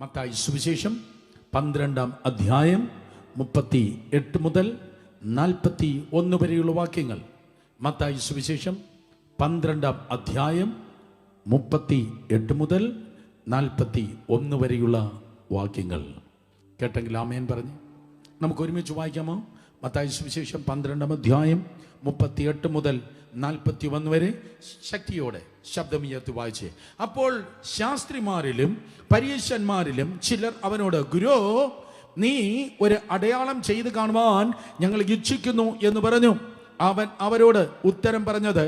മത്തായി സുവിശേഷം 12-ാം അധ്യായം 38 മുതൽ 41 വരെയുള്ള വാക്യങ്ങൾ. മത്തായി സുവിശേഷം 12-ാം അധ്യായം 38 മുതൽ 41 വരെയുള്ള വാക്യങ്ങൾ. കേട്ടെങ്കിൽ ആമേൻ പറഞ്ഞ് നമുക്ക് ഒരുമിച്ച് വായിക്കാമോ? മത്തായി സുവിശേഷം 12-ാം അധ്യായം 38 മുതൽ 41 വരെ ശക്തിയോടെ ശബ്ദമുയർത്തി വായിച്ചേ. അപ്പോൾ ശാസ്ത്രിമാരിലും പരീശന്മാരിലും ചിലർ അവനോട്, ഗുരു, നീ ഒരു അടയാളം ചെയ്ത് കാണുവാൻ ഞങ്ങൾ ഇച്ഛിക്കുന്നു എന്ന് പറഞ്ഞു. അവൻ അവരോട് ഉത്തരം പറഞ്ഞത്,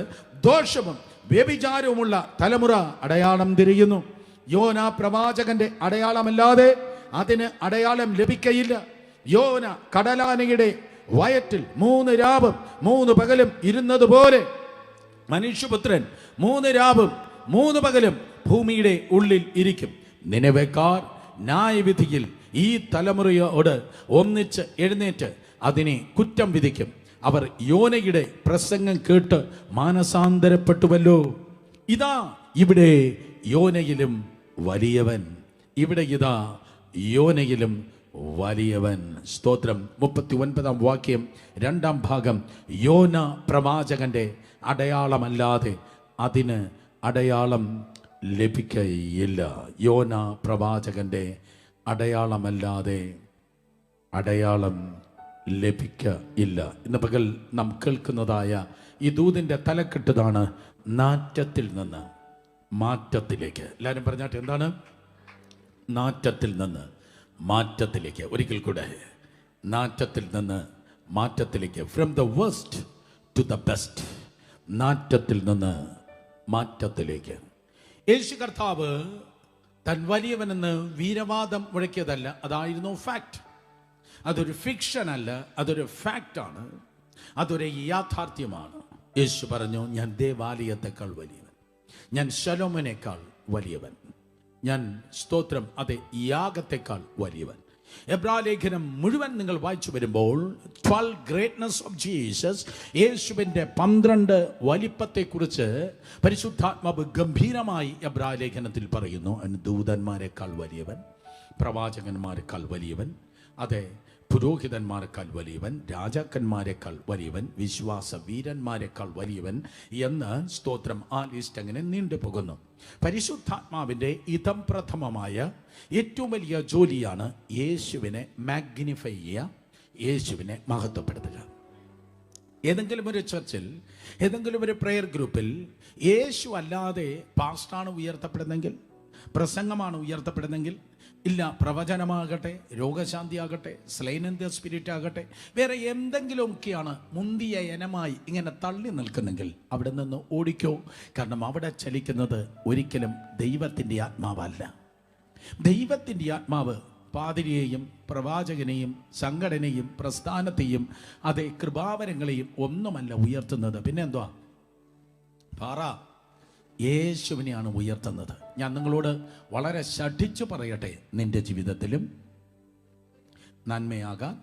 ദോഷവും വ്യഭിചാരവുമുള്ള തലമുറ അടയാളം തിരയുന്നു. യോന പ്രവാചകന്റെ അടയാളമല്ലാതെ അതിന് അടയാളം ലഭിക്കയില്ല. യോന കടലാനയുടെ വയറ്റിൽ 3 രാവും 3 പകലും ഇരുന്നതുപോലെ മനുഷ്യപുത്രൻ 3 രാവും 3 പകലും ഭൂമിയുടെ ഉള്ളിൽ ഇരിക്കും. നിനവേക്കാർ ന്യായവിധിയിൽ ഈ തലമുറയോട് ഒന്നിച്ച് എഴുന്നേറ്റ് അതിനെ കുറ്റം വിധിക്കും. അവർ യോനയുടെ പ്രസംഗം കേട്ട് മാനസാന്തരപ്പെട്ടുവല്ലോ. ഇതാ ഇവിടെ യോനയിലും വലിയവൻ, ഇവിടെ ഇതാ യോനയിലും വലിയവൻ. സ്തോത്രം. 39-ാം വാക്യം 2-ാം ഭാഗം. യോന പ്രവാചകന്റെ അടയാളമല്ലാതെ അതിന് അടയാളം ലഭിക്കയില്ല. യോന പ്രവാചകന്റെ അടയാളമല്ലാതെ അടയാളം ലഭിക്കയില്ല. ഇന്ന് പകൽ നാം കേൾക്കുന്നതായ ഈ ദൂതിൻ്റെ തലക്കെട്ടതാണ് നാറ്റത്തിൽ നിന്ന് മാറ്റത്തിലേക്ക്. എല്ലാവരും പറഞ്ഞാട്ട് എന്താണ്? നാറ്റത്തിൽ നിന്ന് മാറ്റത്തിലേക്ക്. ഒരിക്കൽ കൂടെ, നാറ്റത്തിൽ നിന്ന് മാറ്റത്തിലേക്ക്. From the waste to the best. നാറ്റത്തിൽ നിന്ന് മാറ്റത്തിലേക്ക്. യേശു കർത്താവ് താൻ വലിയവനെന്ന് വീരവാദം മുഴക്കിയതല്ല, അതായിരുന്നു ഫാക്ട്. അതൊരു ഫിക്ഷൻ അല്ല, അതൊരു ഫാക്റ്റാണ്, അതൊരു യാഥാർത്ഥ്യമാണ്. യേശു പറഞ്ഞു, ഞാൻ ദേവാലയത്തെക്കാൾ വലിയവൻ, ഞാൻ ശലോമോനേക്കാൾ വലിയവൻ, ഞാൻ സ്തോത്രം അതെ യാഗത്തെക്കാൾ വലിയവൻ. എബ്രായലേഖനം മുഴുവൻ നിങ്ങൾ വായിച്ചു വരുമ്പോൾ 12 ഗ്രേറ്റ്നസ് ഓഫ് ജീസസ്, യേശുവിൻ്റെ 12 വലിപ്പത്തെക്കുറിച്ച് പരിശുദ്ധാത്മാവ് ഗംഭീരമായി എബ്രായലേഖനത്തിൽ പറയുന്നു. അതിന് ദൂതന്മാരെക്കാൾ വലിയവൻ, പ്രവാചകന്മാരെക്കാൾ വലിയവൻ, അതെ പുരോഹിതന്മാരെക്കാൾ വലിയവൻ, രാജാക്കന്മാരെക്കാൾ വലിയവൻ, വിശ്വാസ വീരന്മാരെക്കാൾ വലിയവൻ എന്ന് സ്തോത്രം ആ ലിസ്റ്റ് അങ്ങനെ നീണ്ടുപോകുന്നു. പരിശുദ്ധാത്മാവിൻ്റെ ഇതം പ്രഥമമായ ഏറ്റവും വലിയ ജോലിയാണ് യേശുവിനെ മാഗ്നിഫൈ ചെയ്യുക, യേശുവിനെ മഹത്വപ്പെടുത്തുക. ഏതെങ്കിലും ഒരു ചർച്ചിൽ, ഏതെങ്കിലും ഒരു പ്രെയർ ഗ്രൂപ്പിൽ യേശു അല്ലാതെ പാസ്റ്റാണ് ഉയർത്തപ്പെടുന്നെങ്കിൽ, പ്രസംഗമാണ് ഉയർത്തപ്പെടുന്നെങ്കിൽ, ഇല്ല പ്രവചനമാകട്ടെ, രോഗശാന്തി ആകട്ടെ, സ്ലൈൻ ഇൻ ദ സ്പിരിറ്റ് ആകട്ടെ, വേറെ എന്തെങ്കിലുമൊക്കെയാണ് മുന്തിയ ഇനമായി ഇങ്ങനെ തള്ളി നിൽക്കുന്നെങ്കിൽ അവിടെ നിന്ന് ഓടിക്കോ. കാരണം അവിടെ ചലിക്കുന്നത് ഒരിക്കലും ദൈവത്തിൻ്റെ ആത്മാവല്ല. ദൈവത്തിൻ്റെ ആത്മാവ് പാതിരിയെയും പ്രവാചകനെയും സംഘടനയും പ്രസ്ഥാനത്തെയും അതേ കൃപാവരങ്ങളെയും ഒന്നുമല്ല ഉയർത്തുന്നത്. പിന്നെ എന്തുവാ? പാറ യേശുവിനെയാണ് ഉയർത്തുന്നത്. ഞാൻ നിങ്ങളോട് വളരെ ശഠിച്ചു പറയട്ടെ, നിന്റെ ജീവിതത്തിലും നന്മയാകാൻ,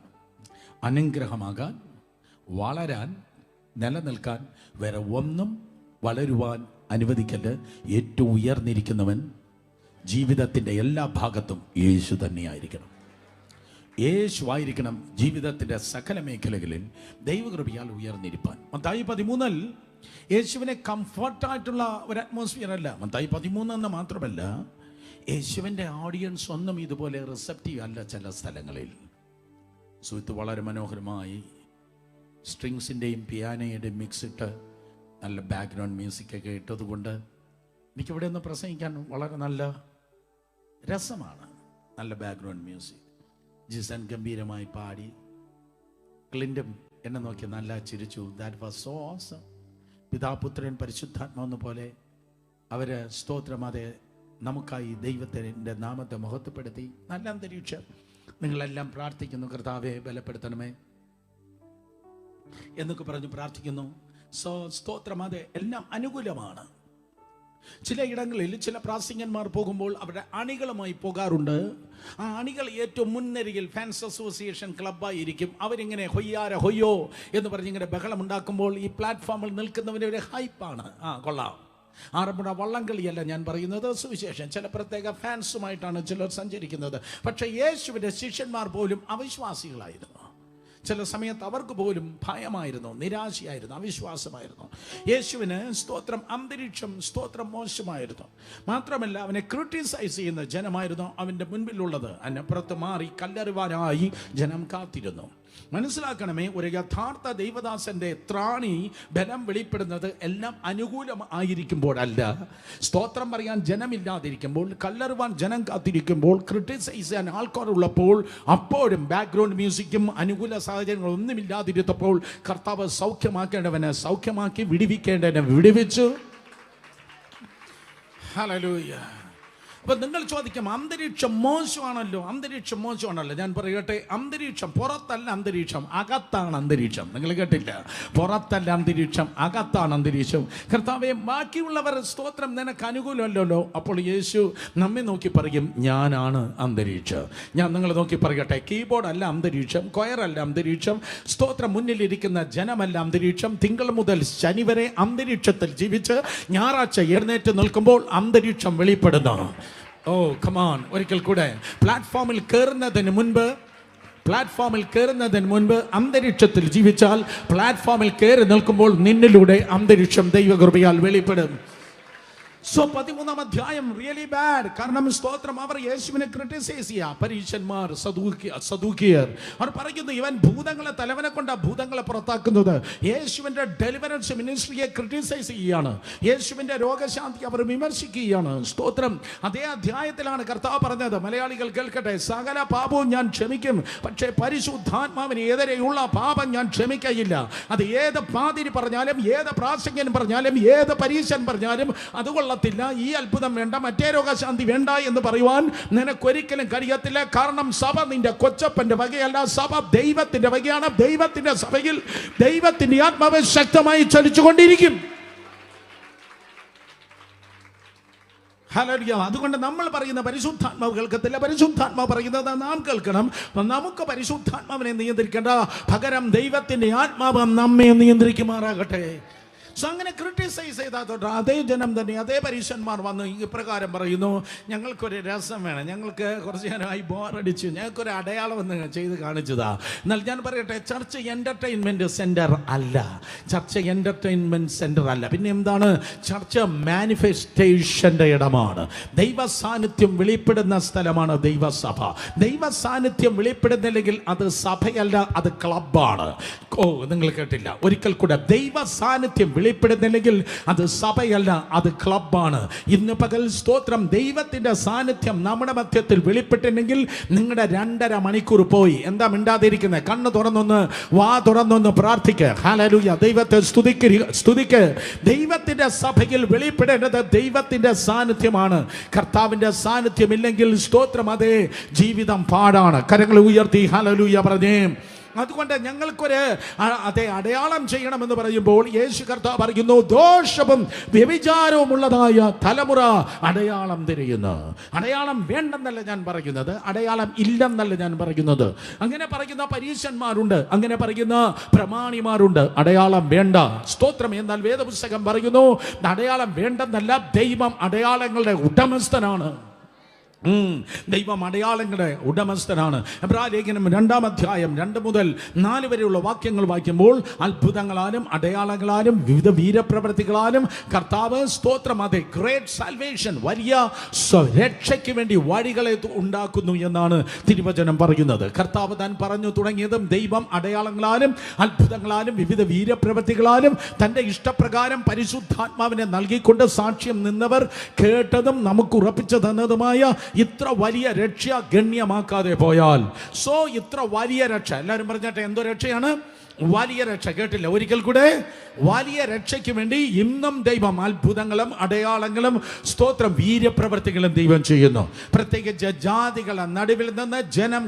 അനുഗ്രഹമാകാൻ, വളരാൻ, നിലനിൽക്കാൻ വേറെ ഒന്നും വളരുവാൻ അനുവദിക്കല്. ഏറ്റവും ഉയർന്നിരിക്കുന്നവൻ ജീവിതത്തിൻ്റെ എല്ലാ ഭാഗത്തും യേശു തന്നെയായിരിക്കണം. യേശു ആയിരിക്കണം ജീവിതത്തിൻ്റെ സകല മേഖലകളിൽ ദൈവകൃപയാൽ ഉയർന്നിരിപ്പാൻ. മത്തായി 13-ൽ യേശുവിനെ കംഫർട്ടായിട്ടുള്ള ഒരു അറ്റ്മോസ്ഫിയർ അല്ല. മത്തായി 13 എന്ന് മാത്രമല്ല, യേശുവിൻ്റെ ഓഡിയൻസ് ഒന്നും ഇതുപോലെ റിസപ്റ്റീവ് അല്ല ചില സ്ഥലങ്ങളിൽ. സുഹൃത്ത് വളരെ മനോഹരമായി സ്ട്രിങ്സിൻ്റെയും പിയാനോയുടെയും മിക്സ് ഇട്ട് നല്ല ബാക്ക്ഗ്രൗണ്ട് മ്യൂസിക്കൊക്കെ ഇട്ടതുകൊണ്ട് എനിക്കിവിടെ ഒന്ന് പ്രസംഗിക്കാൻ വളരെ നല്ല രസമാണ്. നല്ല ബാക്ക്ഗ്രൗണ്ട് മ്യൂസിക്, ജിസൻ ഗംഭീരമായി പാടി, ക്ലിൻറ്റും എന്നെ നോക്കി നല്ല ചിരിച്ചു. That was so awesome. പിതാപുത്രൻ പരിശുദ്ധാത്മാവെന്ന പോലെ അവർ സ്തോത്രം അതെ നമുക്കായി ദൈവത്തിൻ്റെ നാമത്തെ മഹത്വപ്പെടുത്തി. നല്ല അന്തരീക്ഷം. നിങ്ങളെല്ലാം പ്രാർത്ഥിക്കുന്നു, കർത്താവെ ബലപ്പെടുത്തണമേ എന്നൊക്കെ പറഞ്ഞു പ്രാർത്ഥിക്കുന്നു. സ്തോത്രം അതെ എല്ലാം അനുകൂലമാണ്. ചില ഇടങ്ങളിൽ ചില പ്രാസംഗികന്മാർ പോകുമ്പോൾ അവരുടെ അണികളുമായി പോകാറുണ്ട്. ആ അണികൾ ഏറ്റവും മുൻനിരയിൽ ഫാൻസ് അസോസിയേഷൻ ക്ലബ്ബായിരിക്കും. അവരിങ്ങനെ ഹൊയ്യാര ഹൊയ്യോ എന്ന് പറഞ്ഞിങ്ങനെ ബഹളം ഉണ്ടാക്കുമ്പോൾ ഈ പ്ലാറ്റ്ഫോമിൽ നിൽക്കുന്നവരെ ഒരു ഹൈപ്പാണ്. കൊള്ളാം. ആറന്മുള വള്ളംകളിയല്ല ഞാൻ പറയുന്നത്, സുവിശേഷം. ചില പ്രത്യേക ഫാൻസുമായിട്ടാണ് ചിലർ സഞ്ചരിക്കുന്നത്. പക്ഷേ യേശുവിൻ്റെ ശിഷ്യന്മാർ പോലും അവിശ്വാസികളായിരുന്നു. ചില സമയത്ത് അവർക്ക് പോലും ഭയമായിരുന്നു, നിരാശയായിരുന്നു, അവിശ്വാസമായിരുന്നു. യേശുവിന് സ്തോത്രം അന്തരീക്ഷം മോശമായിരുന്നു. മാത്രമല്ല അവനെ ക്രിട്ടിസൈസ് ചെയ്യുന്ന ജനമായിരുന്നു അവൻ്റെ മുൻപിലുള്ളത്. അതിനപ്പുറത്ത് മാറി കല്ലെറിവാനായി ജനം കാത്തിരുന്നു. മനസ്സിലാക്കണമേ, ഒരു യഥാർത്ഥ ദൈവദാസന്റെ ത്രാണി ബലം വെളിപ്പെടുന്നത് എല്ലാം അനുകൂലമായിരിക്കുമ്പോഴല്ല. സ്തോത്രം പറയാൻ ജനമില്ലാതിരിക്കുമ്പോൾ, കല്ലെറുവാൻ ജനം കാത്തിരിക്കുമ്പോൾ, ക്രിട്ടിസൈസ് ചെയ്യാൻ ആൾക്കാരുള്ളപ്പോൾ, അപ്പോഴും ബാക്ക്ഗ്രൗണ്ട് മ്യൂസിക്കും അനുകൂല സാഹചര്യങ്ങൾ ഒന്നുമില്ലാതിരുന്നപ്പോൾ കർത്താവ് സൗഖ്യമാക്കേണ്ടവനെ സൗഖ്യമാക്കി, വിടിവിക്കേണ്ടവനെ വിടിവിച്ചു. ഹല്ലേലൂയ. അപ്പൊ നിങ്ങൾ ചോദിക്കും, അന്തരീക്ഷം മോശമാണല്ലോ. ഞാൻ പറയട്ടെ, അന്തരീക്ഷം പുറത്തല്ല, അന്തരീക്ഷം അകത്താണ്. അന്തരീക്ഷം നിങ്ങൾ കേട്ടില്ല, പുറത്തല്ല അന്തരീക്ഷം, അകത്താണ് അന്തരീക്ഷം. കർത്താവേ, ബാക്കിയുള്ളവർ സ്തോത്രം നിനക്ക് അനുകൂലമല്ലോ. അപ്പോൾ യേശു നമ്മെ നോക്കി പറയും, ഞാനാണ് അന്തരീക്ഷം. ഞാൻ നിങ്ങളെ നോക്കി പറയട്ടെ, കീബോർഡ് അല്ല അന്തരീക്ഷം, കൊയറല്ല അന്തരീക്ഷം, സ്തോത്രം മുന്നിലിരിക്കുന്ന ജനമല്ല അന്തരീക്ഷം. തിങ്കൾ മുതൽ ശനി വരെ അന്തരീക്ഷത്തിൽ ജീവിച്ച് ഞായറാഴ്ച എഴുന്നേറ്റ് നിൽക്കുമ്പോൾ അന്തരീക്ഷം വെളിപ്പെടുന്നു. ഓ കമാൻ, ഒരിക്കൽ കൂടെ. പ്ലാറ്റ്ഫോമിൽ കയറുന്നതിന് മുൻപ് അന്തരീക്ഷത്തിൽ ജീവിച്ചാൽ പ്ലാറ്റ്ഫോമിൽ കയറി നിൽക്കുമ്പോൾ നിന്നിലൂടെ അന്തരീക്ഷം ദൈവകൃപയാൽ വെളിപ്പെടും. 13-ാം അധ്യായം റിയലി ബാഡ്. കാരണം സ്തോത്രം അവർ യേശുവിനെ ക്രിട്ടിസൈസ് ചെയ്യുക. പരീശന്മാർ, സദൂക്കിയർ അവർ പറയുന്നു, ഇവൻ ഭൂതങ്ങളെ തലവനെ കൊണ്ട് ഭൂതങ്ങളെ പുറത്താക്കുന്നത്. യേശുവിന്റെ ഡെലിവറൻസ് മിനിസ്ട്രിയെ ക്രിട്ടിസൈസ് ചെയ്യുകയാണ്. യേശുവിന്റെ രോഗശാന്തി അവർ വിമർശിക്കുകയാണ്. സ്തോത്രം. അതേ അധ്യായത്തിലാണ് കർത്താവ് പറഞ്ഞത്, മലയാളികൾ കേൾക്കട്ടെ, സകല പാപവും ഞാൻ ക്ഷമിക്കും, പക്ഷേ പരിശുദ്ധാത്മാവിന് എതിരെയുള്ള പാപം ഞാൻ ക്ഷമിക്കയില്ല. അത് ഏത് പാതിരി പറഞ്ഞാലും, ഏത് പ്രാസംഗികൻ പറഞ്ഞാലും, ഏത് പരീശൻ പറഞ്ഞാലും അതുകൊള്ളത്തില്ല. ഈ അത്ഭുതം വേണ്ട, മറ്റേ രോഗശാന്തി വേണ്ട എന്ന് പറയുവാൻ നിനക്കൊരിക്കലും കഴിയത്തില്ല. കാരണം സഭ നിന്റെ കൊച്ചപ്പന്റെ വകയല്ല, സഭ ദൈവത്തിന്റെ വകയാണ്. ദൈവത്തിന്റെ സഭയിൽ ദൈവത്തിന്റെ ആത്മാവ് ശക്തമായി ചലിച്ചുകൊണ്ടിരിക്കും. ഹല്ലേലൂയ. അതുകൊണ്ട് നമ്മൾ പറയുന്ന പരിശുദ്ധാത്മാവ് കേൾക്കത്തില്ല, പരിശുദ്ധാത്മാവ് പറയുന്നത് നാം കേൾക്കണം. നമുക്ക് പരിശുദ്ധാത്മാവിനെ നിയന്ത്രിക്കേണ്ട, പകരം ദൈവത്തിന്റെ ആത്മാവ് നമ്മെ നിയന്ത്രിക്കുമാറാകട്ടെ. അങ്ങനെ ക്രിട്ടിസൈസ് ചെയ്താൽ അതേ ജനം തന്നെ, അതേ പരീശന്മാർ വന്ന് ഇപ്രകാരം പറയുന്നു, ഞങ്ങൾക്കൊരു രസം വേണം, ഞങ്ങൾക്ക് കുറച്ച് നേരമായി ബോറടിച്ചു, ഞങ്ങൾക്കൊരു അടയാളം എന്ന് ചെയ്ത് കാണിച്ചതാ. എന്നാൽ ഞാൻ പറയട്ടെ, ചർച്ച് എൻ്റർടൈൻമെൻറ്റ് സെൻറ്റർ അല്ല, പിന്നെ എന്താണ്? ചർച്ച് മാനിഫെസ്റ്റേഷൻ്റെ ഇടമാണ്. ദൈവ സാന്നിധ്യം വെളിപ്പെടുന്ന സ്ഥലമാണ് ദൈവസഭ. ദൈവ സാന്നിധ്യം വെളിപ്പെടുന്നില്ലെങ്കിൽ അത് സഭയല്ല, അത് ക്ലബ്ബാണ്. ഓ, നിങ്ങൾ കേട്ടില്ല, ഒരിക്കൽ കൂടെ. ദൈവ സാന്നിധ്യം വെളിപ്പെടുന്നില്ലെങ്കിൽ അത് സഭയല്ല, അത് ക്ലബ്ബാണ്. ഇന്ന് പകൽ സ്തോത്രം, ദൈവത്തിന്റെ സാന്നിധ്യം നമ്മുടെ മധ്യത്തിൽ വെളിപ്പെട്ടില്ലെങ്കിൽ നിങ്ങളുടെ 2.5 മണിക്കൂർ പോയി. എന്താ മിണ്ടാതിരിക്കുന്നത്? കണ്ണ് തുറന്നൊന്ന്, വാ തുറന്നൊന്ന് പ്രാർത്ഥിക്കുക. ഹല്ലേലൂയ. ദൈവത്തെ സ്തുതിക്ക്. ദൈവത്തിന്റെ സഭയിൽ വെളിപ്പെടേണ്ടത് ദൈവത്തിന്റെ സാന്നിധ്യമാണ്. കർത്താവിന്റെ സാന്നിധ്യമില്ലെങ്കിൽ സ്തോത്രം, അതേ ജീവിതം പാടാണ്. കരങ്ങൾ ഉയർത്തി ഹല്ലേലൂയ പറഞ്ഞേ. അതുകൊണ്ട് ഞങ്ങൾക്കൊരു അതേ അടയാളം ചെയ്യണമെന്ന് പറയുമ്പോൾ യേശു കർത്താവ് പറയുന്നു, ദോഷവും വ്യഭിചാരവും ഉള്ളതായ തലമുറ അടയാളം തിരയുന്നു. അടയാളം വേണ്ടെന്നല്ല ഞാൻ പറയുന്നത്, അടയാളം ഇല്ലെന്നല്ല ഞാൻ പറയുന്നത്. അങ്ങനെ പറയുന്ന പരീശന്മാരുണ്ട്, അങ്ങനെ പറയുന്ന പ്രമാണിമാരുണ്ട്. അടയാളം വേണ്ട, സ്തോത്രം. എന്നാൽ വേദപുസ്തകം പറയുന്നു, അടയാളം വേണ്ടെന്നല്ല, ദൈവം അടയാളങ്ങളുടെ ഉടമസ്ഥനാണ്. ദൈവം അടയാളങ്ങളുടെ ഉടമസ്ഥനാണ്. എബ്രായലേഖനം 2-ാം അധ്യായം 2 മുതൽ 4 വരെയുള്ള വാക്യങ്ങൾ വായിക്കുമ്പോൾ, അത്ഭുതങ്ങളാലും അടയാളങ്ങളാലും വിവിധ വീരപ്രവൃത്തികളാലും കർത്താവ് സ്തോത്രം, അതെ ഗ്രേറ്റ് സാൽവേഷൻ, വലിയ രക്ഷയ്ക്ക് വേണ്ടി വഴികളെ ഉണ്ടാക്കുന്നു എന്നാണ് തിരുവചനം പറയുന്നത്. കർത്താവ് താൻ പറഞ്ഞു തുടങ്ങിയതും ദൈവം അടയാളങ്ങളാലും അത്ഭുതങ്ങളാലും വിവിധ വീരപ്രവൃത്തികളാലും തൻ്റെ ഇഷ്ടപ്രകാരം പരിശുദ്ധാത്മാവിനെ നൽകിക്കൊണ്ട് സാക്ഷ്യം നിന്നവർ കേട്ടതും നമുക്ക് ഉറപ്പിച്ചു തന്നതുമായ ഇത്ര വലിയ രക്ഷ ഗണ്യമാക്കാതെ പോയാൽ, ഇത്ര വലിയ രക്ഷ, എല്ലാവരും പറഞ്ഞാട്ടെ, എന്തോ രക്ഷയാണ്? വലിയ രക്ഷ. കേട്ടില്ല? ഒരിക്കൽ കൂടെ. വലിയ രക്ഷയ്ക്ക് വേണ്ടി ഇന്നും ദൈവം അത്ഭുതങ്ങളും അടയാളങ്ങളും സ്തോത്രം വീര്യപ്രവർത്തികളും ദൈവം ചെയ്യുന്നു. പ്രത്യേകിച്ച് ജാതികളുടെ നടുവിൽ നിന്ന് ജനം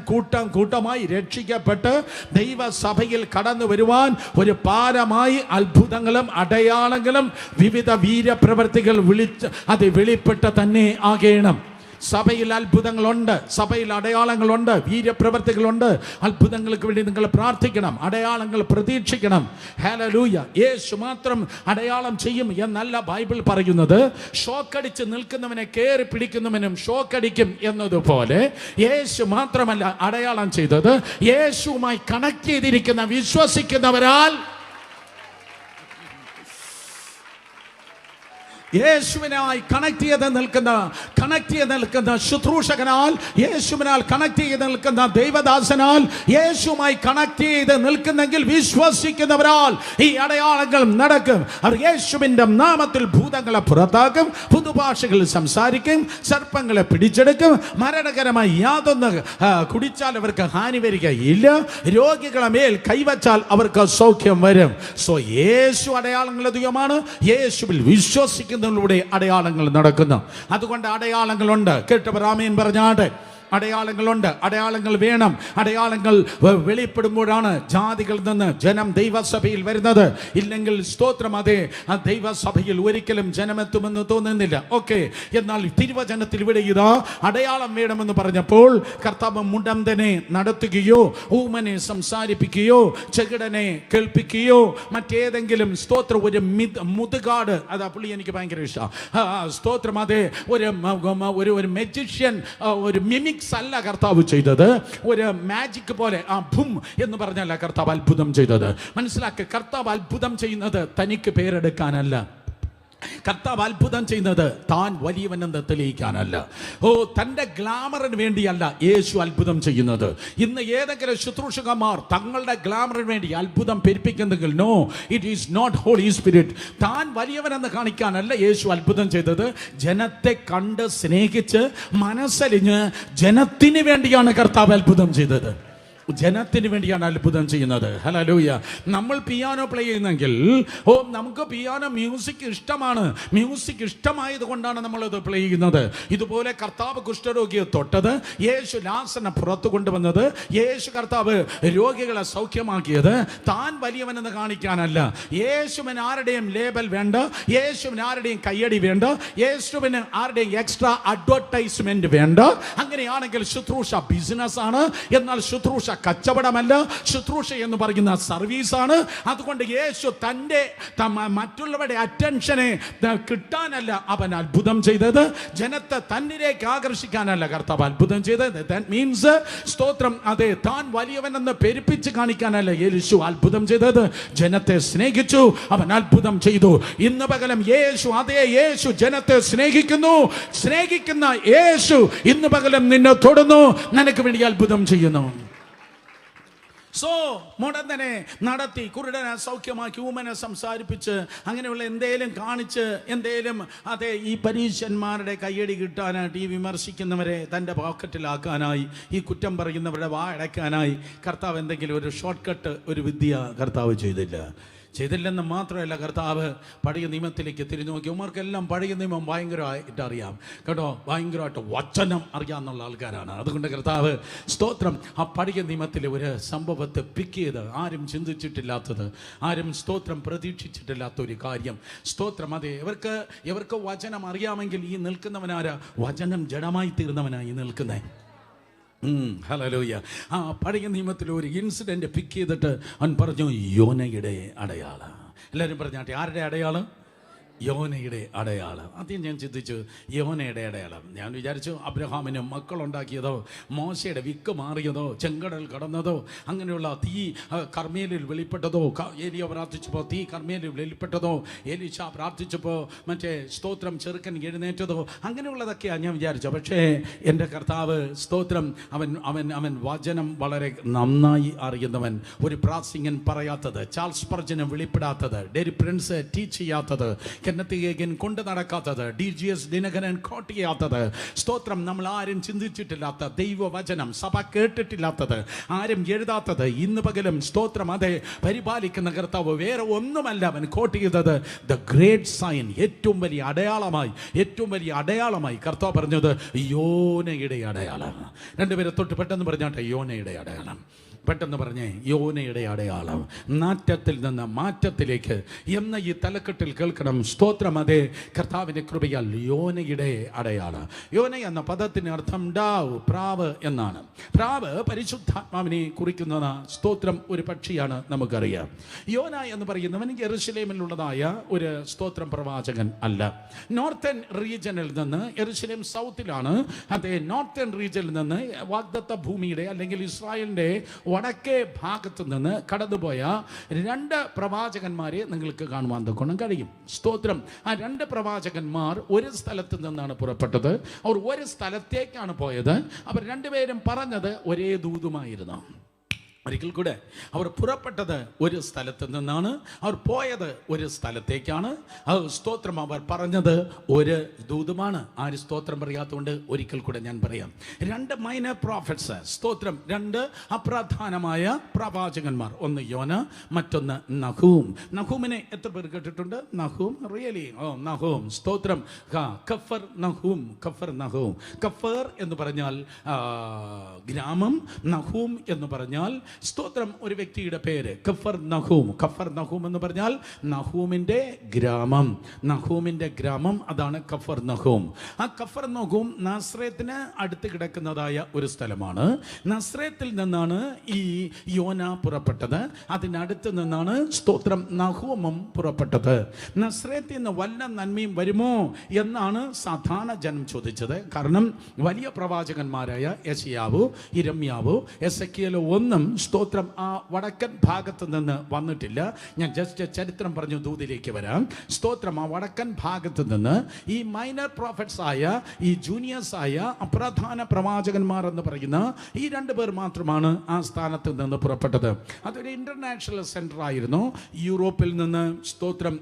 കൂട്ടമായി രക്ഷിക്കപ്പെട്ട് ദൈവസഭയിൽ കടന്നു വരുവാൻ ഒരു പാലമായി അത്ഭുതങ്ങളും അടയാളങ്ങളും വിവിധ വീര്യപ്രവർത്തികൾ അത് വെളിപ്പെട്ട് തന്നെ ആകണം. സഭയിൽ അത്ഭുതങ്ങളുണ്ട്, സഭയിൽ അടയാളങ്ങളുണ്ട്, വീര്യപ്രവർത്തികളുണ്ട്. അത്ഭുതങ്ങൾക്ക് വേണ്ടി നിങ്ങൾ പ്രാർത്ഥിക്കണം, അടയാളങ്ങൾ പ്രതീക്ഷിക്കണം. ഹല്ലേലൂയ. യേശു മാത്രം അടയാളം ചെയ്യും എന്നല്ല ബൈബിൾ പറയുന്നത്. ഷോക്കടിച്ച് നിൽക്കുന്നവനെ കയറി പിടിക്കുന്നവനും ഷോക്കടിക്കും എന്നതുപോലെ യേശു മാത്രമല്ല അടയാളം ചെയ്തത്, യേശുവുമായി കണക്ട് ചെയ്തിരിക്കുന്ന വിശ്വസിക്കുന്നവരാൽ, യേശുവിനായി കണക്ട് ചെയ്ത് നിൽക്കുന്ന ശുശ്രൂഷകനാൽ, യേശുവിനാൽ കണക്ട് ചെയ്ത് നിൽക്കുന്ന ദൈവദാസനാൽ, യേശുവുമായി കണക്ട് ചെയ്ത് നിൽക്കുന്നെങ്കിൽ വിശ്വസിക്കുന്നവരാൽ ഈ അടയാളങ്ങൾ നടക്കും. അവർ യേശുവിന്റെ നാമത്തിൽ ഭൂതങ്ങളെ പുറത്താക്കും, പുതുഭാഷകളിൽ സംസാരിക്കും, സർപ്പങ്ങളെ പിടിച്ചെടുക്കും, മരണകരമായി യാതൊന്ന് കുടിച്ചാൽ അവർക്ക് ഹാനി വരികയില്ല, രോഗികളെ മേൽ കൈവച്ചാൽ അവർക്ക് സൗഖ്യം വരും. സോ യേശു അടയാളങ്ങളുടെ ദൈവമാണ്. യേശുവിൽ വിശ്വസിക്കുന്ന അടയാളങ്ങൾ നടക്കുന്നു. അതുകൊണ്ട് അടയാളങ്ങളുണ്ട്. കേട്ടവർ ആമേൻ പറഞ്ഞാട്ടെ. അടയാളങ്ങളുണ്ട്, അടയാളങ്ങൾ വേണം. അടയാളങ്ങൾ വെളിപ്പെടുമ്പോഴാണ് ജാതികളിൽ നിന്ന് ജനം ദൈവസഭയിൽ വരുന്നത്. ഇല്ലെങ്കിൽ സ്തോത്രം, അതെ, ആ ദൈവസഭയിൽ ഒരിക്കലും ജനമെത്തുമെന്ന് തോന്നുന്നില്ല. ഓക്കെ, എന്നാൽ തിരുവചനത്തിൽ ഇവിടെ ഇതാ അടയാളം വേണമെന്ന് പറഞ്ഞപ്പോൾ കർത്താവ് മുടന്തനെ നടത്തുകയോ ഊമനെ സംസാരിപ്പിക്കുകയോ ചെകിടനെ കേൾപ്പിക്കുകയോ മറ്റേതെങ്കിലും സ്തോത്രം ഒരു മുതുകാട്, അതാ പുള്ളി എനിക്ക് ഭയങ്കര ഇഷ്ടമാണ്. സ്തോത്രം, അതെ, ഒരു മെജിഷ്യൻ, ഒരു മിമിക് അല്ല കർത്താവ് ചെയ്തത്. ഒരു മാജിക് പോലെ ഭും എന്ന് പറഞ്ഞല്ല കർത്താവ് അത്ഭുതം ചെയ്തത്. മനസ്സിലാക്കുക, കർത്താവ് അത്ഭുതം ചെയ്യുന്നത് തനിക്ക് പേരെടുക്കാനല്ല. കർത്താവ് അത്ഭുതം ചെയ്യുന്നത് താൻ വലിയവനെന്ന് തെളിയിക്കാനല്ല. തൻ്റെ ഗ്ലാമറിന് വേണ്ടിയല്ല യേശു അത്ഭുതം ചെയ്യുന്നത്. ഇന്ന് ഏതെങ്കിലും ശുശ്രൂഷകന്മാർ തങ്ങളുടെ ഗ്ലാമറിന് വേണ്ടി അത്ഭുതം പെരുപ്പിക്കുന്നെങ്കിൽ no, it is not Holy Spirit. താൻ വലിയവനെന്ന് കാണിക്കാനല്ല യേശു അത്ഭുതം ചെയ്തത്. ജനത്തെ കണ്ട് സ്നേഹിച്ച് മനസ്സലിഞ്ഞ് ജനത്തിന് വേണ്ടിയാണ് കർത്താവ് അത്ഭുതം ചെയ്തത്. ജനത്തിന് വേണ്ടിയാണ് അത്ഭുതം ചെയ്യുന്നത്. ഹല്ലേലൂയ. നമ്മൾ പിയാനോ പ്ലേ ചെയ്യുന്നെങ്കിൽ നമുക്ക് പിയാനോ മ്യൂസിക് ഇഷ്ടമാണ്. മ്യൂസിക് ഇഷ്ടമായത് കൊണ്ടാണ് നമ്മളത് പ്ലേ ചെയ്യുന്നത്. ഇതുപോലെ കർത്താവ് കുഷ്ഠരോഗിയെ തൊട്ടത്, യേശു ലാസറിനെ പുറത്തു കൊണ്ടുവന്നത്, യേശു കർത്താവ് രോഗികളെ സൗഖ്യമാക്കിയത് താൻ വലിയവനെന്ന് കാണിക്കാനല്ല. യേശുവിന് ആരുടെയും ലേബൽ വേണ്ട, യേശുവിന് ആരുടെയും കയ്യടി വേണ്ട, യേശുവിന് ആരുടെയും എക്സ്ട്രാ അഡ്വർടൈസ്മെന്റ് വേണ്ട. അങ്ങനെയാണെങ്കിൽ ശുശ്രൂഷ ബിസിനസ് ആണ്. എന്നാൽ ശുശ്രൂഷ കച്ചവടമല്ല. ശുശ്രൂഷ എന്ന് പറയുന്ന സർവീസാണ്. അതുകൊണ്ട് യേശു തൻ്റെ മറ്റുള്ളവരുടെ അറ്റൻഷനെ കിട്ടാനല്ല അവൻ അത്ഭുതം ചെയ്തത്. ജനത്തെ തന്നിലേക്ക് ആകർഷിക്കാനല്ല കർത്താവ് അത്ഭുതം ചെയ്തത്. ദാറ്റ് മീൻസ് സ്തോത്രം, അതെ, താൻ വലിയവനെന്ന് പെരുപ്പിച്ച് കാണിക്കാനല്ല യേശു അത്ഭുതം ചെയ്തത്. ജനത്തെ സ്നേഹിച്ചു, അവൻ അത്ഭുതം ചെയ്തു. ഇന്ന് പകരം യേശു, അതേ യേശു ജനത്തെ സ്നേഹിക്കുന്നു. സ്നേഹിക്കുന്ന യേശു ഇന്ന് പകരം നിന്നെ തൊടുന്നു, നിനക്ക് വേണ്ടി അത്ഭുതം ചെയ്യുന്നു. സോ മുടന്തനെ നടത്തി, കുരുടനെ സൗഖ്യമാക്കി, ഊമനെ സംസാരിപ്പിച്ച്, അങ്ങനെയുള്ള എന്തേലും കാണിച്ച്, എന്തേലും അതെ ഈ പരീശന്മാരുടെ കയ്യടി കിട്ടാനായിട്ട്, ഈ വിമർശിക്കുന്നവരെ തൻ്റെ പോക്കറ്റിലാക്കാനായി, ഈ കുറ്റം പറയുന്നവരുടെ വായടക്കാനായി കർത്താവ് എന്തെങ്കിലും ഒരു ഷോർട്ട് കട്ട്, ഒരു വിദ്യ കർത്താവ് ചെയ്തില്ലെന്ന് മാത്രമല്ല, കർത്താവ് പഴയ നിയമത്തിലേക്ക് തിരിഞ്ഞു നോക്കി. ഉമ്മർക്കെല്ലാം പഴയ നിയമം ഭയങ്കരമായിട്ട് അറിയാം കേട്ടോ, ഭയങ്കരമായിട്ട് വചനം അറിയാമെന്നുള്ള ആൾക്കാരാണ്. അതുകൊണ്ട് കർത്താവ് സ്തോത്രം ആ പഴയ നിയമത്തിലെ ഒരു സംഭവത്തെ പിക്ക് ചെയ്ത്, ആരും ചിന്തിച്ചിട്ടില്ലാത്തത്, ആരും സ്തോത്രം പ്രതീക്ഷിച്ചിട്ടില്ലാത്ത ഒരു കാര്യം, സ്തോത്രം, അതെ, ഇവർക്ക് വചനം അറിയാമെങ്കിൽ ഈ നിൽക്കുന്നവനാരാ? വചനം ജഡമായി തീർന്നവനായി നിൽക്കുന്നേ. ഹല്ലേലൂയ. ആ പഴയ നിയമത്തിൽ ഒരു ഇൻസിഡന്റ് പിക്ക് ചെയ്തിട്ട് അവൻ പറഞ്ഞു, യോനയുടെ അടയാളം. എല്ലാവരും പറഞ്ഞാട്ടെ, ആരുടെ അടയാളം? യോനയുടെ അടയാളം. ആദ്യം ഞാൻ ചിന്തിച്ചു, യോനയുടെ അടയാളം. ഞാൻ വിചാരിച്ചു അബ്രഹാമിന് മക്കളുണ്ടാക്കിയതോ, മോശയുടെ വിക്ക് മാറിയതോ, ചെങ്കടൽ കടന്നതോ, അങ്ങനെയുള്ള തീ കർമ്മേലിൽ വെളിപ്പെട്ടതോ, ഏലിയ പ്രാർത്ഥിച്ചപ്പോൾ തീ കർമ്മേലിൽ വെളിപ്പെട്ടതോ, എലീശ പ്രാർത്ഥിച്ചപ്പോൾ മറ്റേ സ്തോത്രം ചെറുക്കൻ എഴുന്നേറ്റതോ, അങ്ങനെയുള്ളതൊക്കെയാണ് ഞാൻ വിചാരിച്ചത്. പക്ഷേ എൻ്റെ കർത്താവ് സ്തോത്രം അവൻ വചനം വളരെ നന്നായി അറിയുന്നവൻ. ഒരു പ്രാസംഗികൻ പറയാത്തത്, ചാൾസ് സ്പർജന് വെളിപ്പെടാത്തത്, ഡെറി പ്രിൻസ് ടീച്ച് ചെയ്യാത്തത്, കൊണ്ട് നടക്കാത്തത്, DGS ദിനകരൻ കോട്ട് ചെയ്യാത്തത്, സ്തോത്രം, നമ്മൾ ആരും ചിന്തിച്ചിട്ടില്ലാത്ത ദൈവവചനം സഭ കേട്ടിട്ടില്ലാത്തത്, ആരും എഴുതാത്തത്, ഇന്ന് പകലും സ്തോത്രം, അതെ, പരിപാലിക്കുന്ന കർത്താവ് വേറെ ഒന്നുമല്ല അവൻ കോട്ട് ചെയ്തത്. ദ ഗ്രേറ്റ് സൈൻ, ഏറ്റവും വലിയ അടയാളമായി കർത്താവ് പറഞ്ഞത് യോനയുടെ അടയാളം. രണ്ടുപേരെ തൊട്ട് പെട്ടെന്ന് പറഞ്ഞാട്ടെ, യോനയുടെ അടയാളം. പെട്ടെന്ന് പറഞ്ഞേ, യോനയുടെ അടയാളം. നാറ്റത്തിൽ നിന്ന് മാറ്റത്തിലേക്ക് എന്ന ഈ തലക്കെട്ടിൽ കേൾക്കണം. സ്തോത്രം. അതേ, കർത്താവിൻ്റെ കൃപയാൽ യോനയുടെ അടയാളം. യോന എന്ന പദത്തിന് അർത്ഥം ഡാവ്, പ്രാവ് എന്നാണ്. പ്രാവ് പരിശുദ്ധാത്മാവിനെ കുറിക്കുന്ന സ്തോത്രം ഒരു പക്ഷിയാണ്, നമുക്കറിയാം. യോന എന്ന് പറയുന്നവൻ യെരുശലേമിലുള്ളതായ ഒരു സ്തോത്രം പ്രവാചകൻ അല്ല. നോർത്തേൺ റീജിയനിൽ നിന്ന്, യെരുശലേം സൗത്തിലാണ്, അതേ നോർത്തേൺ റീജിയനിൽ നിന്ന് വാഗ്ദത്ത ഭൂമിയുടെ അല്ലെങ്കിൽ ഇസ്രായേലിൻ്റെ വടക്കേ ഭാഗത്ത് നിന്ന് കടന്നുപോയ രണ്ട് പ്രവാചകന്മാരെ നിങ്ങൾക്ക് കാണുവാൻ തൊക്കണം കഴിയും. സ്തോത്രം. ആ രണ്ട് പ്രവാചകന്മാർ ഒരു സ്ഥലത്ത് നിന്നാണ് പുറപ്പെട്ടത്. അവർ ഒരു സ്ഥലത്തേക്കാണ് പോയത്. അവർ രണ്ടുപേരും പറഞ്ഞത് ഒരേ ദൂതുമായിരുന്നു. ഒരിക്കൽ കൂടെ, അവർ പുറപ്പെട്ടത് ഒരു സ്ഥലത്ത് നിന്നാണ്, അവർ പോയത് ഒരു സ്ഥലത്തേക്കാണ്. സ്തോത്രം. അവർ പറഞ്ഞത് ഒരു ദൂതുമാണ്. ആര് സ്തോത്രം പറയാത്തതുകൊണ്ട് ഒരിക്കൽ കൂടെ ഞാൻ പറയാം. രണ്ട് മൈനർ പ്രോഫറ്റ്സ്. സ്തോത്രം. രണ്ട് അപ്രധാനമായ പ്രവാചകന്മാർ. ഒന്ന് യോന, മറ്റൊന്ന് നഹൂം. നഹൂമിനെ എത്ര പേർ കേട്ടിട്ടുണ്ട്? നഹൂം, റിയലി? നഹൂം. സ്തോത്രം. Kupffer Nahum. Kupffer Nahum. Kupffer എന്ന് പറഞ്ഞാൽ ഗ്രാമം, നഹൂം എന്ന് പറഞ്ഞാൽ സ്തോത്രം ഒരു വ്യക്തിയുടെ പേര്. കഫർ നഹൂം. കഫർ നഹൂം എന്ന് പറഞ്ഞാൽ നഹൂമിൻ്റെ ഗ്രാമം. നഹൂമിൻ്റെ ഗ്രാമം, അതാണ് കഫർ നഹൂം. ആ കഫർ നഹൂം നസ്രേത്തിന് അടുത്ത് കിടക്കുന്നതായ ഒരു സ്ഥലമാണ്. നസ്രേത്തിൽ നിന്നാണ് ഈ യോന പുറപ്പെട്ടത്. അതിനടുത്ത് നിന്നാണ് സ്തോത്രം നഹൂമും പുറപ്പെട്ടത്. നസ്രേത്തിൽ നിന്ന് വല്ല നന്മയും വരുമോ എന്നാണ് സാധാരണ ജനം ചോദിച്ചത്. കാരണം വലിയ പ്രവാചകന്മാരായ യെശയ്യാവ്, യിരെമ്യാവ്, എസെക്കിയേൽ ഒന്നും സ്തോത്രം ആ വടക്കൻ ഭാഗത്ത് നിന്ന് വന്നിട്ടില്ല. ഞാൻ ജസ്റ്റ് ചരിത്രം പറഞ്ഞു ദൂതിലേക്ക് വരാം. സ്തോത്രം. ആ വടക്കൻ ഭാഗത്ത് നിന്ന് ഈ മൈനർ പ്രോഫറ്റ്സ് ആയ, ഈ ജൂനിയേഴ്സ് ആയ അപ്രധാന പ്രവാചകന്മാർ എന്ന് പറയുന്ന ഈ രണ്ടു പേർ മാത്രമാണ് ആ സ്ഥാനത്ത് നിന്ന് പുറപ്പെട്ടത്. അതൊരു ഇന്റർനാഷണൽ സെന്റർ ആയിരുന്നു. യൂറോപ്പിൽ നിന്ന് സ്തോത്രം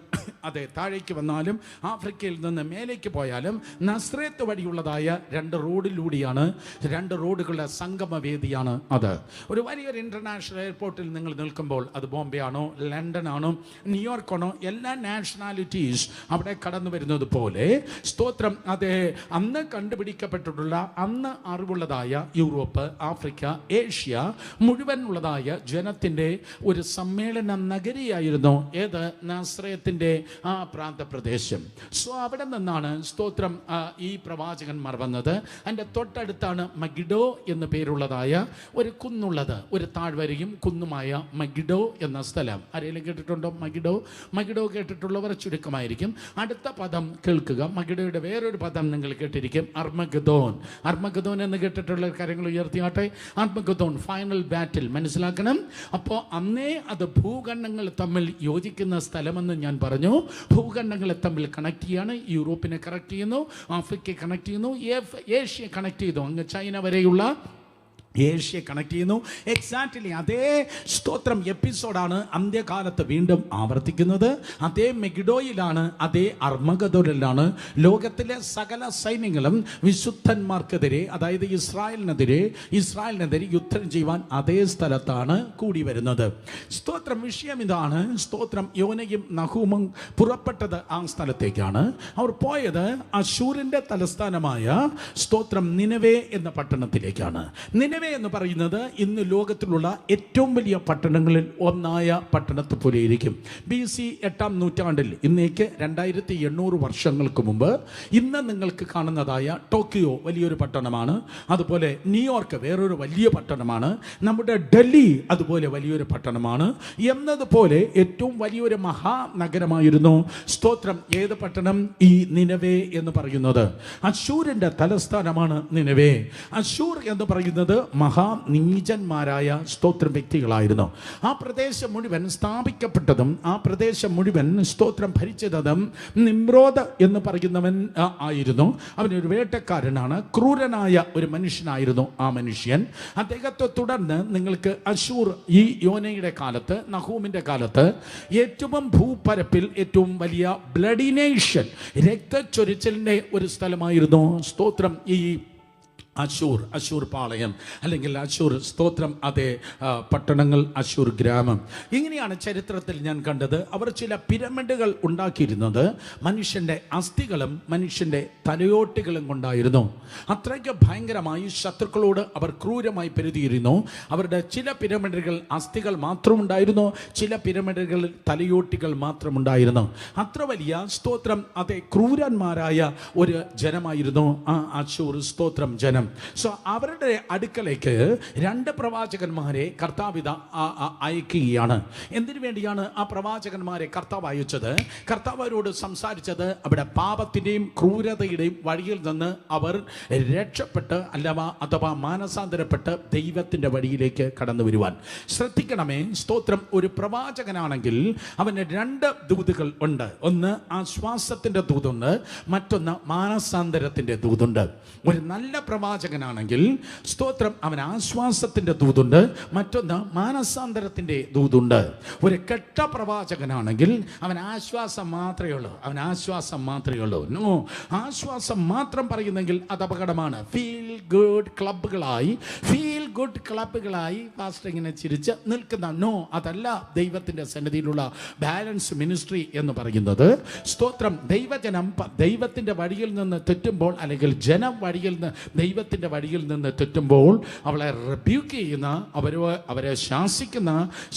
അതെ താഴേക്ക് വന്നാലും ആഫ്രിക്കയിൽ നിന്ന് മേലേക്ക് പോയാലും നസ്രേത്ത് വഴിയുള്ളതായ രണ്ട് റോഡിലൂടെയാണ്, രണ്ട് റോഡുകളുടെ സംഗമവേദിയാണ് അത്. ഒരു വലിയൊരു ഇന്റർനാഷണൽ എയർപോർട്ടിൽ നിങ്ങൾ നിൽക്കുമ്പോൾ, അത് ബോംബെ ആണോ, ലണ്ടൻ ആണോ, ന്യൂയോർക്ക് ആണോ, എല്ലാ നാഷണാലിറ്റീസ് അവിടെ കടന്നു വരുന്നത് പോലെ സ്തോത്രം അതെ അന്ന് കണ്ടുപിടിക്കപ്പെട്ടിട്ടുള്ള, അന്ന് അറിവുള്ളതായ യൂറോപ്പ്, ആഫ്രിക്ക, ഏഷ്യ മുഴുവൻ ഉള്ളതായ ജനത്തിൻ്റെ ഒരു സമ്മേളന നഗരിയായിരുന്നു ഏത്? നസ്രയത്തിൻ്റെ ആ പ്രാന്തപ്രദേശം. സോ അവിടെ നിന്നാണ് സ്തോത്രം ഈ പ്രവാചകന്മാർ വന്നത്. അതിൻ്റെ തൊട്ടടുത്താണ് മഗിഡോ എന്ന് പേരുള്ളതായ ഒരു കുന്നുള്ളത്, ഒരു താഴ്വരയും കുന്നുമായ മഗിഡോ എന്ന സ്ഥലം. ആരെങ്കിലും കേട്ടിട്ടുണ്ടോ മഗിഡോ? മഗിഡോ കേട്ടിട്ടുള്ളവർ ചുരുക്കമായിരിക്കും. അടുത്ത പദം കേൾക്കുക. മഗിഡോയുടെ വേറൊരു പദം നിങ്ങൾ കേട്ടിരിക്കും, അർമഗദോൻ. അർമഗദോൻ എന്ന് കേട്ടിട്ടുള്ള കാര്യങ്ങൾ ഉയർത്തിയാട്ടെ. അർമഗദോൻ, ഫൈനൽ ബാറ്റിൽ. മനസ്സിലാക്കണം. അപ്പോൾ അന്നേ അത് ഭൂഖണ്ഡങ്ങൾ തമ്മിൽ യോജിക്കുന്ന സ്ഥലമെന്ന് ഞാൻ പറഞ്ഞു. ഭൂഖണ്ഡങ്ങളെ തമ്മിൽ കണക്ട് ചെയ്യാണ്. യൂറോപ്പിനെ കണക്ട് ചെയ്യുന്നു, ആഫ്രിക്കയെ കണക്ട് ചെയ്യുന്നു, ഏഷ്യ കണക്ട് ചെയ്തു, അങ്ങ് ചൈന വരെയുള്ള ഏഷ്യ കണക്ട് ചെയ്യുന്നു. എക്സാക്ട്ലി അതേ സ്തോത്രം എപ്പിസോഡാണ് അന്ത്യകാലത്ത് വീണ്ടും ആവർത്തിക്കുന്നത്. അതേ മെഗിഡോയിലാണ്, അതേ അർമഗദോനിലാണ് ലോകത്തിലെ സകല സൈന്യങ്ങളും വിശുദ്ധന്മാർക്കെതിരെ, അതായത് ഇസ്രായേലിനെതിരെ യുദ്ധം ചെയ്യുവാൻ അതേ സ്ഥലത്താണ് കൂടി വരുന്നത്. സ്തോത്രം. വിഷയം ഇതാണ്. സ്തോത്രം. യോനയും നഹൂമും പുറപ്പെട്ടത് ആ സ്ഥലത്തേക്കാണ്. അവർ പോയത് അശൂരിൻ്റെ തലസ്ഥാനമായ സ്തോത്രം നിനവേ എന്ന പട്ടണത്തിലേക്കാണ്. നിനവേ എന്ന് പറയുന്നത് ഇന്ന് ലോകത്തിലുള്ള ഏറ്റവും വലിയ പട്ടണങ്ങളിൽ ഒന്നായ പട്ടണത്തെ പോലെ ഇരിക്കും. BC 8-ാം നൂറ്റാണ്ടിൽ, ഇന്നേക്ക് 2800 വർഷങ്ങൾക്ക് മുമ്പ്, ഇന്ന് നിങ്ങൾക്ക് കാണുന്നതായ ടോക്കിയോ വലിയൊരു പട്ടണമാണ്. അതുപോലെ ന്യൂയോർക്ക് വേറൊരു വലിയ പട്ടണമാണ്. നമ്മുടെ ഡൽഹി അതുപോലെ വലിയൊരു പട്ടണമാണ്. എന്നതുപോലെ ഏറ്റവും വലിയൊരു മഹാനഗരമായിരുന്നു സ്തോത്രം ഏത് പട്ടണം? ഈ നിനവേ എന്ന് പറയുന്നത്. അശൂരിൻ്റെ തലസ്ഥാനമാണ് നിനവേ. അശൂർ എന്ന് പറയുന്നത് മഹാനീചന്മാരായ സ്തോത്രം വ്യക്തികളായിരുന്നു. ആ പ്രദേശം മുഴുവൻ സ്ഥാപിക്കപ്പെട്ടതും ആ പ്രദേശം മുഴുവൻ സ്തോത്രം ഭരിച്ചതും നിമ്രോദ് എന്ന് പറയുന്നവൻ ആയിരുന്നു. അവനൊരു വേട്ടക്കാരനാണ്, ക്രൂരനായ ഒരു മനുഷ്യനായിരുന്നു ആ മനുഷ്യൻ. അദ്ദേഹത്തെ തുടർന്ന് നിങ്ങൾക്ക് അശൂർ ഈ യോനയുടെ കാലത്ത്, നഹൂമിൻ്റെ കാലത്ത് ഏറ്റവും ഭൂപരപ്പിൽ ഏറ്റവും വലിയ ബ്ലഡി നേഷൻ, രക്തച്ചൊരിച്ചിലിൻ്റെ ഒരു സ്ഥലമായിരുന്നു സ്തോത്രം ഈ അശൂർ പാളയം, അല്ലെങ്കിൽ അശൂർ സ്തോത്രം, അതേ പട്ടണങ്ങൾ, അശൂർ ഗ്രാമം. ഇങ്ങനെയാണ് ചരിത്രത്തിൽ ഞാൻ കണ്ടത്. അവർ ചില പിരമിഡുകൾ ഉണ്ടാക്കിയിരുന്നത് മനുഷ്യൻ്റെ അസ്ഥികളും മനുഷ്യൻ്റെ തലയോട്ടികളും കൊണ്ടായിരുന്നു. അത്രയ്ക്ക് ഭയങ്കരമായി ശത്രുക്കളോട് അവർ ക്രൂരമായി പെരുതിയിരുന്നു. അവരുടെ ചില പിരമിഡുകൾ അസ്ഥികൾ മാത്രമുണ്ടായിരുന്നു, ചില പിരമിഡുകളിൽ തലയോട്ടികൾ മാത്രമുണ്ടായിരുന്നു. അത്ര വലിയ സ്തോത്രം അതേ ക്രൂരന്മാരായ ഒരു ജനമായിരുന്നു ആ അശൂർ സ്തോത്രം ജനം. സോ അവരുടെ അടുക്കലേക്ക് 2 പ്രവാചകന്മാരെ കർത്താവ് അയക്കുകയാണ്. എന്തിനു വേണ്ടിയാണ് ആ പ്രവാചകന്മാരെ കർത്താവ് അയച്ചത്? കർത്താവ് അവരോട് സംസാരിച്ചത് അവിടെ പാപത്തിൻ്റെയും ക്രൂരതയുടെയും വഴിയിൽ നിന്ന് അവർ രക്ഷപ്പെട്ട് അഥവാ മാനസാന്തരപ്പെട്ട് ദൈവത്തിൻ്റെ വഴിയിലേക്ക് കടന്നു വരുവാൻ. ശ്രദ്ധിക്കണമേ, സ്തോത്രം, ഒരു പ്രവാചകനാണെങ്കിൽ അവന് 2 ദൂതുകൾ ഉണ്ട്. ഒന്ന് ആശ്വാസത്തിൻ്റെ ദൂതുണ്ട്, മറ്റൊന്ന് മാനസാന്തരത്തിൻ്റെ ദൂതുണ്ട്. ഒരു നല്ല പ്രവാചകനാണെങ്കിൽ സ്തോത്രം അവൻ ആശ്വാസത്തിൻ്റെ ദൂതുണ്ട്, മറ്റൊന്ന് മാനസാന്തരത്തിൻ്റെ ദൂതുണ്ട്. ഒരു കെട്ട പ്രവാചകനാണെങ്കിൽ അവൻ ആശ്വാസം മാത്രമേ ഉള്ളൂ. നോ, ആശ്വാസം മാത്രം പറയുന്നെങ്കിൽ അത് അപകടമാണ്. ഫീൽ ഗുഡ് ക്ലബ്ബുകളായി പാസ്റ്റർ ഇങ്ങനെ ചിരിച്ച് നിൽക്കുന്ന, നോ, അതല്ല ദൈവത്തിൻ്റെ സന്നിധിയിലുള്ള ബാലൻസ് മിനിസ്ട്രി എന്ന് പറയുന്നത്. സ്തോത്രം, ദൈവജനം ദൈവത്തിൻ്റെ വഴിയിൽ നിന്ന് തെറ്റുമ്പോൾ, അല്ലെങ്കിൽ ജനം ദൈവത്തിൻ്റെ വഴിയിൽ നിന്ന് തെറ്റുമ്പോൾ അവളെ റിബ്യൂക്ക് ചെയ്യുന്ന, അവരെ ശാസിക്കുന്ന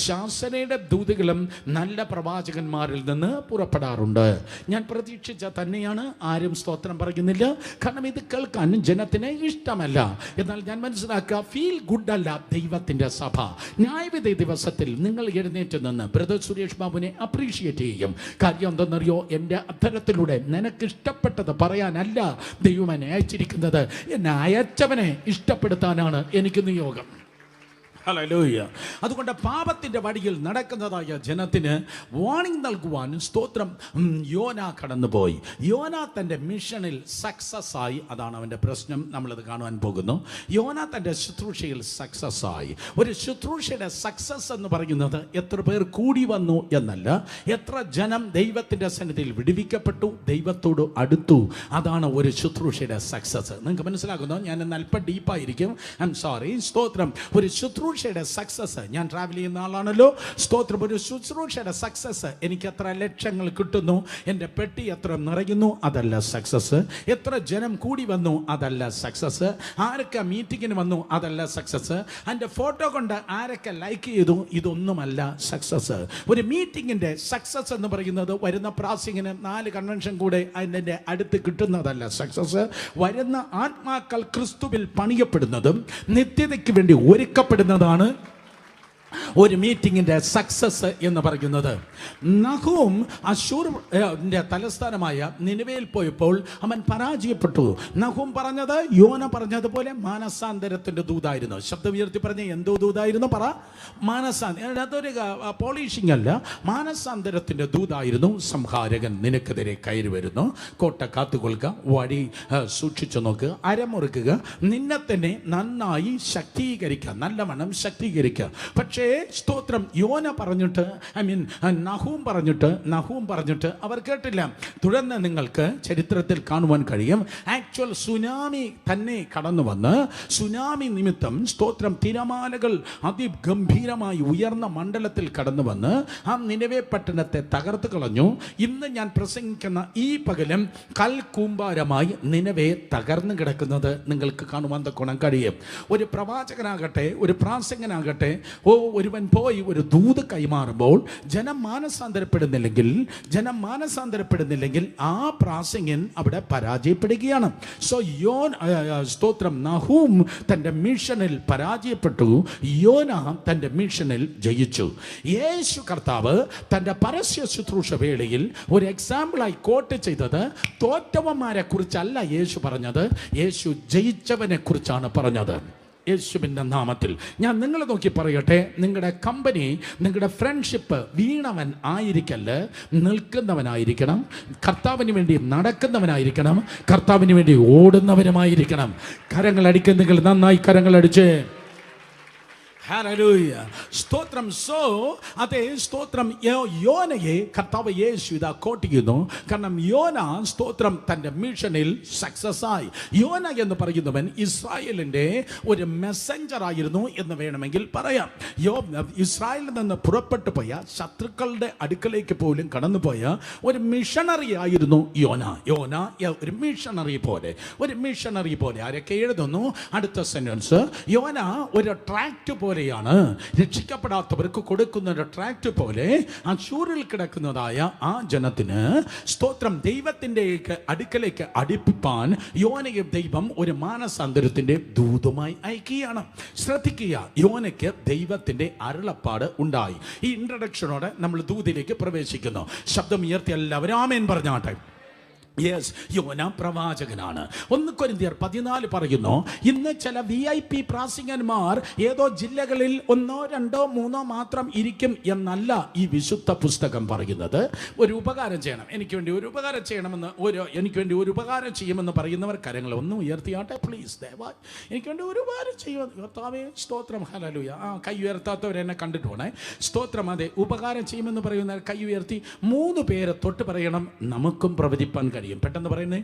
ശാസനയുടെ ദൂതുകളും നല്ല പ്രവാചകന്മാരിൽ നിന്ന് പുറപ്പെടാറുണ്ട്. ഞാൻ പ്രതീക്ഷിച്ച തന്നെയാണ്. ആരും സ്തോത്രം പറയുന്നില്ല, കാരണം ഇത് കേൾക്കാൻ ജനത്തിന് ഇഷ്ടമല്ല. എന്നാൽ ഞാൻ മനസ്സിലാക്കുക, ഫീൽ ഗുഡ് അല്ല ദൈവത്തിൻ്റെ സഭ. ന്യായവിധി ദിവസത്തിൽ നിങ്ങൾ എഴുന്നേറ്റ് നിന്ന് ബ്രദർ സുരേഷ് ബാബുവിനെ അപ്രീഷിയേറ്റ് ചെയ്യും. കാര്യം എന്തെന്നറിയോ? എൻ്റെ അത്തരത്തിലൂടെ നിനക്കിഷ്ടപ്പെട്ടത് പറയാനല്ല ദൈവം എന്നെ അയച്ചിരിക്കുന്നത്, എന്നെ അയച്ചവനെ ഇഷ്ടപ്പെടുത്താനാണ് എനിക്ക് നിയോഗം. ഹല്ലേലൂയ. അതുകൊണ്ട് പാപത്തിൻ്റെ വഴിയിൽ നടക്കുന്നതായ ജനത്തിന് വാണിംഗ് നൽകുവാൻ സ്തോത്രം യോന കടന്നുപോയി. യോന തൻ്റെ മിഷനിൽ സക്സസ് ആയി. അതാണ് അവൻ്റെ പ്രശ്നം. നമ്മളത് കാണുവാൻ പോകുന്നു. യോന തൻ്റെ ശുശ്രൂഷയിൽ സക്സസ് ആയി. ഒരു ശുശ്രൂഷയുടെ സക്സസ് എന്ന് പറയുന്നത് എത്ര പേർ കൂടി വന്നു എന്നല്ല, എത്ര ജനം ദൈവത്തിൻ്റെ സന്നിധിയിൽ വിടുവിക്കപ്പെട്ടു, ദൈവത്തോട് അടുത്തു. അതാണ് ഒരു ശുശ്രൂഷയുടെ സക്സസ്. നിങ്ങൾക്ക് മനസ്സിലാകുന്നു? ഞാൻ ഇന്ന് അല്പം ഡീപ്പായിരിക്കും, ഐ എം സോറി. സ്തോത്രം, ഒരു ശുശ്രൂഷയുടെ സക്സസ്, ഞാൻ ട്രാവൽ ചെയ്യുന്ന ആളാണല്ലോ. സ്തോത്രം, ഒരു ശുശ്രൂഷയുടെ സക്സസ് എനിക്ക് എത്ര ലക്ഷങ്ങൾ കിട്ടുന്നു, എൻ്റെ പെട്ടി എത്ര നിറയുന്നു, അതല്ല സക്സസ്. എത്ര ജനം കൂടി വന്നു, അതല്ല സക്സസ്. ആരൊക്കെ മീറ്റിങ്ങിന് വന്നു, അതല്ല സക്സസ്. എൻ്റെ ഫോട്ടോ കൊണ്ട് ആരൊക്കെ ലൈക്ക് ചെയ്തു, ഇതൊന്നുമല്ല സക്സസ്. ഒരു മീറ്റിങ്ങിൻ്റെ സക്സസ് എന്ന് പറയുന്നത് വരുന്ന പ്രാസിങ്ങിന് 4 കൺവെൻഷൻ കൂടെ അതിൻ്റെ അടുത്ത് കിട്ടുന്നതല്ല സക്സസ്. വരുന്ന ആത്മാക്കൾ ക്രിസ്തുവിൽ പണിയപ്പെടുന്നതും നിത്യതയ്ക്ക് വേണ്ടി ഒരുക്കപ്പെടുന്നതാണ് ഒരു മീറ്റിങ്ങിൻ്റെ സക്സസ് എന്ന് പറയുന്നത്. നഹൂം അശൂറിൻ്റെ തലസ്ഥാനമായ നിനിവേയിൽ പോയപ്പോൾ അവൻ പരാജയപ്പെട്ടു. നഹൂം പറഞ്ഞത് യോന പറഞ്ഞതുപോലെ മാനസാന്തരത്തിൻ്റെ ദൂതായിരുന്നു. ശബ്ദം ഉയർത്തി പറഞ്ഞ എന്തോ ദൂതായിരുന്നു? പറ. മാനസാന്തരം. അതൊരു പോളിഷിംഗ് അല്ല, മാനസാന്തരത്തിൻ്റെ ദൂതായിരുന്നു. സംഹാരകൻ നിനക്കെതിരെ കയറി വരുന്നു, കോട്ട കാത്തുകൊള്ളുക, വഴി സൂക്ഷിച്ചു നോക്കുക, അരമുറുക്കുക, നിന്നെ തന്നെ നന്നായി ശക്തീകരിക്കുക, നല്ലവണ്ണം ശക്തീകരിക്കുക. പക്ഷേ സ്തോത്രം, യോന പറഞ്ഞിട്ട് നഹൂം പറഞ്ഞിട്ട് അവർ കേട്ടില്ല. തുടർന്ന് നിങ്ങൾക്ക് ചരിത്രത്തിൽ കാണുവാൻ കഴിയും, ആക്ച്വൽ സുനാമി തന്നെ കടന്നു വന്ന് സുനാമി നിമിത്തം സ്തോത്രം തിരമാലകൾ അതിഗംഭീരമായി ഉയർന്ന മണ്ഡലത്തിൽ കടന്നു വന്ന് ആ നിനവേ പട്ടണത്തെ തകർത്ത് കളഞ്ഞു. ഇന്ന് ഞാൻ പ്രസംഗിക്കുന്ന ഈ പകലും കൽക്കൂമ്പാരമായി നിനവേ തകർന്നു കിടക്കുന്നത് നിങ്ങൾക്ക് കാണുവാൻ തക്കോണം കഴിയും. ഒരു പ്രവാചകനാകട്ടെ, ഒരു പ്രാസംഗനാകട്ടെ, ഒരുവൻ പോയി ഒരു ദൂത് കൈമാറുമ്പോൾ ജനം മാനസാന്തരപ്പെടുന്നില്ലെങ്കിൽ ആ പ്രാസംഗൻ അവിടെ പരാജയപ്പെടുകയാണ്. സോ സ്തോത്രം, നഹൂം തൻ്റെ മിഷനിൽ പരാജയപ്പെട്ടു, യോന തൻ്റെ മിഷനിൽ ജയിച്ചു. യേശു കർത്താവ് തൻ്റെ പരസ്യ ശുശ്രൂഷ വേളയിൽ ഒരു എക്സാമ്പിളായി കോട്ട് ചെയ്തത് തോറ്റവന്മാരെ കുറിച്ചല്ല യേശു പറഞ്ഞത്, യേശു ജയിച്ചവനെ കുറിച്ചാണ് പറഞ്ഞത്. യേശുവിൻ്റെ നാമത്തിൽ ഞാൻ നിങ്ങളെ നോക്കി പറയട്ടെ, നിങ്ങളുടെ കമ്പനി, നിങ്ങളുടെ ഫ്രണ്ട്ഷിപ്പ് വീണവൻ ആയിരിക്കല്ല, നിൽക്കുന്നവനായിരിക്കണം, കർത്താവിന് വേണ്ടി നടക്കുന്നവനായിരിക്കണം, കർത്താവിന് വേണ്ടി ഓടുന്നവനുമായിരിക്കണം. കരങ്ങൾ അടിക്കുന്നെങ്കിൽ നന്നായി കരങ്ങൾ അടിച്ച്. ഹല്ലേലൂയ. സ്തോത്രം. സോ അതേ സ്തോത്രം, യോനയെ കർത്താവ് യേശു ഇതാ കോട്ട് ചെയ്യുന്നു. കാരണം യോന സ്തോത്രം തൻ്റെ മിഷനിൽ സക്സസ് ആയി. യോന എന്ന് പറയുന്നവൻ ഇസ്രായേലിൻ്റെ ഒരു മെസ്സഞ്ചർ ആയിരുന്നു എന്ന് വേണമെങ്കിൽ പറയാം. ഇസ്രായേലിൽ നിന്ന് പുറപ്പെട്ടു പോയ ശത്രുക്കളുടെ അടുക്കലേക്ക് പോലും കടന്നുപോയ ഒരു മിഷണറി ആയിരുന്നു യോന. യോന ഒരു മിഷണറി പോലെ ആരൊക്കെ എഴുതുന്നു അടുത്ത സെന്റൻസ്, യോന ഒരു ട്രാക്ട് പോലെയാണ്, രക്ഷിക്കപ്പെടാത്തവർക്ക് കൊടുക്കുന്ന ഒരു ട്രാക്ട് പോലെ അശൂരിൽ കിടക്കുന്നതായ ആ ജനത്തിന് സ്തോത്രം ദൈവത്തിൻ്റെ അടുക്കലേക്ക് അടുപ്പിപ്പാൻ യോനയെ ദൈവം ഒരു മാനസാന്തരത്തിന്റെ ദൂതുമായി അയക്കുകയാണ്. ശ്രദ്ധിക്കുക, യോനയ്ക്ക് ദൈവത്തിന്റെ അരുളപ്പാട് ഉണ്ടായി. ഈ ഇൻട്രഡക്ഷനോടെ നമ്മൾ ദൂതിലേക്ക് പ്രവേശിക്കുന്നു. ശബ്ദം ഉയർത്തി എല്ലാവരും ആമേൻ പറഞ്ഞാട്ടെ. യെസ്, യോന പ്രവാചകനാണ്. 1 കൊരിന്ത്യർ 14 പറയുന്നു, ഇന്ന് ചില VIP പ്രാസംഗികന്മാർ ഏതോ ജില്ലകളിൽ 1, 2, 3 മാത്രം ഇരിക്കും എന്നല്ല ഈ വിശുദ്ധ പുസ്തകം പറയുന്നത്. ഒരു ഉപകാരം ചെയ്യണം, എനിക്ക് വേണ്ടി ഒരു ഉപകാരം ചെയ്യണമെന്ന്, എനിക്ക് വേണ്ടി ഒരു ഉപകാരം ചെയ്യുമെന്ന് പറയുന്നവർ കരങ്ങൾ ഒന്ന് ഉയർത്തിയാട്ടെ പ്ലീസ്. ദയവായി എനിക്ക് വേണ്ടി ഒരു ഉപകാരം ചെയ്യുമെന്ന്. കർത്താവേ സ്തോത്രം. ഹല്ലേലൂയ. കൈ ഉയർത്താത്തവർ എന്നെ കണ്ടിട്ട് പോണേ. സ്തോത്രം. അതെ, ഉപകാരം ചെയ്യുമെന്ന് പറയുന്നവർ കൈ ഉയർത്തി 3 പേര് തൊട്ട് പറയണം, നമുക്കും പ്രവചിപ്പാൻ കഴിയും. പെട്ടെന്ന് പറയുന്നേ,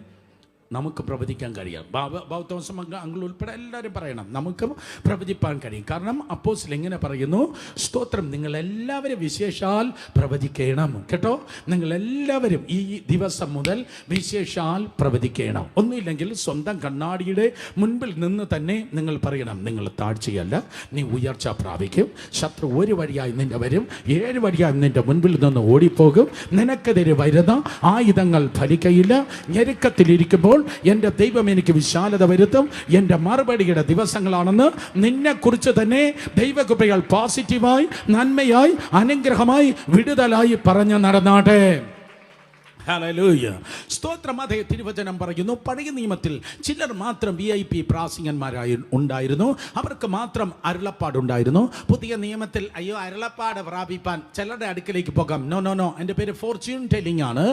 നമുക്ക് പ്രവചിക്കാൻ കഴിയാം. ബൗദ്ധോസം അങ്കിൾ ഉൾപ്പെടെ എല്ലാവരും പറയണം, നമുക്കും പ്രവചിപ്പാൻ കഴിയും. കാരണം അപ്പോസ്തലൻ ഇങ്ങനെ പറയുന്നു, സ്തോത്രം, നിങ്ങളെല്ലാവരും വിശേഷാൽ പ്രവചിക്കണം. കേട്ടോ, നിങ്ങളെല്ലാവരും ഈ ദിവസം മുതൽ വിശേഷാൽ പ്രവചിക്കണം. ഒന്നുമില്ലെങ്കിൽ സ്വന്തം കണ്ണാടിയുടെ മുൻപിൽ നിന്ന് തന്നെ നിങ്ങൾ പറയണം, നിങ്ങൾ താഴ്ചയല്ല, നീ ഉയർച്ച പ്രാപിക്കും. ശത്രു ഒരു വഴിയായി നിന്റെ വരും, 7 വഴിയായി നിന്റെ മുൻപിൽ നിന്ന് ഓടിപ്പോകും. നിനക്കെതിരെ വരുന്ന ആയുധങ്ങൾ ഫലിക്കയില്ല. ഞെരുക്കത്തിലിരിക്കുമ്പോൾ എൻ്റെ ദൈവം എനിക്ക് വിശാലത വരുത്തും. എൻ്റെ മറുപടിയുടെ ദിവസങ്ങളാണെന്ന് നിന്നെക്കുറിച്ച് തന്നെ ദൈവകൃപയാൽ പോസിറ്റീവായി, നന്മയായി, അനുഗ്രഹമായി, വിടുതലായി പറഞ്ഞു നടന്നാട്ടെ. ഹല്ലേലൂയ. സ്തോത്രം. അതേ തിരുവചനം പറയുന്നു, പഴയ നിയമത്തിൽ ചിലർ മാത്രം VIP പ്രാസംഗികന്മാരായി ഉണ്ടായിരുന്നു, അവർക്ക് മാത്രം അരുളപ്പാടുണ്ടായിരുന്നു. പുതിയ നിയമത്തിൽ അയ്യോ അരുളപ്പാട് പ്രാപിപ്പാൻ ചിലരുടെ അടുക്കിലേക്ക് പോകാം. നോ, എൻ്റെ പേര് ഫോർച്യൂൺ ടെല്ലിംഗ് ആണ്.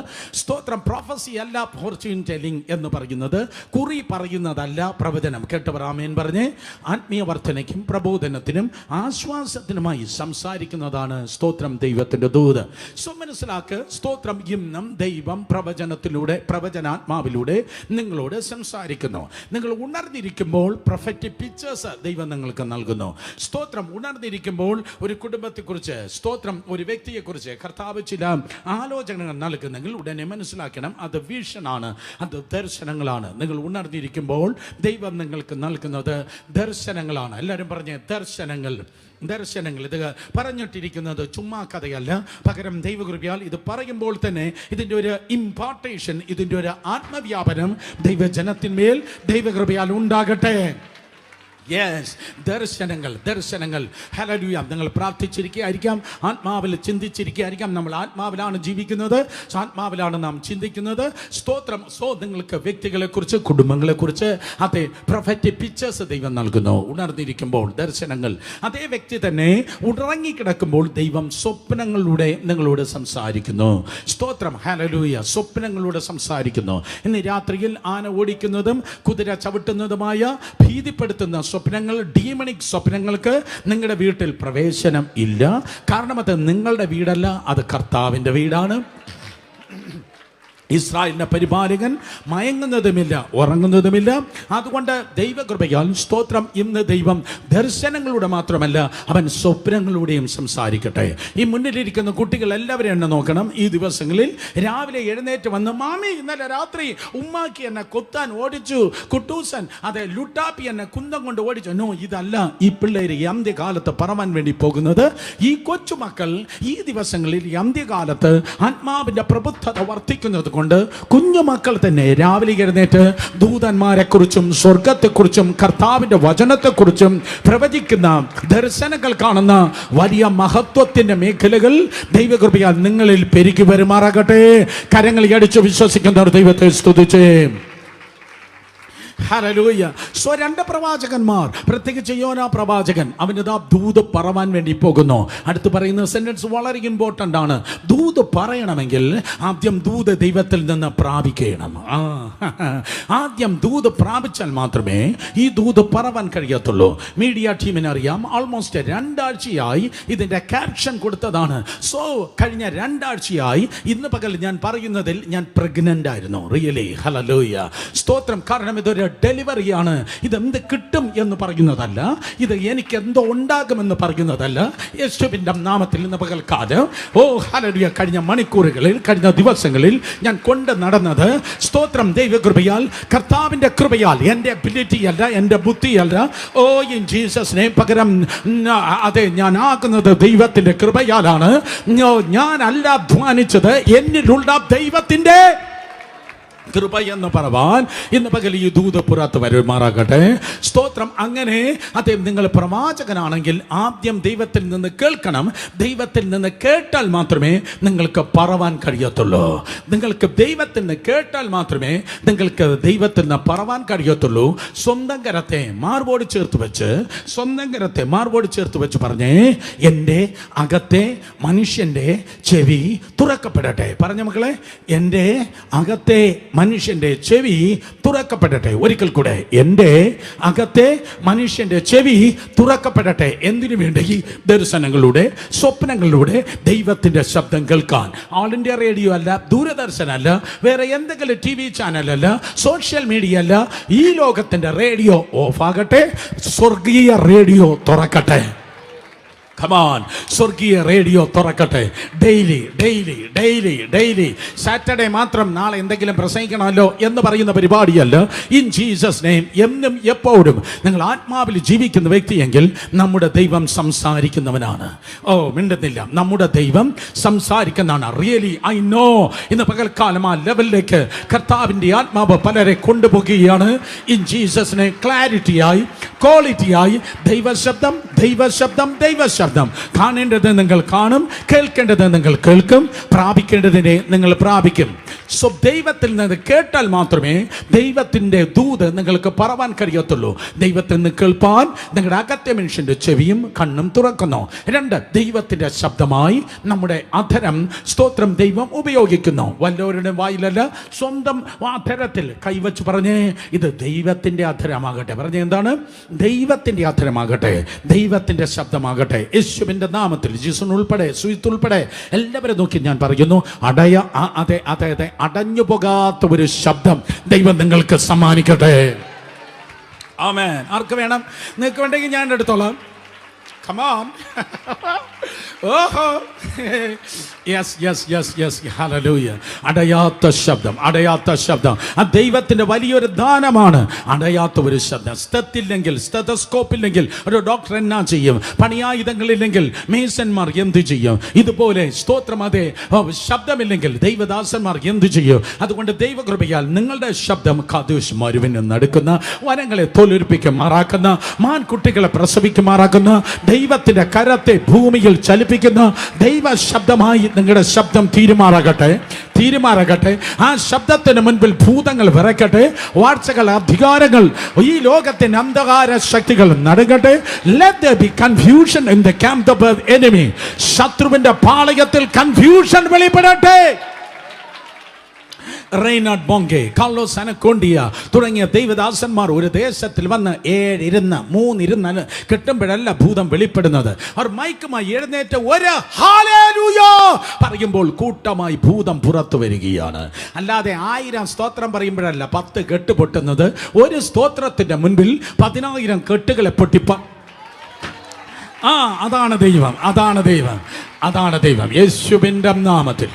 സ്തോത്രം. പ്രൊഫസി അല്ല ഫോർച്യൂൺ ടെല്ലിംഗ് എന്ന് പറയുന്നത്, കുറി പറയുന്നതല്ല പ്രവചനം. കേട്ടവർ ആമേൻ പറഞ്ഞേ. ആത്മീയ വർധനയ്ക്കും പ്രബോധനത്തിനും ആശ്വാസത്തിനുമായി സംസാരിക്കുന്നതാണ് സ്തോത്രം ദൈവത്തിൻ്റെ ദൂത്. സോ മനസ്സിലാക്ക്, സ്തോത്രം, ഇന്നും ദൈവം പ്രവചനത്തിലൂടെ, പ്രവചനാത്മാവിലൂടെ നിങ്ങളോട് സംസാരിക്കുന്നു. നിങ്ങൾ ഉണർന്നിരിക്കുമ്പോൾ പ്രൊഫറ്റിക് പിക്ചേഴ്സ് ദൈവം നിങ്ങൾക്ക് നൽകുന്നു. സ്തോത്രം. ഉണർന്നിരിക്കുമ്പോൾ ഒരു കുടുംബത്തെക്കുറിച്ച്, സ്തോത്രം, ഒരു വ്യക്തിയെക്കുറിച്ച് കർത്താവ് ചില ആലോചനകൾ നൽകുന്നെങ്കിൽ ഉടനെ മനസ്സിലാക്കണം, അത് വിഷനാണ്, അത് ദർശനങ്ങളാണ്. നിങ്ങൾ ഉണർന്നിരിക്കുമ്പോൾ ദൈവം നിങ്ങൾക്ക് നൽകുന്നത് ദർശനങ്ങളാണ്. എല്ലാവരും പറഞ്ഞേ, ദർശനങ്ങൾ. ഇത് പറഞ്ഞിട്ടിരിക്കുന്നത് ചുമ്മാ കഥയല്ല, പകരം ദൈവകൃപയാൽ ഇത് പറയുമ്പോൾ തന്നെ ഇതിൻ്റെ ഒരു ഇംപാർട്ടേഷൻ, ഇതിൻ്റെ ഒരു ആത്മവ്യാപനം ദൈവജനത്തിന്മേൽ ദൈവകൃപയാൽ ഉണ്ടാകട്ടെ. യെസ്, ദർശനങ്ങൾ. ഹല്ലേലൂയ. നിങ്ങൾ പ്രാർത്ഥിച്ചിരിക്കുകയായിരിക്കാം, ആത്മാവിൽ ചിന്തിച്ചിരിക്കുകയായിരിക്കാം. നമ്മൾ ആത്മാവിലാണ് ജീവിക്കുന്നത്, ആത്മാവിലാണ് നാം ചിന്തിക്കുന്നത്. സ്തോത്രം. സോ നിങ്ങൾക്ക് വ്യക്തികളെക്കുറിച്ച്, കുടുംബങ്ങളെക്കുറിച്ച് അതേ പ്രൊഫറ്റിക് പിക്ചേഴ്സ് ദൈവം നൽകുന്നു. ഉണർന്നിരിക്കുമ്പോൾ ദർശനങ്ങൾ. അതേ വ്യക്തി തന്നെ ഉറങ്ങിക്കിടക്കുമ്പോൾ ദൈവം സ്വപ്നങ്ങളിലൂടെ നിങ്ങളോട് സംസാരിക്കുന്നു. സ്തോത്രം. ഹല്ലേലൂയ. സ്വപ്നങ്ങളിലൂടെ സംസാരിക്കുന്നു. ഇന്ന് രാത്രിയിൽ ആന ഓടിക്കുന്നതും കുതിര ചവിട്ടുന്നതുമായ ഭീതിപ്പെടുത്തുന്ന സ്വപ്നങ്ങൾ, ഡീമണിക് സ്വപ്നങ്ങൾക്ക് നിങ്ങളുടെ വീട്ടിൽ പ്രവേശനം ഇല്ല. കാരണം അത് നിങ്ങളുടെ വീടല്ല, അത് കർത്താവിൻ്റെ വീടാണ്. ഇസ്രായേലിന്റെ പരിപാലകൻ മയങ്ങുന്നതുമില്ല, ഉറങ്ങുന്നതുമില്ല. അതുകൊണ്ട് ദൈവകൃപയാൽ സ്തോത്രം, ഇന്ന് ദൈവം ദർശനങ്ങളുടെ മാത്രമല്ല, അവൻ സ്വപ്നങ്ങളുടെയും സംസാരിക്കട്ടെ. ഈ മുന്നിലിരിക്കുന്ന കുട്ടികൾ എല്ലാവരും എന്നെ നോക്കണം. ഈ ദിവസങ്ങളിൽ രാവിലെ എഴുന്നേറ്റ് വന്ന്, മാമി ഇന്നലെ രാത്രി ഉമ്മാക്കി എന്നെ കൊത്താൻ ഓടിച്ചു, കുട്ടൂസൻ അതെ ലുട്ടാപ്പി എന്നെ കുന്തം കൊണ്ട് ഓടിച്ചു. നോ, ഇതല്ല ഈ പിള്ളേര് ഈ അന്ത്യകാലത്ത് പറവാൻ വേണ്ടി പോകുന്നത്. ഈ കൊച്ചുമക്കൾ ഈ ദിവസങ്ങളിൽ ഈ അന്ത്യകാലത്ത് ആത്മാവിന്റെ പ്രബുദ്ധത വർദ്ധിക്കുന്നത് കൊണ്ട് കുഞ്ഞുമക്കൾ തന്നെ രാവിലെ എഴുന്നേറ്റ് ദൂതന്മാരെക്കുറിച്ചും സ്വർഗത്തെക്കുറിച്ചും കർത്താവിന്റെ വചനത്തെക്കുറിച്ചും പ്രവചിക്കുന്ന, ദർശനങ്ങൾ കാണുന്ന വലിയ മഹത്വത്തിന്റെ മേഖലകൾ ദൈവകൃപയാൽ നിങ്ങളിൽ പെരുകി വരുമാറാകട്ടെ. കരങ്ങൾ അടിച്ചു വിശ്വസിക്കുന്നവർ ദൈവത്തെ സ്തുതിച്ചേ. ഹല്ലേലൂയ. സോ 2 പ്രവാചകന്മാർ, പ്രത്യേകിച്ച് യോന പ്രവാചകൻ, അവനിതാ ദൂത് പറവാൻ വേണ്ടി പോകുന്നു. അടുത്ത് പറയുന്ന സെന്റൻസ് വളരെ ഇമ്പോർട്ടന്റ് ആണ്. ദൂത് പറയണമെങ്കിൽ ആദ്യം ദൂത് ദൈവത്തിൽ നിന്ന് പ്രാപിക്കണം. ആദ്യം ദൂത് പ്രാപിച്ചാൽ മാത്രമേ ഈ ദൂത് പറവാൻ കഴിയത്തുള്ളൂ. മീഡിയ ടീമിന് അറിയാം, ഓൾമോസ്റ്റ് 2 ആഴ്ചയായി ഇതിന്റെ ക്യാപ്ഷൻ കൊടുത്തതാണ്. സോ കഴിഞ്ഞ 2 ആഴ്ചയായി ഇന്ന് പകൽ ഞാൻ പറയുന്നതിൽ ഞാൻ പ്രഗ്നന്റ് ആയിരുന്നു. റിയലി ഹല്ലേലൂയ, സ്തോത്രം. കാരണം ഇതൊരു ഡെലിവറിയാണ്. ഇതെന്ത് കിട്ടും എന്ന് പറയുന്നതല്ല, ഇത് എനിക്ക് എന്തോ ഉണ്ടാകുമെന്ന് പറയുന്നതല്ല. യേശുവിന്റെ നാമത്തിൽ ഇന്ന് പകൽക്കാലം ഹല്ലേലൂയ, കഴിഞ്ഞ മണിക്കൂറുകളിൽ, കഴിഞ്ഞ ദിവസങ്ങളിൽ ഞാൻ കൊണ്ട് നടന്നത്, സ്തോത്രം, ദൈവകൃപയാൽ, കർത്താവിന്റെ കൃപയാൽ, എൻ്റെ എബിലിറ്റി അല്ല, എൻ്റെ ബുദ്ധിയല്ല. In Jesus name. പകരം അതെ, ഞാൻ ആകുന്നത് ദൈവത്തിന്റെ കൃപയാലാണ്. ഞാൻ അല്ല അധ്വാനിച്ചത്, എന്നിലുള്ള ദൈവത്തിന്റെ കൃപ എന്ന് പറവാൻ ഇന്ന് പകൽ ഈ ദൂത് പുറത്ത് വരുമാറാകട്ടെ. സ്തോത്രം. അങ്ങനെ അതേ, നിങ്ങൾ പ്രവാചകനാണെങ്കിൽ ആദ്യം ദൈവത്തിൽ നിന്ന് കേൾക്കണം. ദൈവത്തിൽ നിന്ന് കേട്ടാൽ മാത്രമേ നിങ്ങൾക്ക് പറവാൻ കഴിയത്തുള്ളൂ. നിങ്ങൾക്ക് ദൈവത്തിൽ നിന്ന് കേട്ടാൽ മാത്രമേ നിങ്ങൾക്ക് ദൈവത്തിൽ നിന്ന് പറവാൻ കഴിയത്തുള്ളൂ. സ്വന്തം കരത്തെ മാർബോട് ചേർത്ത് വെച്ച്, സ്വന്തം കരത്തെ മാർബോട് ചേർത്ത് വെച്ച് പറഞ്ഞേ, എൻ്റെ അകത്തെ മനുഷ്യൻ്റെ ചെവി തുറക്കപ്പെടട്ടെ. പറഞ്ഞ മക്കളെ, എൻ്റെ അകത്തെ മനുഷ്യന്റെ ചെവി തുറക്കപ്പെടട്ടെ. ഒരിക്കൽ കൂടെ, എൻ്റെ അകത്തെ മനുഷ്യന്റെ ചെവി തുറക്കപ്പെടട്ടെ. എന്തിനു വേണ്ടി? ദർശനങ്ങളിലൂടെ, സ്വപ്നങ്ങളിലൂടെ ദൈവത്തിന്റെ ശബ്ദം കേൾക്കാൻ. ഓൾ ഇന്ത്യ റേഡിയോ അല്ല, ദൂരദർശൻ അല്ല, വേറെ എന്തെങ്കിലും TV ചാനൽ അല്ല, സോഷ്യൽ മീഡിയ അല്ല. ഈ ലോകത്തിന്റെ റേഡിയോ ഓഫ് ആകട്ടെ, സ്വർഗീയ റേഡിയോ തുറക്കട്ടെ. കമാൻ, സ്വർഗീയ റേഡിയോ തുറക്കട്ടെ. Daily daily daily daily. Saturday മാത്രം നാളെ എന്തെങ്കിലും പ്രസംഗിക്കണമല്ലോ എന്ന് പറയുന്ന പരിപാടിയല്ല. In Jesus name. എന്നും എപ്പോഴും നിങ്ങൾ ആത്മാവിൽ ജീവിക്കുന്ന വ്യക്തിയെങ്കിൽ നമ്മുടെ ദൈവം സംസാരിക്കുന്നവനാണ്. മിണ്ടുന്നില്ല. നമ്മുടെ ദൈവം സംസാരിക്കുന്നതാണ്. Really I know. ഇന്ന് പകൽക്കാലം ആ ലെവലിലേക്ക് കർത്താവിൻ്റെ ആത്മാവ് പലരെ കൊണ്ടുപോകുകയാണ്. In Jesus name. ക്ലാരിറ്റിയായി, ക്വാളിറ്റിയായി ദൈവശബ്ദം, ദൈവശബ്ദം, ദൈവശബ്ദം. കാണേണ്ടത് നിങ്ങൾ കാണും, കേൾക്കേണ്ടത് നിങ്ങൾ കേൾക്കും, പ്രാപിക്കേണ്ടതിനെ നിങ്ങൾ പ്രാപിക്കും. സോ ദൈവത്തിൽ നിന്ന് കേട്ടാൽ മാത്രമേ ദൈവത്തിൻ്റെ ദൂത് നിങ്ങൾക്ക് പറവാൻ കഴിയത്തുള്ളൂ. ദൈവത്തിൽ നിന്ന് കേൾപ്പാൻ നിങ്ങളുടെ അകത്തെ മനുഷ്യൻ്റെ ചെവിയും കണ്ണും തുറക്കുന്നു. 2, ദൈവത്തിൻ്റെ ശബ്ദമായി നമ്മുടെ അധരം, സ്തോത്രം, ദൈവം ഉപയോഗിക്കുന്നു. വല്ലവരുടെ വായിലല്ല, സ്വന്തം അധരത്തിൽ കൈവച്ച് പറഞ്ഞേ, ഇത് ദൈവത്തിൻ്റെ അധരമാകട്ടെ. പറഞ്ഞേ, എന്താണ്? ദൈവത്തിൻ്റെ അധരമാകട്ടെ, ദൈവത്തിൻ്റെ ശബ്ദമാകട്ടെ. യേശുവിൻ്റെ നാമത്തിൽ, ജീസസ് ഉൾപ്പെടെ, സുയിത്ത് ഉൾപ്പെടെ എല്ലാവരും നോക്കി ഞാൻ പറയുന്നു, അതെ അതെ അതെ, അടഞ്ഞു പോകാത്ത ഒരു ശബ്ദം ദൈവം നിങ്ങൾക്ക് സമ്മാനിക്കട്ടെ. ആമേൻ. ആർക്ക് വേണം? നിങ്ങൾക്ക് വേണ്ടെങ്കിൽ ഞാൻ എടുത്തോളാം. Come on. ഓഹോ. Yes yes yes yes. Hallelujah. അടയാത്ത ശബ്ദം, അടയാത്ത ശബ്ദം. ആ ദൈവത്തിന്റെ വലിയൊരു ദാനമാണ് അടയാത്ത ഒരു ശബ്ദം. സ്റ്റെത്തില്ലെങ്കിൽ, സ്റ്റെതസ്കോപ്പ് ഇല്ലെങ്കിൽ ഒരു ഡോക്ടർ എന്നാ ചെയ്യും? പണിയായുധങ്ങളില്ലെങ്കിൽ മേസന്മാർ എന്ത് ചെയ്യും? ഇതുപോലെ സ്തോത്രം, അതെ, ശബ്ദമില്ലെങ്കിൽ ദൈവദാസന്മാർ എന്ത് ചെയ്യും? അതുകൊണ്ട് ദൈവകൃപയാൽ നിങ്ങളുടെ ശബ്ദം കാദൂശ് മരുവിന് നടക്കുന്ന, വനങ്ങളെ തൊലിരിപ്പിക്കുമാറാക്കുന്ന, മാൻകുട്ടികളെ പ്രസവിക്കുമാറാക്കുന്ന, ദൈവത്തിന്റെ കരത്തെ ഭൂമിയിൽ ചലിപ്പിക്കുന്ന ദൈവ ശബ്ദമായി നിങ്ങളുടെ ശബ്ദം തീരുമാറാകട്ടെ, തീരുമാറാകട്ടെ. ആ ശബ്ദത്തിന് മുൻപിൽ ഭൂതങ്ങൾ വിറയ്ക്കട്ടെ, വാഴ്ചകൾ, അധികാരങ്ങൾ, ഈ ലോകത്തിന്റെ അന്ധകാര ശക്തികൾ നടുങ്ങട്ടെ. Let there be confusion in the camp of the enemy. ശത്രുവിന്റെ പാളയത്തിൽ കൺഫ്യൂഷൻ വെളിപ്പെടട്ടെ. റെയ്നാഡ് ബോങ്കെ, കാർലോസ് അനക്കോണ്ടിയ തുടങ്ങിയ ദൈവദാസന്മാർ ഒരു ദേശത്തിൽ വന്ന് 7 ഇരുന്ന് 3 ഇരുന്ന് കിട്ടുമ്പോഴല്ല ഭൂതം വെളിപ്പെടുന്നത്. അവർ മൈക്കുമായി എഴുന്നേറ്റ് ഒരു ഹല്ലേലൂയ പറയുമ്പോൾ കൂട്ടമായി ഭൂതം പുറത്തു വരികയാണ്. അല്ലാതെ 1000 സ്തോത്രം പറയുമ്പോഴല്ല 10 കെട്ട് പൊട്ടുന്നത്. ഒരു സ്തോത്രത്തിന്റെ മുൻപിൽ 10,000 കെട്ടുകളെ പൊട്ടിപ്പ. അതാണ് ദൈവം, അതാണ് ദൈവം, അതാണ് ദൈവം. യേശുവിൻ്റെ നാമത്തിൽ,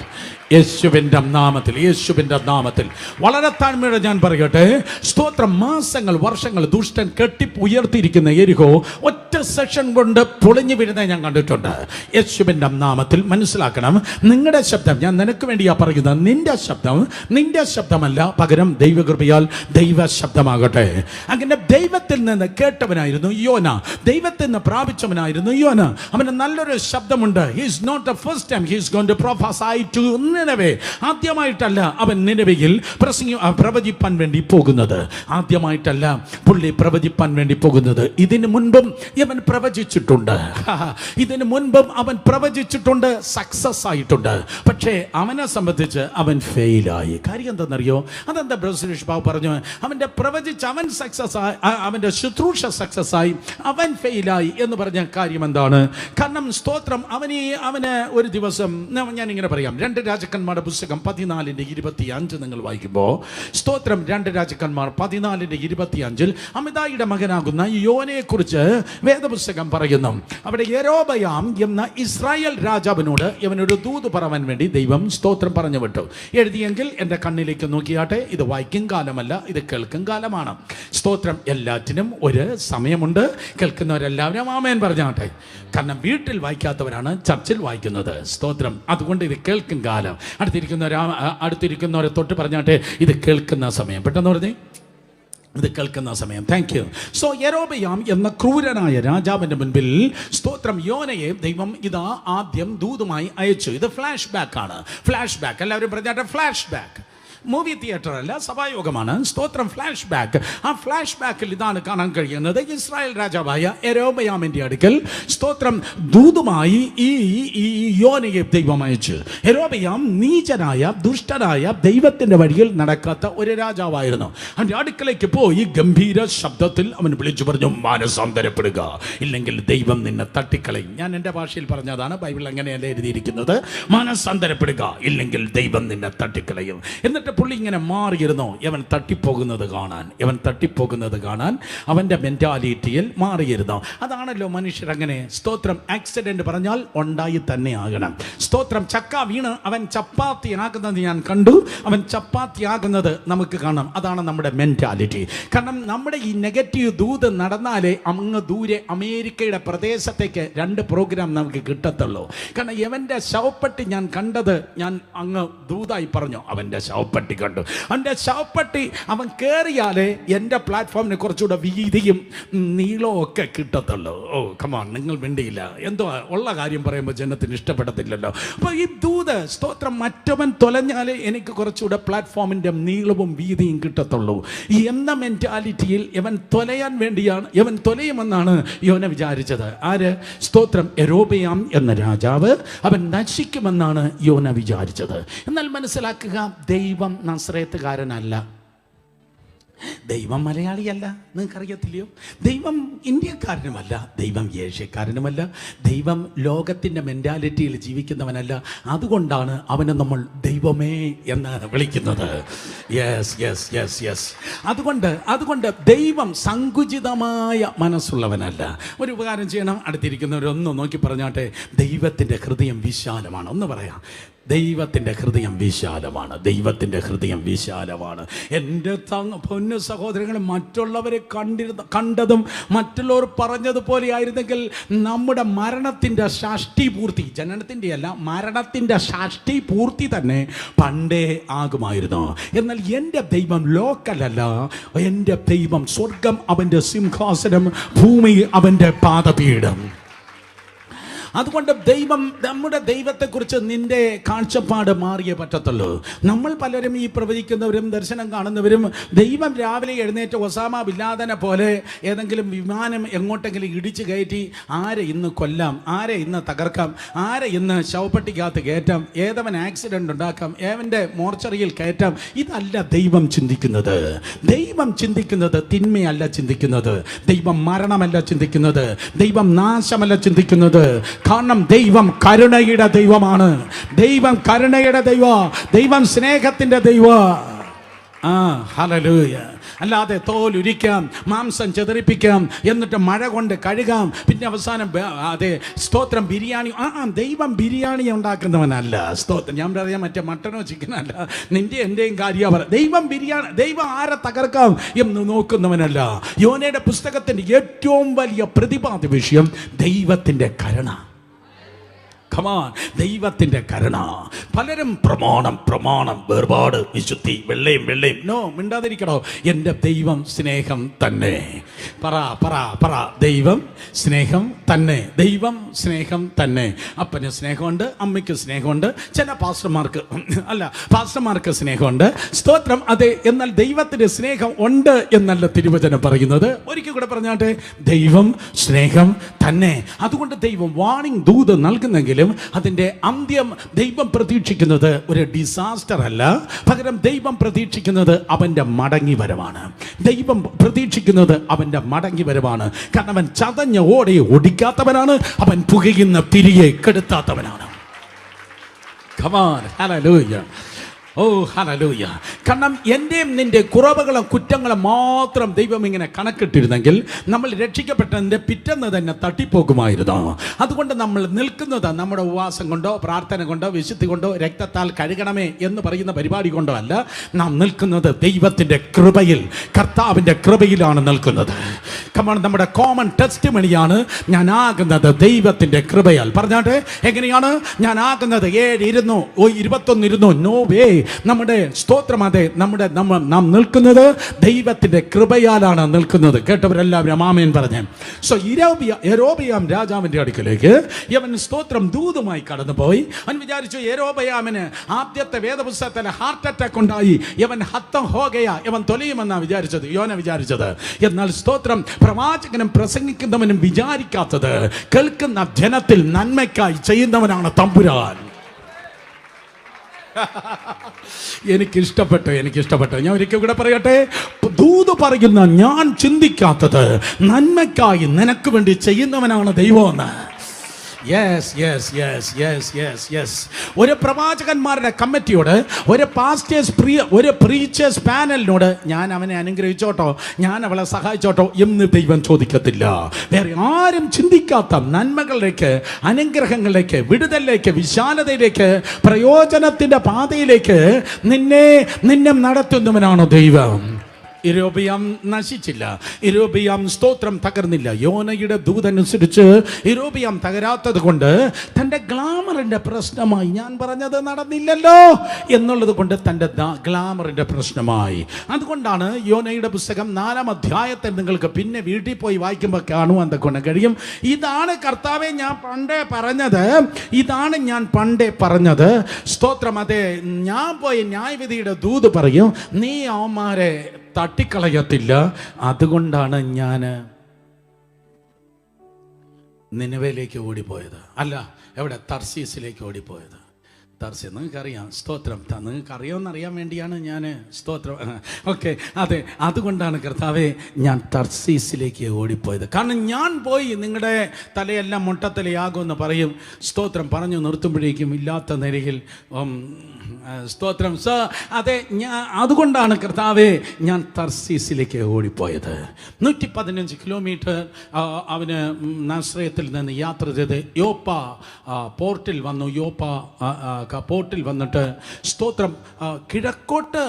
യേശുവിൻ്റെ നാമത്തിൽ, യേശുവിൻ്റെ നാമത്തിൽ വളരെ താഴ്മയോടെ ഞാൻ പറയട്ടെ, സ്തോത്രം. മാസങ്ങൾ, വർഷങ്ങൾ ദുഷ്ടൻ കെട്ടി ഉയർത്തിയിരിക്കുന്ന എരിഹോ ഒറ്റ സെഷൻ കൊണ്ട് പൊളിഞ്ഞു വീഴുന്നത് ഞാൻ കണ്ടിട്ടുണ്ട്. യേശുവിൻ്റെ നാമത്തിൽ മനസ്സിലാക്കണം, നിങ്ങളുടെ ശബ്ദം, ഞാൻ നിനക്ക് വേണ്ടിയാ പറയുന്നത്, നിന്റെ ശബ്ദം നിന്റെ ശബ്ദമല്ല, പകരം ദൈവകൃപയാൽ ദൈവ ശബ്ദമാകട്ടെ. അങ്ങനെ ദൈവത്തിൽ നിന്ന് കേട്ടവനായിരുന്നു യോന, ദൈവത്തിൽ നിന്ന് പ്രാപിച്ചവനായിരുന്നു യോന. അവന് നല്ലൊരു ശബ്ദമുണ്ട്. He is not the first time he is going to prophesy to നിനവേ. ആദ്യമായിട്ടല്ല അവൻ നിനവയിൽ പ്രവചിപ്പാൻ വേണ്ടി പോകുന്നത്. ആദ്യമായിട്ടല്ല പുള്ളി പ്രവചിപ്പാൻ വേണ്ടി പോകുന്നത്. ഇതിനു മുൻപും ഇവൻ പ്രവചിച്ചിട്ടുണ്ട്. ഇതിനു മുൻപും അവൻ പ്രവചിച്ചിട്ടുണ്ട്, സക്സസ് ആയിട്ടുണ്ട്. പക്ഷേ അവനെ സംബന്ധിച്ച് അവൻ ഫെയിലായി. കാര്യം എന്താണെന്നറിയോ? അതെന്താ സുരേഷ് ബാബു പറഞ്ഞു? അവൻ്റെ പ്രവചിച്ച് അവൻ സക്സസ് ആയി, അവൻ്റെ ശുശ്രൂഷ സക്സസ് ആയി, അവൻ ഫെയിലായി എന്ന് പറഞ്ഞ കാര്യം എന്താണ്? കാരണം സ്തോത്രം, അവന് ഒരു ദിവസം ഞാനിങ്ങനെ പറയാം. 2 രാജാക്കന്മാരുടെ പുസ്തകം 14:25 നിങ്ങൾ വായിക്കുമ്പോൾ, സ്തോത്രം 2 രാജാക്കന്മാർ 14:25 അമിതായിയുടെ മകനാകുന്ന യോനയെ കുറിച്ച് വേദപുസ്തകം പറയുന്നു. അവിടെ യെരോബയാം എന്ന ഇസ്രായേൽ രാജാവിനോട് ഇവനൊരു ദൂത് പറയാൻ വേണ്ടി ദൈവം സ്തോത്രം പറഞ്ഞു വിട്ടു. എഴുതിയെങ്കിൽ എൻ്റെ കണ്ണിലേക്ക് നോക്കിയാട്ടെ, ഇത് വായിക്കും കാലമല്ല, ഇത് കേൾക്കും കാലമാണ്. സ്തോത്രം, എല്ലാറ്റിനും ഒരു സമയമുണ്ട്. കേൾക്കുന്നവരെല്ലാവരും ആമേൻ പറഞ്ഞാട്ടെ. കാരണം വീട്ടിൽ വായിക്കാത്തവരാണ് ചർച്ചിൽ വായിക്കുന്നത്. സ്തോത്രം, അതുകൊണ്ട് ഇത് കേൾക്കും കാലം. അടുത്തിരിക്കുന്നവരെ തൊട്ട് പറഞ്ഞാട്ടെ, ഇത് കേൾക്കുന്ന സമയം. പെട്ടെന്ന് പറഞ്ഞേ, ഇത് കേൾക്കുന്ന സമയം. Thank you. സോ യെരോബയാം എന്ന ക്രൂരനായ രാജാവിൻ്റെ മുൻപിൽ സ്തോത്രം യോനയെ ദൈവം ഇതാ ആദ്യം ദൂതുമായി അയച്ചു. ഇത് ഫ്ലാഷ് ബാക്ക് ആണ്. ഫ്ലാഷ് ബാക്ക്, എല്ലാവരും പറഞ്ഞാട്ടെ, ഫ്ലാഷ് ബാക്ക്. മൂവി തിയേറ്റർ അല്ല, സഭായോഗമാണ്. സ്തോത്രം, ഫ്ലാഷ് ബാക്ക്. ആ ഫ്ലാഷ് ബാക്കിൽ ഇതാണ് കാണാൻ കഴിയുന്നത്. ഇസ്രായേൽ രാജാവായ യെരോബയാമിൻ്റെ അടുക്കൽ സ്തോത്രം ദൂതുമായി ഈ യോനയെ ദൈവം അയച്ചു. യെരോബയാം നീചനായ, ദുഷ്ടനായ, ദൈവത്തിൻ്റെ വഴിയിൽ നടക്കാത്ത ഒരു രാജാവായിരുന്നു. അവൻ്റെ അടുക്കലേക്ക് പോയി ഗംഭീര ശബ്ദത്തിൽ അവൻ വിളിച്ചു പറഞ്ഞു, മാനസാന്തരപ്പെടുക, ഇല്ലെങ്കിൽ ദൈവം നിന്നെ തട്ടിക്കളയും. ഞാൻ എൻ്റെ ഭാഷയിൽ പറഞ്ഞതാണ്, ബൈബിൾ അങ്ങനെയല്ല എഴുതിയിരിക്കുന്നത്. മാനസാന്തരപ്പെടുക, ഇല്ലെങ്കിൽ ദൈവം നിന്നെ തട്ടിക്കളയും. എന്നിട്ട് പുള്ളി ഇങ്ങനെ മാറിയിരുന്നു. ഇവൻ തട്ടിപ്പോകുന്നത് കാണാൻ അവൻ്റെ മെൻറ്റാലിറ്റിയിൽ മാറിയിരുന്നു. അതാണല്ലോ മനുഷ്യർ അങ്ങനെ. സ്തോത്രം, ആക്സിഡന്റ് പറഞ്ഞാൽ ഉണ്ടായി തന്നെ ആകണം. സ്തോത്രം, ചക്ക വീണ് അവൻ ചപ്പാത്തി ആകുന്നത് ഞാൻ കണ്ടു. അവൻ ചപ്പാത്തി ആകുന്നത് നമുക്ക് കാണാം. അതാണ് നമ്മുടെ മെൻറ്റാലിറ്റി. കാരണം നമ്മുടെ ഈ നെഗറ്റീവ് ദൂത് നടന്നാലേ അങ്ങ് ദൂരെ അമേരിക്കയുടെ പ്രദേശത്തേക്ക് 2 പ്രോഗ്രാം നമുക്ക് കിട്ടത്തുള്ളൂ. കാരണം ഇവൻ്റെ ശവപ്പെട്ടി ഞാൻ കണ്ടത്, ഞാൻ അങ്ങ് ദൂതായി പറഞ്ഞു, അവൻ്റെ ശവപ്പെട്ടി കണ്ടു. അവൻ്റെ ശവപ്പെട്ടി അവൻ കയറിയാലേ എൻ്റെ പ്ലാറ്റ്ഫോമിന് കുറച്ചുകൂടെ വീതിയും നീളവും ഒക്കെ കിട്ടത്തുള്ളൂ. ഓ കമാൺ, നിങ്ങൾ വേണ്ടിയില്ല. എന്തോ ഉള്ള കാര്യം പറയുമ്പോൾ ജനത്തിന് ഇഷ്ടപ്പെടത്തില്ലല്ലോ. അപ്പോൾ ഈ ദൂത്, സ്തോത്രം, മറ്റവൻ തൊലഞ്ഞാലേ എനിക്ക് കുറച്ചുകൂടെ പ്ലാറ്റ്ഫോമിൻ്റെ നീളവും വീതിയും കിട്ടത്തുള്ളൂ എന്ന മെൻറ്റാലിറ്റിയിൽ ഇവൻ തൊലയുമെന്നാണ് യോന വിചാരിച്ചത്. ആര്? സ്തോത്രം, യെരോബയാം എന്ന രാജാവ്. അവൻ നശിക്കുമെന്നാണ് യോന വിചാരിച്ചത്. എന്നാൽ മനസ്സിലാക്കുക, ദൈവം നസ്രേത്തുകാരനല്ല. ദൈവം മലയാളിയല്ല, നിങ്ങൾക്കറിയത്തില്ലയോ? ദൈവം ഇന്ത്യക്കാരനുമല്ല, ദൈവം ഏഷ്യക്കാരനുമല്ല, ദൈവം ലോകത്തിൻ്റെ മെൻറ്റാലിറ്റിയിൽ ജീവിക്കുന്നവനല്ല. അതുകൊണ്ടാണ് അവനെ നമ്മൾ ദൈവമേ എന്ന് വിളിക്കുന്നത്. Yes yes yes yes. അതുകൊണ്ട് ദൈവം സങ്കുചിതമായ മനസ്സുള്ളവനല്ല. ഒരു ഉപകാരം ചെയ്യണം, അടുത്തിരിക്കുന്നവരൊന്ന് നോക്കി പറഞ്ഞാട്ടെ, ദൈവത്തിൻ്റെ ഹൃദയം വിശാലമാണ്. ഒന്ന് പറയാം, ദൈവത്തിൻ്റെ ഹൃദയം വിശാലമാണ്. ദൈവത്തിൻ്റെ ഹൃദയം വിശാലമാണ്. എൻ്റെ പൊന്നു സഹോദരങ്ങൾ, മറ്റുള്ളവരെ കണ്ടതും മറ്റുള്ളവർ പറഞ്ഞതുപോലെ ആയിരുന്നെങ്കിൽ നമ്മുടെ മരണത്തിൻ്റെ ഷഷ്ടി പൂർത്തി, ജനനത്തിൻ്റെ അല്ല, മരണത്തിൻ്റെ ഷഷ്ടി പൂർത്തി തന്നെ പണ്ടേ ആകുമായിരുന്നു. എന്നാൽ എൻ്റെ ദൈവം ലോക്കലല്ല. എൻ്റെ ദൈവം സ്വർഗം അവൻ്റെ സിംഹാസനം, ഭൂമി അവൻ്റെ പാദപീഠം. അതുകൊണ്ട് നമ്മുടെ ദൈവത്തെക്കുറിച്ച് നിന്റെ കാഴ്ചപ്പാട് മാറിയേ പറ്റത്തുള്ളൂ. നമ്മൾ പലരും ഈ പ്രവചിക്കുന്നവരും ദർശനം കാണുന്നവരും ദൈവം രാവിലെ എഴുന്നേറ്റ് ഒസാമ ബിൻ ലാദനെ പോലെ ഏതെങ്കിലും വിമാനം എങ്ങോട്ടെങ്കിലും ഇടിച്ചു കയറ്റി ആരെ ഇന്ന് കൊല്ലാം, ആരെ ഇന്ന് തകർക്കാം, ആരെ ഇന്ന് ശവപ്പെട്ടിക്കകത്ത് കയറ്റാം, ഏതവൻ ആക്സിഡന്റ് ഉണ്ടാക്കാം, ഏവൻ്റെ മോർച്ചറിയിൽ കയറ്റാം, ഇതല്ല ദൈവം ചിന്തിക്കുന്നത്. ദൈവം ചിന്തിക്കുന്നത് തിന്മയല്ല ചിന്തിക്കുന്നത്, ദൈവം മരണമല്ല ചിന്തിക്കുന്നത്, ദൈവം നാശമല്ല ചിന്തിക്കുന്നത്. കാരണം ദൈവം കരുണയുടെ ദൈവമാണ്. ദൈവം കരുണയുടെ ദൈവം സ്നേഹത്തിൻ്റെ ഹല്ലേലൂയ. അല്ലാതെ തോലുരിക്കാം, മാംസം ചെതറിപ്പിക്കാം, എന്നിട്ട് മഴ കൊണ്ട് കഴുകാം, പിന്നെ അവസാനം അതെ സ്തോത്രം ബിരിയാണി. ദൈവം ബിരിയാണി ഉണ്ടാക്കുന്നവനല്ല. സ്തോത്രം, ഞാൻ പറയാം മറ്റേ മട്ടനോ ചിക്കനോ അല്ല, നിന്റെ എൻ്റെയും കാര്യമാണ്. ദൈവം ആരെ തകർക്കാം എന്ന് നോക്കുന്നവനല്ല. യോനയുടെ പുസ്തകത്തിൻ്റെ ഏറ്റവും വലിയ പ്രതിപാദ്യ വിഷയം ദൈവത്തിൻ്റെ കരുണ. കമാൻ, ദൈവത്തിന്റെ കരുണ. പലരും പ്രമാണം വേർപാട് വിശുദ്ധി വെള്ളയും നോ, മിണ്ടാതിരിക്കണോ. എൻ്റെ ദൈവം സ്നേഹം തന്നെ. പറ ദൈവം സ്നേഹം തന്നെ. ദൈവം സ്നേഹം തന്നെ. അപ്പന് സ്നേഹമുണ്ട്, അമ്മയ്ക്ക് സ്നേഹമുണ്ട്, ചില പാസ്റ്റർമാർക്ക് സ്നേഹമുണ്ട്. സ്തോത്രം. അതെ, എന്നാൽ ദൈവത്തിന്റെ സ്നേഹം ഉണ്ട് എന്നല്ല തിരുവചനം പറയുന്നത്. ഒരിക്കൽ കൂടെ പറഞ്ഞാട്ടെ, ദൈവം സ്നേഹം തന്നെ. അതുകൊണ്ട് ദൈവം വാണിംഗ് ദൂത് നൽകുന്നെങ്കിലും അതിന്റെ അന്ത്യം ദൈവം പ്രതീക്ഷിക്കുന്നത് ഒരു ഡിസാസ്റ്റർ അല്ല, പകരം ദൈവം പ്രതീക്ഷിക്കുന്നത് അവന്റെ മടങ്ങി വരവാണ്. ദൈവം പ്രതീക്ഷിക്കുന്നത് അവന്റെ മടങ്ങി വരവാണ്. കാരണം അവൻ ചതഞ്ഞ ഓടയെ ഒടിക്കാത്തവനാണ്, അവൻ പുകയുന്ന തിരിയെ കെടുത്താത്തവനാണ്. Come on, hallelujah. Oh hallelujah. കാരണം എൻ്റെയും നിന്റെ കുറവുകളും കുറ്റങ്ങളും മാത്രം ദൈവം ഇങ്ങനെ കണക്കിട്ടിരുന്നെങ്കിൽ നമ്മൾ രക്ഷിക്കപ്പെട്ടതിൻ്റെ പിറ്റേന്ന് തന്നെ തട്ടിപ്പോകുമായിരുന്നു. അതുകൊണ്ട് നമ്മൾ നിൽക്കുന്നത് നമ്മുടെ ഉപവാസം കൊണ്ടോ പ്രാർത്ഥന കൊണ്ടോ വിശുദ്ധി കൊണ്ടോ രക്തത്താൽ കഴുകണമേ എന്ന് പറയുന്ന പരിപാടി കൊണ്ടോ അല്ല. നാം നിൽക്കുന്നത് ദൈവത്തിൻ്റെ കൃപയിൽ, കർത്താവിൻ്റെ കൃപയിലാണ് നിൽക്കുന്നത്. നമ്മുടെ കോമൺ ടെസ്റ്റ് മണിയാണ് ഞാനാകുന്നത് ദൈവത്തിൻ്റെ കൃപയാൽ. പറഞ്ഞാട്ടെ, എങ്ങനെയാണ് ഞാനാകുന്നത്? 7 നോ വേ. നമ്മുടെ സ്തോത്രം, അതെ, നാം നിൽക്കുന്നത് ദൈവത്തിന്റെ കൃപയാലാണ് നിൽക്കുന്നത്. കേട്ടവരെല്ലാവരും ആമേൻ പറഞ്ഞേ. സോ യെരോബെയാം രാജാവിന്റെ അടുക്കലേക്ക് യവൻ സ്തോത്രം ദൂതുമായി കടന്നുപോയി. അവൻ വിചാരിച്ചു യെരോബെയാമിന് ആദ്യത്തെ വേദപുസ്തകത്തിൽ ഹാർട്ട് അറ്റാക്ക് ഉണ്ടായി, യവൻ ഹത്തം ഹോഗയ, യവൻ തൊലയുമെന്നാണ് യോന വിചാരിച്ചത്. എന്നാൽ സ്തോത്രം, പ്രവാചകനും പ്രസംഗിക്കുന്നവനും വിചാരിക്കാത്തത് കേൾക്കുന്ന ജനത്തിൽ നന്മയ്ക്കായി ചെയ്യുന്നവനാണ് തമ്പുരാൻ. എനിക്കിഷ്ടപ്പെട്ടു. ഞാൻ ഒരിക്കൽ കൂടെ പറയട്ടെ, ദൂത് പറയുന്ന ഞാൻ ചിന്തിക്കാത്തത് നന്മയ്ക്കായി നിനക്ക് വേണ്ടി ചെയ്യുന്നവനാണ് ദൈവമെന്ന്. യെസ്. ഒരു പ്രവാചകന്മാരുടെ കമ്മിറ്റിയോട്, ഒരു പ്രീച്ചേഴ്സ് പാനലിനോട് ഞാൻ അവനെ അനുഗ്രഹിച്ചോട്ടോ, ഞാൻ അവളെ സഹായിച്ചോട്ടോ എന്ന് ദൈവം ചോദിക്കത്തില്ല. വേറെ ആരും ചിന്തിക്കാത്ത നന്മകളിലേക്ക്, അനുഗ്രഹങ്ങളിലേക്ക്, വിടുതലിലേക്ക്, വിശാലതയിലേക്ക്, പ്രയോജനത്തിന്റെ പാതയിലേക്ക് നിന്നെ നടത്തുന്നവനാണ് ദൈവം. യെരോബെയാം നശിച്ചില്ല, യെരോബെയാം സ്തോത്രം തകർന്നില്ല. യോനയുടെ ദൂതനുസരിച്ച് യെരോബെയാം തകരാത്തത് കൊണ്ട് തൻ്റെ ഗ്ലാമറിൻ്റെ പ്രശ്നമായി. ഞാൻ പറഞ്ഞത് നടന്നില്ലല്ലോ എന്നുള്ളത് കൊണ്ട് തൻ്റെ ഗ്ലാമറിൻ്റെ പ്രശ്നമായി. അതുകൊണ്ടാണ് യോനയുടെ പുസ്തകം 4-ാം അധ്യായത്തിൽ നിങ്ങൾക്ക് പിന്നെ വീട്ടിൽ പോയി വായിക്കുമ്പോൾ കാണുവാൻ കൊണ്ട് കഴിയും. ഇതാണ് കർത്താവെ ഞാൻ പണ്ടേ പറഞ്ഞത്. സ്തോത്രം. അതെ, ഞാൻ പോയി ന്യായവിധിയുടെ ദൂത് പറയും, നീ അവന്മാരെ തട്ടിക്കളയത്തില്ല. അതുകൊണ്ടാണ് ഞാൻ നിനവയിലേക്ക് ഓടിപ്പോയത്. അല്ല, എവിടെ? തർശീസിലേക്ക് ഓടിപ്പോയത്. നിങ്ങൾക്കറിയാം. സ്തോത്രം. നിങ്ങൾക്ക് അറിയാമെന്നറിയാൻ വേണ്ടിയാണ് ഞാൻ സ്തോത്രം. ഓക്കെ, അതെ, അതുകൊണ്ടാണ് കർത്താവെ ഞാൻ തർശീസിലേക്ക് ഓടിപ്പോയത്. കാരണം ഞാൻ പോയി നിങ്ങളുടെ തലയെല്ലാം മുട്ടത്തലയാകുമെന്ന് പറയും. സ്തോത്രം പറഞ്ഞു നിർത്തുമ്പോഴേക്കും ഇല്ലാത്ത നിലയിൽ സ്തോത്രം. അതെ, അതുകൊണ്ടാണ് കർത്താവെ ഞാൻ തർശീസിലേക്ക് ഓടിപ്പോയത്. 115 കിലോമീറ്റർ അവന് നാസ്രയത്തിൽ നിന്ന് യാത്ര ചെയ്ത് യോപ്പ പോർട്ടിൽ വന്നു. പോർട്ടിൽ വന്നിട്ട് സ്തോത്രം, കിഴക്കോട്ട്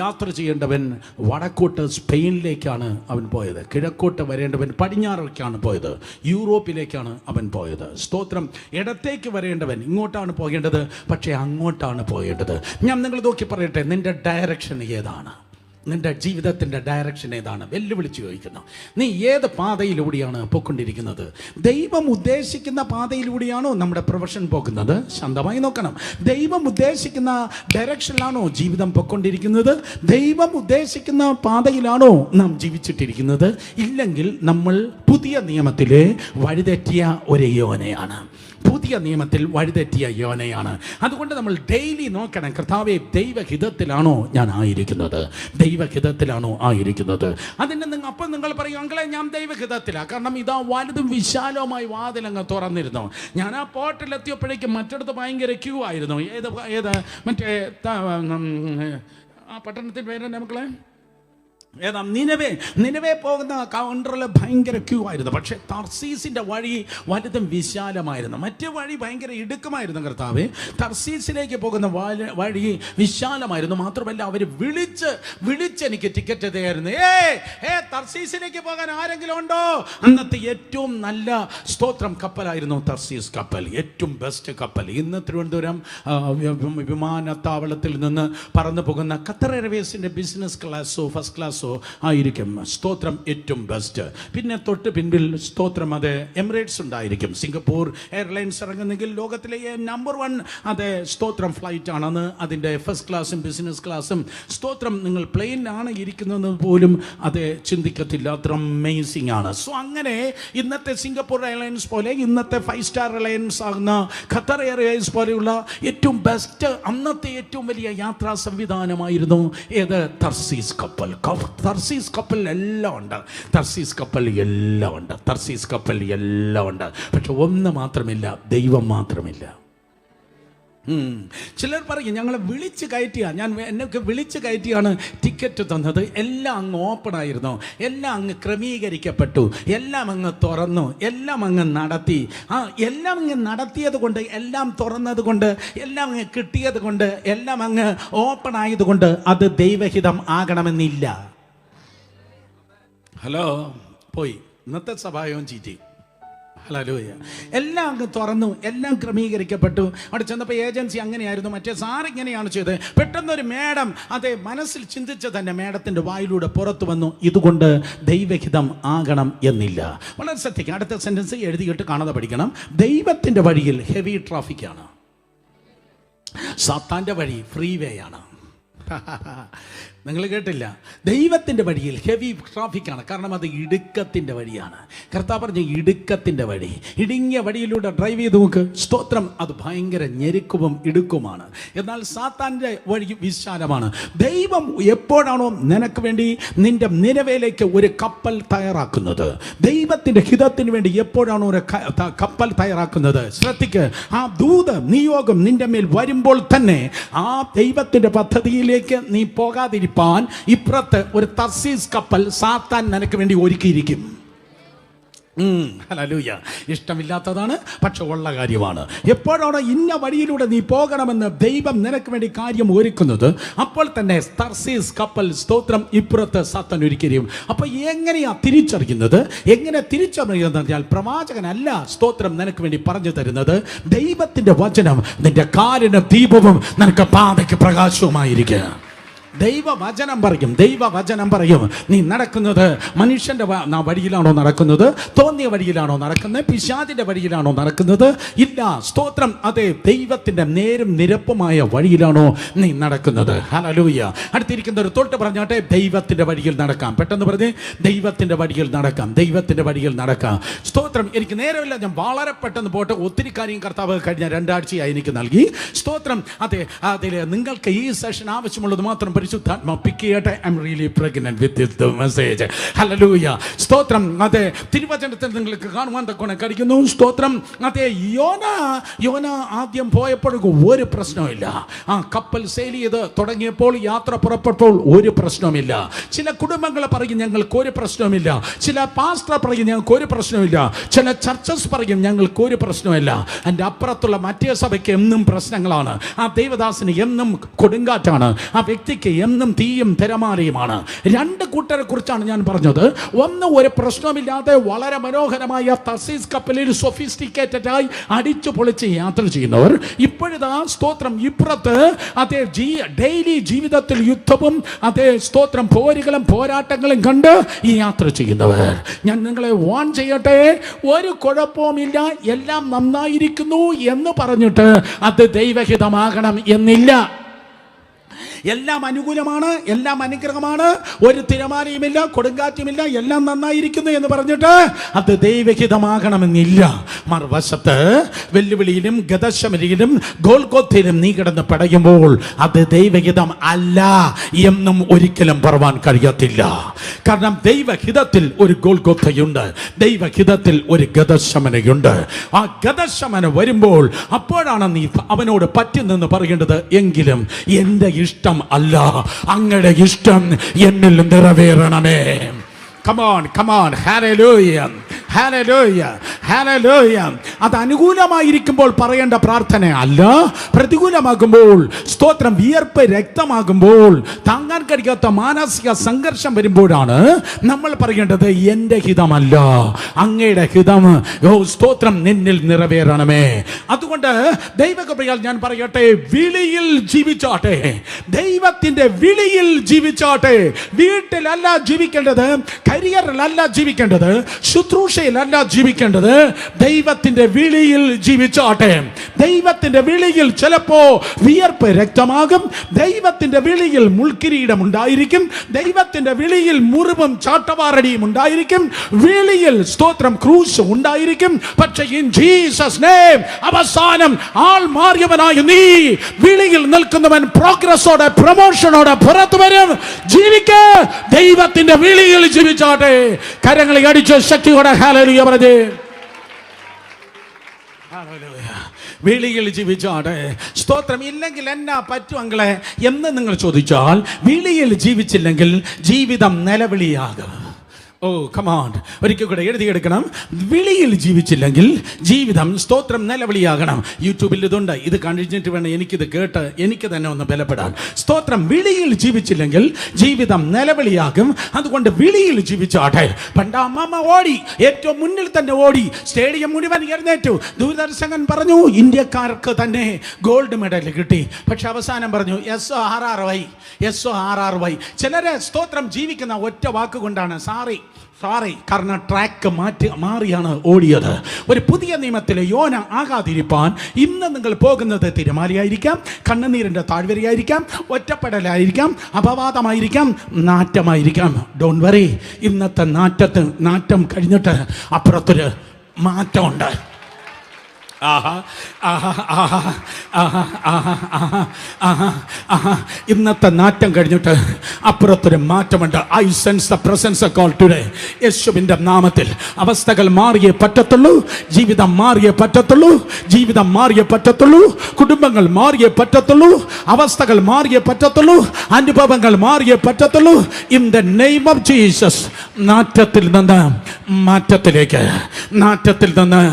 യാത്ര ചെയ്യേണ്ടവൻ വടക്കോട്ട് സ്പെയിനിലേക്കാണ് അവൻ പോയത്. കിഴക്കോട്ട് വരേണ്ടവൻ പടിഞ്ഞാറേക്കാണ് പോയത്, യൂറോപ്പിലേക്കാണ് അവൻ പോയത്. സ്തോത്രം. ഇടത്തേക്ക് വരേണ്ടവൻ ഇങ്ങോട്ടാണ് പോകേണ്ടത്, പക്ഷേ അങ്ങോട്ടാണ് പോകേണ്ടത്. ഞാൻ നിങ്ങൾ നോക്കി പറയട്ടെ, നിന്റെ ഡയറക്ഷൻ ഏതാണ്? നിന്റെ ജീവിതത്തിൻ്റെ ഡയറക്ഷൻ ഏതാണ്? വെല്ലുവിളിച്ച് ചോദിക്കുന്നു. നീ ഏത് പാതയിലൂടെയാണ് പോയിക്കൊണ്ടിരിക്കുന്നത്? ദൈവം ഉദ്ദേശിക്കുന്ന പാതയിലൂടെയാണോ നമ്മുടെ പ്രൊഫഷൻ പോകുന്നത്? ശാന്തമായി നോക്കണം. ദൈവം ഉദ്ദേശിക്കുന്ന ഡയറക്ഷനിലാണോ ജീവിതം പോയിക്കൊണ്ടിരിക്കുന്നത്? ദൈവം ഉദ്ദേശിക്കുന്ന പാതയിലാണോ നാം ജീവിച്ചിട്ടിരിക്കുന്നത്? ഇല്ലെങ്കിൽ നമ്മൾ പുതിയ നിയമത്തിലെ വഴിതെറ്റിയ ഒരു യോനയാണ്. പുതിയ നിയമത്തിൽ വഴിതെറ്റിയ യോനയാണ്. അതുകൊണ്ട് നമ്മൾ ഡെയിലി നോക്കണം, കർത്താവേ ദൈവഹിതത്തിലാണോ ഞാൻ ആയിരിക്കുന്നത്? ദൈവഹിതത്തിലാണോ ആയിരിക്കുന്നത്? അപ്പം നിങ്ങൾ പറയും, അങ്കളെ ഞാൻ ദൈവഹിതത്തിലാണ്. കാരണം ഇതാ വലുതും വിശാലവുമായി വാതിലങ്ങ് തുറന്നിരുന്നു. ഞാൻ ആ പോർട്ടിലെത്തിയപ്പോഴേക്കും മറ്റിടത്ത് ഭയങ്കര ക്യൂ ആയിരുന്നു. ഏത് മറ്റേ ആ പട്ടണത്തിൻ്റെ പേരെന്നെ മക്കളെ? ഏതാ? നിനവേ പോകുന്ന കൗണ്ടറിൽ ഭയങ്കര ക്യൂ ആയിരുന്നു. പക്ഷേ തർസീസിൻ്റെ വഴി വലുതും വിശാലമായിരുന്നു. മറ്റേ വഴി ഭയങ്കര ഇടുക്കമായിരുന്നു കർത്താവേ. തർസീസിലേക്ക് പോകുന്ന വഴി വിശാലമായിരുന്നു. മാത്രമല്ല അവർ വിളിച്ച് എനിക്ക് ടിക്കറ്റ് തയ്യായിരുന്നു. തർസീസിലേക്ക് പോകാൻ ആരെങ്കിലും ഉണ്ടോ? അന്നത്തെ ഏറ്റവും നല്ല സ്തോത്രം കപ്പലായിരുന്നു തർസീസ് കപ്പൽ, ഏറ്റവും ബെസ്റ്റ് കപ്പൽ. ഇന്ന് തിരുവനന്തപുരം വിമാനത്താവളത്തിൽ നിന്ന് പറന്നു പോകുന്ന ഖത്തർ എയർവേസിൻ്റെ ബിസിനസ് ക്ലാസ്സോ ഫസ്റ്റ് ക്ലാസ്സോ ആയിരിക്കും സ്തോത്രം ഏറ്റവും ബെസ്റ്റ്. പിന്നെ തൊട്ട് പിൻപിൽ സ്തോത്രം അത് എമിറേറ്റ്സ് ഉണ്ടായിരിക്കും. സിംഗപ്പൂർ എയർലൈൻസ് ഇറങ്ങുന്നെങ്കിൽ ലോകത്തിലെ നമ്പർ 1 അത് സ്തോത്രം ഫ്ലൈറ്റ് ആണെന്ന്. അതിൻ്റെ ഫസ്റ്റ് ക്ലാസ്സും ബിസിനസ് ക്ലാസ്സും സ്തോത്രം നിങ്ങൾ പ്ലെയിനിലാണ് ഇരിക്കുന്നത് പോലും അത് ചിന്തിക്കത്തില്ല, അത്ര അമേസിംഗ് ആണ്. സോ അങ്ങനെ ഇന്നത്തെ സിംഗപ്പൂർ എയർലൈൻസ് പോലെ ഇന്നത്തെ 5 സ്റ്റാർ എയർലൈൻസ് ആകുന്ന ഖത്തർ എയർവേസ് പോലെയുള്ള ഏറ്റവും ബെസ്റ്റ് അന്നത്തെ ഏറ്റവും വലിയ യാത്രാ സംവിധാനമായിരുന്നു ഏത്? തർസീസ് കപ്പൽ. തർസീസ് കപ്പൽ എല്ലാം ഉണ്ട്, തർസീസ് കപ്പൽ എല്ലാം ഉണ്ട്, തർസീസ് കപ്പൽ എല്ലാം ഉണ്ട്. പക്ഷെ ഒന്ന് മാത്രമില്ല, ദൈവം മാത്രമില്ല. ചിലർ പറയും ഞങ്ങളെ വിളിച്ച് എന്നൊക്കെ വിളിച്ച് കയറ്റിയാണ് ടിക്കറ്റ് തന്നത്. എല്ലാം അങ്ങ് ഓപ്പൺ ആയിരുന്നു, എല്ലാം അങ്ങ് ക്രമീകരിക്കപ്പെട്ടു, എല്ലാം അങ്ങ് തുറന്നു, എല്ലാം അങ്ങ് നടത്തി. എല്ലാം അങ്ങ് നടത്തിയത് കൊണ്ട്, എല്ലാം തുറന്നത് കൊണ്ട്, എല്ലാം അങ്ങ് കിട്ടിയത് കൊണ്ട്, എല്ലാം അങ്ങ് ഓപ്പൺ ആയതുകൊണ്ട് അത് ദൈവഹിതം ആകണമെന്നില്ല. ഹലോ, പോയി ഇന്നത്തെ സഭായോഗം ചീറ്റി. ഹല്ലേലൂയ. എല്ലാം അങ്ങ് തുറന്നു, എല്ലാം ക്രമീകരിക്കപ്പെട്ടു. അവിടെ ചെന്നപ്പോൾ ഏജൻസി അങ്ങനെയായിരുന്നു, മറ്റേ സാർ ഇങ്ങനെയാണ് ചെയ്തത്. പെട്ടെന്നൊരു മേഡം അതെ മനസ്സിൽ ചിന്തിച്ച് തന്നെ മേഡത്തിൻ്റെ വായിലൂടെ പുറത്തു വന്നു, ഇതുകൊണ്ട് ദൈവഹിതം ആകണം എന്നില്ല. വളരെ ശ്രദ്ധിക്കുക, അടുത്ത സെൻറ്റൻസ് എഴുതിയിട്ട് കാണാതെ പഠിക്കണം. ദൈവത്തിൻ്റെ വഴിയിൽ ഹെവി ട്രാഫിക്കാണ്, സാത്താൻ്റെ വഴി ഫ്രീ വേ ആണ്. നിങ്ങൾ കേട്ടില്ല? ദൈവത്തിൻ്റെ വഴിയിൽ ഹെവി ട്രാഫിക്കാണ്. കാരണം അത് ഇടുക്കത്തിൻ്റെ വഴിയാണ്. കർത്താവ് പറഞ്ഞ ഇടുക്കത്തിൻ്റെ വഴി, ഇടുങ്ങിയ വഴിയിലൂടെ ഡ്രൈവ് ചെയ്ത് നോക്ക്, സ്തോത്രം, അത് ഭയങ്കര ഞെരുക്കവും ഇടുക്കുമാണ്. എന്നാൽ സാത്താൻ്റെ വഴി വിശാലമാണ്. ദൈവം എപ്പോഴാണോ നിനക്ക് വേണ്ടി നിന്റെ നിലവിലേക്ക് ഒരു കപ്പൽ തയ്യാറാക്കുന്നത്, ദൈവത്തിൻ്റെ ഹിതത്തിന് വേണ്ടി എപ്പോഴാണോ ഒരു കപ്പൽ തയ്യാറാക്കുന്നത്, ശ്രദ്ധിക്ക്, ആ ദൂത് നിയോഗം നിന്റെ മേൽ വരുമ്പോൾ തന്നെ ആ ദൈവത്തിൻ്റെ പദ്ധതിയിലേക്ക് നീ പോകാതിരിക്കും. ഇപ്പുറത്ത് ഒരു തർസീസ് കപ്പൽ സാത്താൻ നിനക്ക് വേണ്ടി ഒരുക്കിയിരിക്കും. ഹല്ലേലൂയ. ഇഷ്ടമില്ലാത്തതാണ്, പക്ഷെ ഉള്ള കാര്യമാണ്. എപ്പോഴാണ് ഇന്ന വഴിയിലൂടെ നീ പോകണമെന്ന് ദൈവം നിനക്ക് വേണ്ടി കാര്യം ഒരുക്കുന്നത്, അപ്പോൾ തന്നെ തർസീസ് കപ്പൽ സ്തോത്രം ഇപ്പുറത്ത് സാത്താൻ ഒരുക്കിയിരിക്കും. അപ്പൊ എങ്ങനെയാ തിരിച്ചറിയുന്നത്? എങ്ങനെ തിരിച്ചറിയുന്നത് പറഞ്ഞാൽ പ്രവാചകനല്ല സ്തോത്രം നിനക്ക് വേണ്ടി പറഞ്ഞു തരുന്നത്. ദൈവത്തിന്റെ വചനം നിന്റെ കാലിന് ദീപവും നിനക്ക് പാതയ്ക്ക് പ്രകാശവുമായിരിക്കുക. ദൈവവചനം പറയും നീ നടക്കുന്നത് മനുഷ്യന്റെ വഴിയിലാണോ നടക്കുന്നത്, തോന്നിയ വഴിയിലാണോ നടക്കുന്നത്, പിശാചിന്റെ വഴിയിലാണോ നടക്കുന്നത്? ഇല്ല, സ്തോത്രം, അതെ ദൈവത്തിന്റെ നേരും നിരപ്പുമായ വഴിയിലാണോ നീ നടക്കുന്നത്? ഹല്ലേലൂയ. അടുത്തിരിക്കുന്നവർ തൊട്ട് പറഞ്ഞാട്ടെ, ദൈവത്തിന്റെ വഴിയിൽ നടക്കാം. പെട്ടെന്ന് പറഞ്ഞ്, ദൈവത്തിന്റെ വഴിയിൽ നടക്കാം, ദൈവത്തിന്റെ വഴിയിൽ നടക്കാം. സ്തോത്രം. എനിക്ക് നേരമില്ല, ഞാൻ വളരെ പെട്ടെന്ന് പോട്ടെ. ഒത്തിരി കാര്യം കർത്താവ് കഴിഞ്ഞ 2 ആഴ്ചയായി എനിക്ക് നൽകി. സ്തോത്രം. അതെ, അതിൽ നിങ്ങൾക്ക് ഈ സെഷൻ ആവശ്യമുള്ളത് മാത്രം പരിശുദ്ധാത്മ പിക്ക് ചെയ്യട്ടെ. I am really pregnant with this message. Hallelujah. സ്തോത്രം. അതെ, തിരുവചനത്തിൽ നിങ്ങൾക്ക് കാണുവാൻ തക്കോണം കഴിക്കുന്നു. സ്തോത്രം. അതെ, യോന ആദ്യം പോയപ്പോഴേക്കും ഒരു പ്രശ്നമില്ല. ആ കപ്പൽ സെയിൽ ചെയ്ത് തുടങ്ങിയപ്പോൾ, യാത്ര പുറപ്പെട്ടപ്പോൾ ഒരു പ്രശ്നമില്ല. ചില കുടുംബങ്ങൾ പറയും ഞങ്ങൾക്ക് ഒരു പ്രശ്നമില്ല, ചില പാസ്റ്റർ പറയും ഞങ്ങൾക്ക് ഒരു പ്രശ്നമില്ല, ചില ചർച്ചസ് പറയും ഞങ്ങൾക്ക് ഒരു പ്രശ്നമില്ല. എൻ്റെ അപ്പുറത്തുള്ള മറ്റേ സഭയ്ക്ക് എന്നും പ്രശ്നങ്ങളാണ്, ആ ദൈവദാസന് എന്നും കൊടുങ്കാറ്റാണ്, ആ വ്യക്തിക്ക് എന്നും തീയും തിരമാലയുമാണ്. 2 കൂട്ടരെ കുറിച്ചാണ് ഞാൻ പറഞ്ഞത്. ഒന്ന്, ഒരു പ്രശ്നമില്ലാതെ വളരെ മനോഹരമായ തർസീസ് കപ്പലിൽ സൊഫിസ്റ്റിക്കേറ്റഡ് ആയി അടിച്ചു പൊളിച്ച് യാത്ര ചെയ്യുന്നവർ. ഇപ്പോഴിതാ സ്തോത്രം ഇപ്പുറത്ത് അതേ ഡെയിലി ജീവിതത്തിൽ യുദ്ധവും അതേ സ്തോത്രം പോരുകളും പോരാട്ടങ്ങളും കണ്ട് ഈ യാത്ര ചെയ്യുന്നവർ. ഞാൻ നിങ്ങളെ വാൺ ചെയ്യട്ടെ, ഒരു കുഴപ്പവുമില്ല, എല്ലാം നന്നായിരിക്കുന്നു എന്ന് പറഞ്ഞിട്ട് അത് ദൈവഹിതമാകണം എന്നില്ല. എല്ലാം അനുകൂലമാണ്, എല്ലാം അനുഗ്രഹമാണ്, ഒരു തിരമാലയുമില്ല, കൊടുങ്കാറ്റുമില്ല, എല്ലാം നന്നായിരിക്കുന്നു എന്ന് പറഞ്ഞിട്ട് അത് ദൈവഹിതമാകണമെന്നില്ല. മറുവശത്ത് വെല്ലുവിളിയിലും ഗദശമരിയിലും ഗോൽഗോഥയിലും നീ കിടന്ന് പടയുമ്പോൾ അത് ദൈവഹിതം അല്ല എന്നും ഒരിക്കലും പറയാൻ കഴിയത്തില്ല. കാരണം ദൈവഹിതത്തിൽ ഒരു ഗോൽഗോഥയുണ്ട്, ദൈവഹിതത്തിൽ ഒരു ഗദശമനയുണ്ട്. ആ ഗദശമന വരുമ്പോൾ അപ്പോഴാണ് നീ അവനോട് പറ്റി നിന്ന് പറയേണ്ടത്, എങ്കിലും എൻ്റെ ഇഷ്ടം ഇഷ്ടം അല്ല, അങ്ങയുടെ ഇഷ്ടം എന്നിൽ നിറവേറണമേ. Come on, hallelujah, hallelujah, hallelujah. അത് അനുകൂലമായിരിക്കുമ്പോൾ പറയേണ്ട പ്രാർത്ഥന അല്ല, പ്രതികൂലമാകുമ്പോൾ സ്തോത്രം, വിയർപ്പ് രക്തമാകുമ്പോൾ, താങ്ങാൻ കഴിയാത്ത മാനസിക സംഘർഷം വരുമ്പോഴാണ് നമ്മൾ പറയേണ്ടത് എൻ്റെ ഹിതമല്ല, അങ്ങയുടെ ഹിതം സ്തോത്രം നിന്നിൽ നിറവേറണമേ. അതുകൊണ്ട് ദൈവകൃപയാൽ ഞാൻ പറയട്ടെ, വിളിയിൽ ജീവിച്ചാട്ടെ, ദൈവത്തിന്റെ വിളിയിൽ ജീവിച്ചാട്ടെ. വീട്ടിലല്ല ജീവിക്കേണ്ടത്, കരിയറിലല്ല ജീവിക്കേണ്ടത്, ശുശ്രൂഷയിലല്ല ജീവിക്കേണ്ടത്, ദൈവത്തിന്റെ വിളിയിൽ ജീവിച്ചാട്ടെ. ദൈവത്തിന്റെ വിളിയിൽ ചിലപ്പോ വിയർപ്പ് രക്തമാകും, ദൈവത്തിന്റെ വിളിയിൽ മുൾക്കിരീടം ഉണ്ടായിരിക്കും, ദൈവത്തിന്റെ വിളിയിൽ മുറിവും ചാട്ടവാറടിയും ഉണ്ടായിരിക്കും, വിളിയിൽ സ്തോത്രം ക്രൂശ് ഉണ്ടായിരിക്കും. പക്ഷേ ഇൻ ജീസസ് നെയിം അവസാനം ആൾ മാറിയവനായ നീ, വിളിയിൽ നിൽക്കുന്നവൻ പ്രോഗ്രസോടെ, പ്രൊമോഷനോടെ പുറത്തു വരും. ജീവിക്ക, ദൈവത്തിന്റെ വിളിയിൽ ജീവിച്ചാട്ടെ. കരങ്ങളെ അടിച്ച് ശക്തിയോടെ ഹല്ലേലൂയ പറഞ്ഞേ. വിളിയിൽ ജീവിച്ചാട്ടെ. സ്തോത്രം. ഇല്ലെങ്കിൽ എന്നാ പറ്റും അങ്ങളെ എന്ന് നിങ്ങൾ ചോദിച്ചാൽ, വിളിയിൽ ജീവിച്ചില്ലെങ്കിൽ ജീവിതം നിലവിളിയാകും. ഓ കമാണ്ട്, ഒരിക്കൽ കൂടെ എഴുതിയെടുക്കണം. വിളിയിൽ ജീവിച്ചില്ലെങ്കിൽ ജീവിതം സ്തോത്രം നിലവിളിയാകണം. യൂട്യൂബിൽ ഇതുണ്ട്, ഇത് കഴിഞ്ഞിട്ട് വേണം എനിക്കിത് കേട്ട് എനിക്ക് തന്നെ ഒന്ന് ബലപ്പെടാൻ. സ്തോത്രം. വിളിയിൽ ജീവിച്ചില്ലെങ്കിൽ ജീവിതം നിലവിളിയാകും. അതുകൊണ്ട് വിളിയിൽ ജീവിച്ചാട്ടെ. പണ്ട് അമ്മമ്മ ഓടി, ഏറ്റവും മുന്നിൽ തന്നെ ഓടി, സ്റ്റേഡിയം മുഴുവൻ എഴുന്നേറ്റു. ദൂരദർശകൻ പറഞ്ഞു ഇന്ത്യക്കാർക്ക് തന്നെ ഗോൾഡ് മെഡൽ കിട്ടി. പക്ഷെ അവസാനം പറഞ്ഞു SORRY. ചിലരെ സ്തോത്രം ജീവിക്കുന്ന ഒറ്റ വാക്കുകൊണ്ടാണ് സാറി. കാരണം ട്രാക്ക് മാറിയാണ് ഓടിയത്. ഒരു പുതിയ നിയമത്തിലെ യോന ആകാതിരിപ്പാൻ ഇന്ന് നിങ്ങൾ പോകുന്നത് തിരമാലയായിരിക്കാം, കണ്ണുനീരിന്റെ താഴ്വരയായിരിക്കാം, ഒറ്റപ്പെടലായിരിക്കാം, അപവാദമായിരിക്കാം, നാറ്റമായിരിക്കാം. Don't worry. ഇന്നത്തെ നാറ്റം കഴിഞ്ഞിട്ട് അപ്പുറത്തൊരു മാറ്റമുണ്ട്. ഇന്നത്തെ നാറ്റം കഴിഞ്ഞിട്ട് അപ്പുറത്തൊരു മാറ്റമുണ്ട്. I sense the presence of God today. യേശുവിന്റെ നാമത്തിൽ അവസ്ഥകൾ മാറിയേ പറ്റത്തുള്ളൂ, ജീവിതം മാറിയേ പറ്റത്തുള്ളൂ, ജീവിതം മാറിയേ പറ്റത്തുള്ളൂ, കുടുംബങ്ങൾ മാറിയേ പറ്റത്തുള്ളൂ, അവസ്ഥകൾ മാറിയേ പറ്റത്തുള്ളൂ, അനുഭവങ്ങൾ മാറിയേ പറ്റത്തുള്ളൂ. In the name of Jesus. നാറ്റത്തിൽ നിന്ന് മാറ്റത്തിലേക്ക്, നാറ്റത്തിൽ നിന്ന്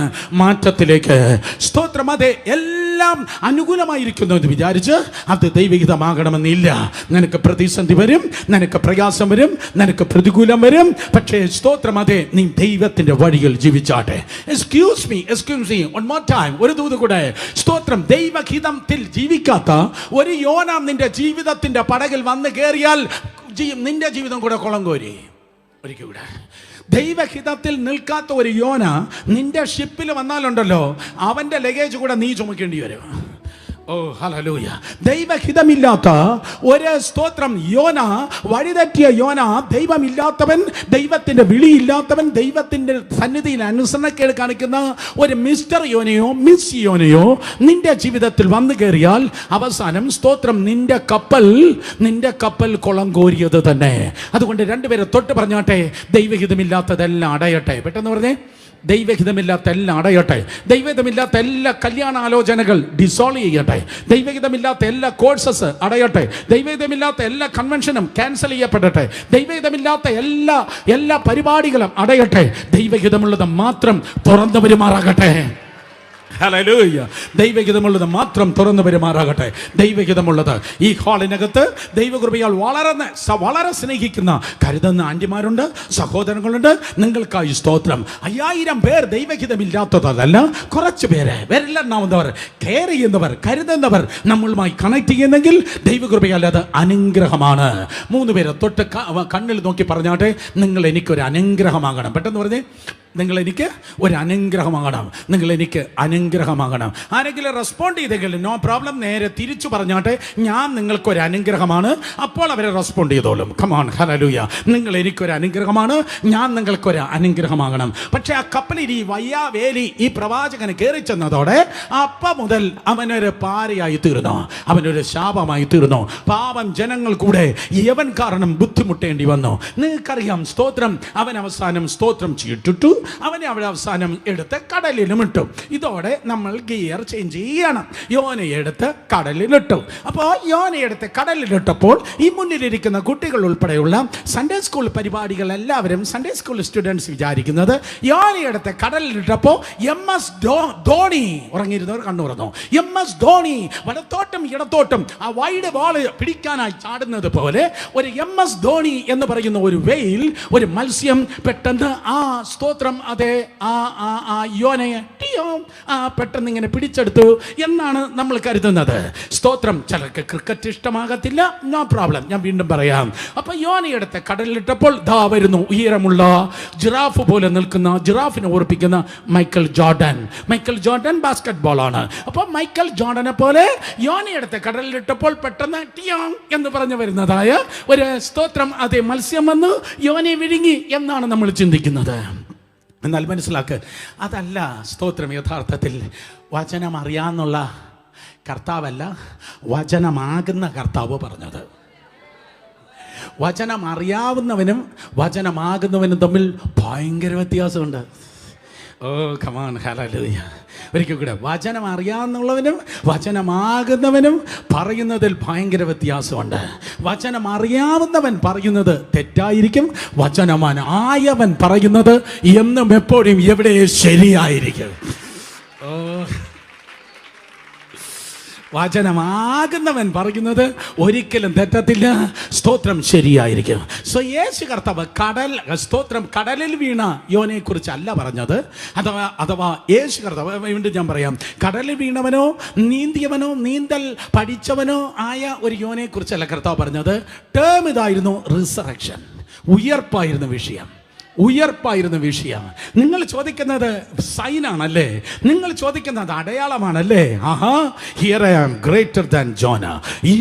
മാറ്റത്തിലേക്ക്. സ്തോത്രം. അതെ, എല്ലാം അനുകൂലമായിരിക്കുന്നു എന്ന് വിചാരിച്ച് അത് ദൈവഹിതമാകണമെന്നില്ല. നിനക്ക് പ്രതിസന്ധി വരും, നിനക്ക് പ്രയാസം വരും, നിനക്ക് പ്രതികൂലം വരും. പക്ഷേ സ്തോത്രം, അതെ, നീ ദൈവത്തിന്റെ വഴിയിൽ ജീവിച്ചാട്ടെ. Excuse me one more time, ഒരു ദൂത് കൂടെ. സ്തോത്രം. ദൈവഹിതത്തിൽ ജീവിക്കാത്ത ഒരു യോന നിന്റെ ജീവിതത്തിന്റെ പടകിൽ വന്ന് കയറിയാൽ നിന്റെ ജീവിതം കൂടെ കുളം കോരി. ഒരിക്കൽ കൂടെ, ദൈവഹിതത്തിൽ നിൽക്കാത്ത ഒരു യോന നിന്റെ ഷിപ്പിൽ വന്നാലുണ്ടല്ലോ, അവന്റെ ലഗേജ് കൂടെ നീ ചുമക്കേണ്ടി വരും. ഓ ഹല്ലേലൂയ. ദൈവഹിതമില്ലാത്ത ഒരു സ്തോത്രം യോന, വഴിതെറ്റിയ യോന, ദൈവമില്ലാത്തവൻ, ദൈവത്തിന്റെ വിളിയില്ലാത്തവൻ, ദൈവത്തിന്റെ സന്നിധിയിൽ അനുസരണക്കേട് കാണിക്കുന്ന ഒരു മിസ്റ്റർ യോനയോ മിസ് യോനയോ നിന്റെ ജീവിതത്തിൽ വന്നു കയറിയാൽ അവസാനം സ്തോത്രം നിന്റെ കപ്പൽ കുളം കോരിയത് തന്നെ. അതുകൊണ്ട് രണ്ടുപേരെ തൊട്ട് പറഞ്ഞാട്ടെ, ദൈവഹിതമില്ലാത്തതെല്ലാം അടയട്ടെ. പെട്ടെന്ന് പറഞ്ഞേ, ദൈവഹിതമില്ലാത്ത എല്ലാം അടയട്ടെ. ദൈവഹിതമില്ലാത്ത എല്ലാ കല്യാണാലോചനകൾ ഡിസോൾവ് ചെയ്യട്ടെ. ദൈവഹിതമില്ലാത്ത എല്ലാ കോഴ്സസ് അടയട്ടെ. ദൈവഹിതമില്ലാത്ത എല്ലാ കൺവെൻഷനും ക്യാൻസൽ ചെയ്യപ്പെടട്ടെ. ദൈവഹിതമില്ലാത്ത എല്ലാ പരിപാടികളും അടയട്ടെ. ദൈവഹിതമുള്ളത് മാത്രം തുറന്നു വരുമാറാകട്ടെ. ഹല്ലേലൂയ. ദൈവഹിതമുള്ളത് മാത്രം തുറന്നു വരുമാറാകട്ടെ. ദൈവഹിതമുള്ളത് ഈ ഹാളിനകത്ത് ദൈവകൃപയാൽ വളരെ സ്നേഹിക്കുന്ന കരുതുന്ന ആന്റിമാരുണ്ട്, സഹോദരങ്ങളുണ്ട്. നിങ്ങൾക്കായി സ്തോത്രം. 5000 പേർ ദൈവഹിതമില്ലാത്തതല്ല, കുറച്ച് പേര് വിരലെണ്ണാവുന്നവർ, കെയർ ചെയ്യുന്നവർ, കരുതുന്നവർ നമ്മളുമായി കണക്ട് ചെയ്യുന്നെങ്കിൽ ദൈവകൃപയാൽ അത് അനുഗ്രഹമാണ്. 3 പേരെ തൊട്ട് കണ്ണിൽ നോക്കി പറഞ്ഞാട്ടെ, നിങ്ങൾ എനിക്കൊരു അനുഗ്രഹമാകണം. പെട്ടെന്ന് പറഞ്ഞേ, നിങ്ങൾ എനിക്ക് ഒരു അനുഗ്രഹമാകണം, നിങ്ങൾ എനിക്ക് അനുഗ്രഹമാകണം. ആരെങ്കിലും റെസ്പോണ്ട് ചെയ്തെങ്കിൽ നോ പ്രോബ്ലം, നേരെ തിരിച്ചു പറഞ്ഞാട്ടെ, ഞാൻ നിങ്ങൾക്കൊരു അനുഗ്രഹമാണ്. അപ്പോൾ അവരെ റെസ്പോണ്ട് ചെയ്തോളും. Come on, hallelujah. നിങ്ങൾ എനിക്കൊരു അനുഗ്രഹമാണ്, ഞാൻ നിങ്ങൾക്കൊരു അനുഗ്രഹമാകണം. പക്ഷെ ആ കപ്പലിൽ ഈ വയ്യാവേലി ഈ പ്രവാചകന് കയറി ചെന്നതോടെ അപ്പം മുതൽ അവനൊരു പാരയായി തീർന്നു, അവനൊരു ശാപമായി തീർന്നു. പാവം ജനങ്ങൾ കൂടെ യവൻ കാരണം ബുദ്ധിമുട്ടേണ്ടി വന്നു. നിങ്ങൾക്കറിയാം, സ്തോത്രം, അവൻ അവസാനം സ്തോത്രം ചീട്ടിട്ടു, അവനെ അവിടെ അവസാനം എടുത്ത് കടലിലും ഇട്ടു. ഇതോടെ നമ്മൾ ഗിയർ ചേഞ്ച് ചെയ്യണം. യോനയെ എടുത്ത് കടലിലിട്ടു. അപ്പോൾ യോനയെ എടുത്ത് കടലിലിട്ടപ്പോൾ ഈ മുന്നിലിരിക്കുന്ന കുട്ടികൾ ഉൾപ്പെടെയുള്ള സൺഡേ സ്കൂൾ പരിപാടികൾ എല്ലാവരും സൺഡേ സ്കൂൾ സ്റ്റുഡൻസ് വിചാരിക്കുന്നത് യോനയെ എടുത്ത് കടലിലിട്ടപ്പോൾ MS ധോണി, ഉറങ്ങിയിരുന്നവർ കണ്ണു തുറന്നു, MS ധോണി വലത്തോട്ടും ഇടത്തോട്ടും ആ വൈഡ് ബോള് പിടിക്കാനായി ചാടുന്നത് പോലെ ഒരു MS ധോണി എന്ന് പറയുന്ന ഒരു വെയിൽ, ഒരു മത്സ്യം പെട്ടെന്ന് ആ സ്തോത്രം അതെ ആ യോനയെ പെട്ടെന്ന് ഇങ്ങനെ പിടിച്ചെടുത്തു എന്നാണ് നമ്മൾ കരുതുന്നത്. സ്തോത്രം. ചിലർക്ക് ക്രിക്കറ്റ് ഇഷ്ടമാകത്തില്ല, നോ പ്രോബ്ലം, ഞാൻ വീണ്ടും പറയാം. അപ്പൊ യോനയെടുത്ത് കടലിലിട്ടപ്പോൾ ദാ വരുന്നു ഉയരമുള്ള ജിറാഫ് പോലെ നിൽക്കുന്ന, ജിറാഫിനെ ഓർപ്പിക്കുന്ന മൈക്കൽ ജോർഡൻ ബാസ്കറ്റ് ബോൾ ആണ്. അപ്പൊ മൈക്കൽ ജോർഡനെ പോലെ യോനയെടുത്ത് കടലിലിട്ടപ്പോൾ പെട്ടെന്ന് ടിയോങ് എന്ന് പറഞ്ഞു വരുന്നതായ ഒരു സ്തോത്രം അതേ മത്സ്യം വന്ന് യോനെ വിഴുങ്ങി എന്നാണ് നമ്മൾ ചിന്തിക്കുന്നത്. എന്നാൽ മനസ്സിലാക്ക്, അതല്ല സ്തോത്രം. യഥാർത്ഥത്തിൽ വചനം അറിയാന്നുള്ള കർത്താവല്ല, വചനമാകുന്ന കർത്താവ് പറഞ്ഞത്. വചനം അറിയാവുന്നവനും വചനമാകുന്നവനും തമ്മിൽ ഭയങ്കര വ്യത്യാസമുണ്ട്. Oh come on, hallelujah. ഒരിക്കൽ കൂടെ, വചനം അറിയാവുന്നവനും വചനമാകുന്നവനും പറയുന്നതിൽ ഭയങ്കര വ്യത്യാസമുണ്ട്. വചനം അറിയാവുന്നവൻ പറയുന്നത് തെറ്റായിരിക്കും, വചനമായവൻ പറയുന്നത് എന്നും എപ്പോഴും എവിടെ ശരിയായിരിക്കും. ഓ, വചനമാകുന്നവൻ പറയുന്നത് ഒരിക്കലും തെറ്റത്തില്ല, സ്തോത്രം ശരിയായിരിക്കും. സോ യേശു കർത്താവ് സ്തോത്രം കടലിൽ വീണ യോനയെ കുറിച്ചല്ല പറഞ്ഞത്. അഥവാ യേശു കർത്താവ്, വീണ്ടും ഞാൻ പറയാം, കടലിൽ വീണവനോ നീന്തിയവനോ നീന്തൽ പഠിച്ചവനോ ആയ ഒരു യോനയെ കുറിച്ചല്ല കർത്താവ് പറഞ്ഞത്. ടേം ഇതായിരുന്നു, റിസറക്ഷൻ, ഉയർപ്പായിരുന്നു വിഷയം. നിങ്ങൾ ചോദിക്കുന്നത് സൈനാണല്ലേ, നിങ്ങൾ ചോദിക്കുന്നത് അടയാളമാണല്ലേ. ആഹാ, here I am greater than Jonah.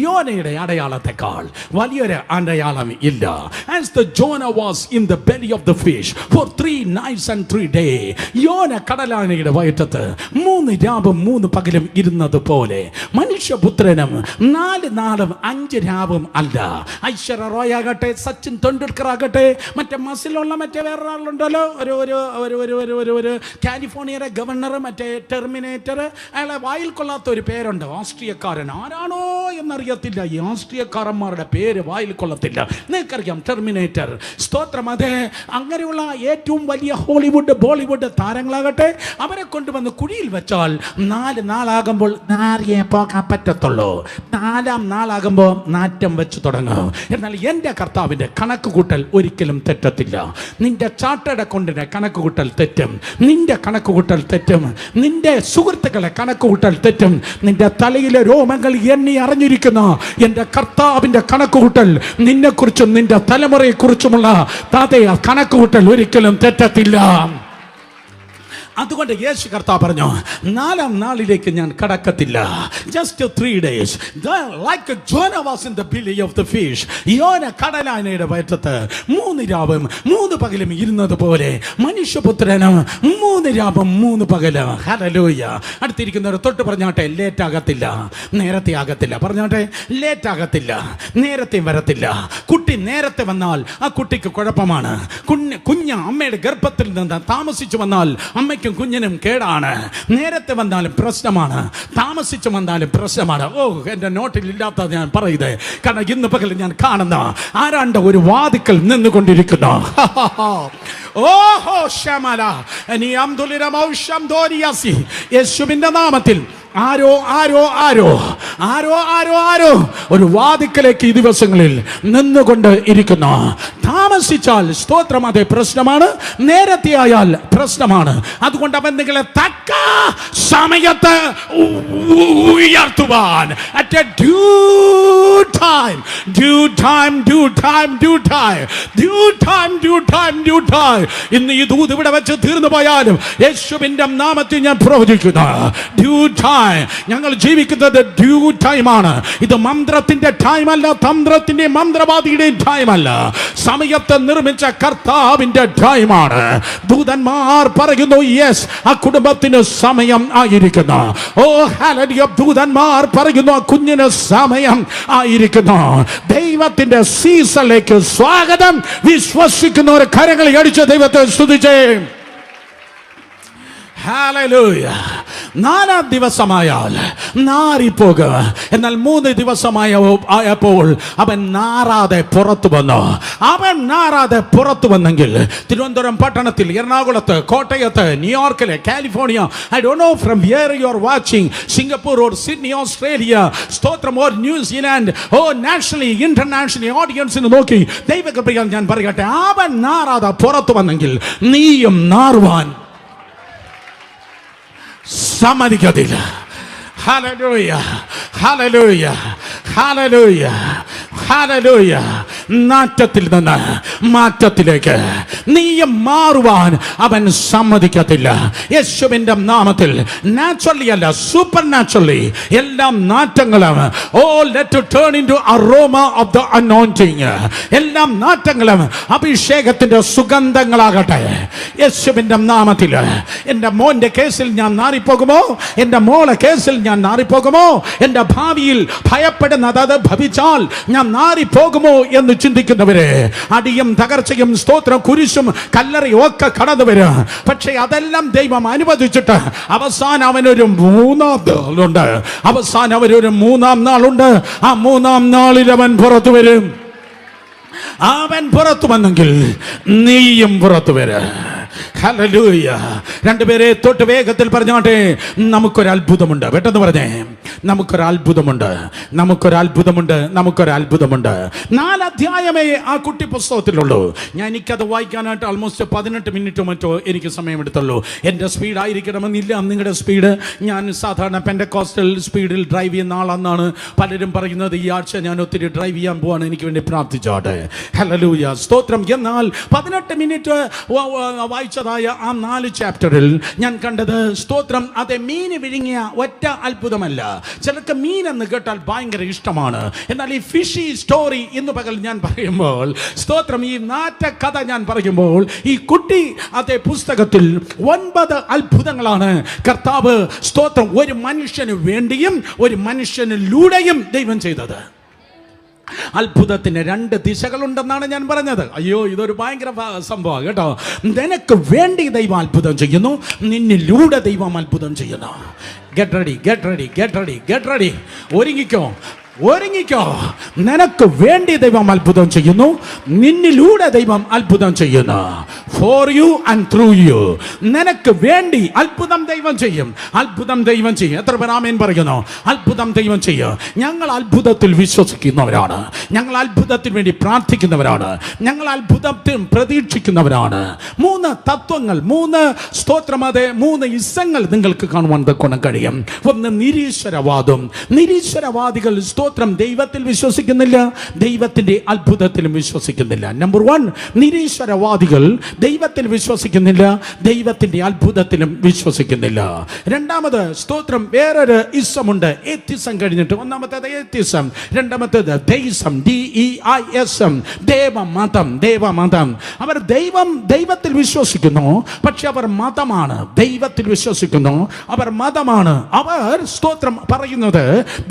യോനയുടെ അടയാളത്തെക്കാൾ വലിയൊരു അടയാളം ഇല്ല. As the Jonah was in the belly of the fish for 3 nights and 3 days, യോന കടലാനയുടെ വയറ്റത്ത് 3 രാവും 3 പകലും ഇരുന്നത് പോലെ മനുഷ്യപുത്രനും 4 നാളും 5 രാവും അല്ല. ഐശ്വര്യ റോയ് ആകട്ടെ, സച്ചിൻ തെണ്ടുൽക്കർ ആകട്ടെ, മറ്റേ മസിലുള്ള മറ്റേ വേറൊരാളുണ്ടല്ലോ, ഒരു കാലിഫോർണിയയുടെ ഗവർണർ, മറ്റേ ടെർമിനേറ്റർ, അയാളെ വായിൽ കൊള്ളാത്ത ഒരു പേരുണ്ട്, ഓസ്ട്രിയക്കാരൻ. ആരാണോ എന്നറിയത്തില്ല, ഈ ഓസ്ട്രിയക്കാരന്മാരുടെ പേര് വായിൽ കൊള്ളത്തില്ല. നിങ്ങൾക്കറിയാം, ടെർമിനേറ്റർ. സ്തോത്രം. അതെ, അങ്ങനെയുള്ള ഏറ്റവും വലിയ ഹോളിവുഡ് ബോളിവുഡ് താരങ്ങളാകട്ടെ, അവരെ കൊണ്ടുവന്ന് കുഴിയിൽ വെച്ചാൽ 4 നാളാകുമ്പോൾ നാരിയെ പോകാൻ പറ്റത്തുള്ളൂ. 4-ാം നാളാകുമ്പോൾ നാറ്റം വെച്ച് തുടങ്ങും. എന്നാൽ എൻ്റെ കർത്താവിൻ്റെ കണക്ക് കൂട്ടൽ ഒരിക്കലും തെറ്റത്തില്ല. നിന്റെ ചാർട്ടേഡ് അക്കൗണ്ടിന്റെ കണക്ക് കൂട്ടൽ തെറ്റും, നിന്റെ കണക്ക് കൂട്ടൽ തെറ്റും, നിന്റെ സുഹൃത്തുക്കളെ കണക്ക് കൂട്ടൽ തെറ്റും. നിന്റെ തലയിലെ രോമങ്ങൾ എണ്ണി അറിഞ്ഞിരിക്കുന്ന എൻ്റെ കർത്താവിന്റെ കണക്ക് കൂട്ടൽ നിന്നെക്കുറിച്ചും നിന്റെ തലമുറയെക്കുറിച്ചുമുള്ള കണക്ക് കൂട്ടൽ ഒരിക്കലും തെറ്റത്തില്ല. അതുകൊണ്ട് യേശു കർത്താവ് പറഞ്ഞു, 4-ാം നാളിലേക്ക് ഞാൻ കടക്കത്തില്ല. Just 3 days, like Jonah was in the belly of the fish. യോന കടലാനയുടെ വയറ്റത്ത് 3 രാവും 3 പകലും ഇരുന്നത് പോലെ മനുഷ്യപുത്രനും 3 രാവും 3 പകലും. ഹല്ലേലൂയ. അടുത്തിരിക്കുന്നവർ തൊട്ട് പറഞ്ഞാട്ടെ, ലേറ്റ് ആകത്തില്ല, നേരത്തെ ആകത്തില്ല. പറഞ്ഞാട്ടെ, ലേറ്റ് ആകത്തില്ല, നേരത്തെ വരത്തില്ല. കുട്ടി നേരത്തെ വന്നാൽ ആ കുട്ടിക്ക് കുഴപ്പമാണ്. കുഞ്ഞ് അമ്മയുടെ ഗർഭത്തിൽ നിന്ന് താമസിച്ചു വന്നാൽ അമ്മയ്ക്ക് കുഞ്ഞിനും കേടാണ്. നേരത്തെ വന്നാലും പ്രശ്നമാണ്, താമസിച്ചു വന്നാലും പ്രശ്നമാണ്. ഓ, എൻ്റെ നോട്ടിൽ ഇല്ലാത്ത ഞാൻ പറയുന്നത്, കാരണം ഇന്ന് പകൽ ഞാൻ കാണുന്ന ആരാണ്ട് ഒരു വാതിക്കൽ നിന്നുകൊണ്ടിരിക്കുന്നു. ഓഹോ ശമല നീ അംദുലിരമൗഷംദോരിയാസി. യേശുവിന്റെ നാമത്തിൽ ആരോ ആരോ ആരോ ആരോ ആരോ ആരോ ഒരു വാതിക്കലേക്ക് ഈ ദിവസങ്ങളിൽ നിന്നുകൊണ്ട് ഇരിക്കുന്നു. താമസിച്ചാൽ സ്തോത്രം അതേ പ്രശ്നമാണ്, നേരത്തെ ആയാൽ പ്രശ്നമാണ്. അതുകൊണ്ട് അവൻ നിങ്ങളെ തക്ക സമയത്ത് ഉയർത്തുവാൻ ഇന്ന് ഈ ദൂത് ഇവിടെ വെച്ച് തീർന്നു പോയാലും യേശുവിന്റെ നാമത്തിൽ ഞാൻ പ്രവചിക്കുന്നു, ഡ്യൂ ടൈം. ഞങ്ങൾ ജീവിക്കുന്നത് ഡ്യൂ ടൈമാണ്. ഇത് മന്ത്രത്തിന്റെ ടൈമല്ല, തന്ത്രത്തിന്റെ മന്ത്രവാദിയുടെയും ടൈമല്ല, സമയത്ത് നിർമ്മിച്ച കർത്താവിന്റെ ടൈമാണ്. ദൂതന്മാർ പറയുന്നു, യെസ്, ആ കുടുംബത്തിന് സമയം ആയിരിക്കുന്നു. ഓ ഹല്ലേലൂയ. ദൂതന്മാർ പറയുന്നു, ആ കുഞ്ഞിന് സമയം ആയിരിക്കുന്നു. ദൈവത്തിന്റെ സീസണിലേക്ക് സ്വാഗതം. വിശ്വസിക്കുന്നവർ കരങ്ങൾ അടിച്ച് ദൈവത്തെ സ്തുതിച്ചേ. ഹല്ലേലൂയ. 4-ാം ദിവസമായാൽ നാറിപ്പോകുക. എന്നാൽ 3 ദിവസമായപ്പോൾ അവൻ നാറാതെ പുറത്തു വന്നു. അവൻ നാറാതെ പുറത്തു വന്നെങ്കിൽ തിരുവനന്തപുരം പട്ടണത്തിൽ, എറണാകുളത്ത്, കോട്ടയത്ത്, ന്യൂയോർക്കിലെ, California, I don't know from where you are watching, Singapore or Sydney, Australia, സ്തോത്രം, or New Zealand, oh nationally internationally ഓഡിയൻസിന് നോക്കി ദൈവകൃപയാൽ ഞാൻ പറയട്ടെ, അവൻ നാറാതെ പുറത്തു വന്നെങ്കിൽ നീയും നാറുവാൻ സമ്മതിക്കത്തില്ല. Hallelujah, hallelujah, hallelujah, hallelujah. നാറ്റത്തിൽ നിന്ന് മാറ്റത്തിലേക്ക് നീയും മാറുവാൻ അവൻ സമ്മതിക്കത്തില്ല. യേശുവിന്റെ നാമത്തിൽ നാച്ചുറലി അല്ല, സൂപ്പർ നാച്ചുറലി എല്ലാ നാറ്റങ്ങളും let it turn into aroma of the anointing. എല്ലാ നാറ്റങ്ങളും അഭിഷേകത്തിന്റെ സുഗന്ധങ്ങളാകട്ടെ യേശുവിന്റെ നാമത്തിൽ. എൻ്റെ മോന്റെ കേസിൽ ഞാൻ നാറിപ്പോകുമോ? എൻ്റെ മോളെ കേസിൽ ഞാൻ നാറിപ്പോകുമോ? എൻ്റെ ഭാവിയിൽ ഭയപ്പെടുന്നത് അത് ഭവിച്ചാൽ ഞാൻ നാറിപ്പോകുമോ എന്ന് ചിന്തിക്കുന്നവരെ, അടിയും തകർച്ചയും സ്തോത്രം കുരിശും കല്ലറയും ഒക്കെ കടന്നു വരും. പക്ഷെ അതെല്ലാം ദൈവം അനുവദിച്ചിട്ട് അവസാനം അവനൊരു 3-ാം നാളുണ്ട്. അവസാനം അവരൊരു 3-ാം നാളുണ്ട്. ആ 3-ാം നാളിൽ അവൻ പുറത്തു വരും. അവൻ പുറത്തു വന്നെങ്കിൽ നീയും പുറത്തു വരും. ഹല്ലേലൂയ. രണ്ടുപേരെ തൊട്ട് വേഗത്തിൽ പറഞ്ഞാട്ടെ, നമുക്കൊരത്ഭുതമുണ്ട്. പെട്ടെന്ന് പറഞ്ഞേ, നമുക്കൊരത്ഭുതമുണ്ട്, നമുക്കൊരത്ഭുതമുണ്ട്, നമുക്കൊരത്ഭുതമുണ്ട്. 4 അധ്യായമേ ആ കുട്ടി പുസ്തകത്തിലുള്ളൂ. എനിക്കത് വായിക്കാനായിട്ട് ആൾമോസ്റ്റ് 18 മിനിറ്റോ മറ്റോ എനിക്ക് സമയമെടുത്തുള്ളൂ. എൻ്റെ സ്പീഡ് ആയിരിക്കണമെന്നില്ല നിങ്ങളുടെ സ്പീഡ്. ഞാൻ സാധാരണ പെൻറ്റക്കോസ്റ്റൽ സ്പീഡിൽ ഡ്രൈവ് ചെയ്യുന്ന ആളെന്നാണ് പലരും പറയുന്നത്. ഈ ആഴ്ച ഞാൻ ഒത്തിരി ഡ്രൈവ് ചെയ്യാൻ പോവാണ്. എനിക്ക് വേണ്ടി പ്രാർത്ഥിച്ചോട്ടെ. ഹല്ലേലൂയ, സ്തോത്രം. എന്നാൽ 18 മിനിറ്റ് വായിച്ചതായ ആ 4 ചാപ്റ്ററിൽ ഞാൻ കണ്ടത്, സ്തോത്രം, അതെ, മീൻ വിഴുങ്ങിയ ഒറ്റ അത്ഭുതമല്ല. ചിലർക്ക് മീൻ എന്ന് കേട്ടാൽ ഭയങ്കര ഇഷ്ടമാണ്. എന്നാൽ ഈ ഫിഷി സ്റ്റോറി ഇന്ന് പകൽ ഞാൻ പറയുമ്പോൾ, സ്തോത്രം, ഈ നാറ്റ കഥ ഞാൻ പറയുമ്പോൾ, ഈ കുട്ടി അതേ പുസ്തകത്തിൽ 9 അത്ഭുതങ്ങളാണ് കർത്താവ്, സ്തോത്രം, ഒരു മനുഷ്യന് വേണ്ടിയും ഒരു മനുഷ്യനിലൂടെയും ദൈവം ചെയ്തത്. അത്ഭുതത്തിന് 2 ദിശകളുണ്ടെന്നാണ് ഞാൻ പറഞ്ഞത്. അയ്യോ, ഇതൊരു ഭയങ്കര സംഭവം കേട്ടോ. നിനക്ക് വേണ്ടി ദൈവം അത്ഭുതം ചെയ്യുന്നു, നിന്നിലൂടെ ദൈവം അത്ഭുതം ചെയ്യുന്നു. Get ready, get ready, get ready, get ready. ഒരുങ്ങിക്കോ, ഒരുങ്ങിക്കോ. നിനക്ക് വേണ്ടി ദൈവം അത്ഭുതം ചെയ്യുന്നു, നിന്നിലൂടെ ദൈവം അത്ഭുതം ചെയ്യുന്നു. For you and through you. നിനക്ക് വേണ്ടി അത്ഭുതം ദൈവം ചെയ്യും, അത്ഭുതം ദൈവം ചെയ്യും. എത്ര പേർ ആമേൻ പറയുന്നു? അത്ഭുതം ദൈവം ചെയ്യും. ഞങ്ങൾ അത്ഭുതത്തിൽ വിശ്വസിക്കുന്നവരാണ്, ഞങ്ങൾ അത്ഭുതത്തിന് വേണ്ടി പ്രാർത്ഥിക്കുന്നവരാണ്, ഞങ്ങൾ അത്ഭുതത്തിൽ പ്രതീക്ഷിക്കുന്നവരാണ്. 3 തത്വങ്ങൾ, 3 സ്തോത്രം, അതെ, 3 ഇസങ്ങൾ നിങ്ങൾക്ക് കാണുവാൻ കൊണ്ടും കഴിയും. ഒന്ന് നിരീശ്വരവാദം. നിരീശ്വരവാദികൾ സ്തോത്രം ദൈവത്തിൽ വിശ്വസിക്കുന്നില്ല, ദൈവത്തിന്റെ അത്ഭുതത്തിലും വിശ്വസിക്കുന്നില്ല. നമ്പർ 1, നിരീശ്വരവാദികൾ ദൈവത്തിൽ വിശ്വസിക്കുന്നില്ല, ദൈവത്തിന്റെ അത്ഭുതത്തിലും വിശ്വസിക്കുന്നില്ല. രണ്ടാമത്, സ്തോത്രം, വേറൊരു ഇസമുണ്ട്. എത്തിസം കഴിഞ്ഞിട്ട് ഒന്നാമത്തേത് എത്തിസം, രണ്ടാമത്തേത് ദൈസം, DEISM, ദേവമതം. ദേവമതം. അവർ ദൈവത്തിൽ വിശ്വസിക്കുന്നു, പക്ഷെ അവർ മതമാണ്. ദൈവത്തിൽ വിശ്വസിക്കുന്നു, അവർ മതമാണ്. അവർ സ്തോത്രം പറയുന്നത്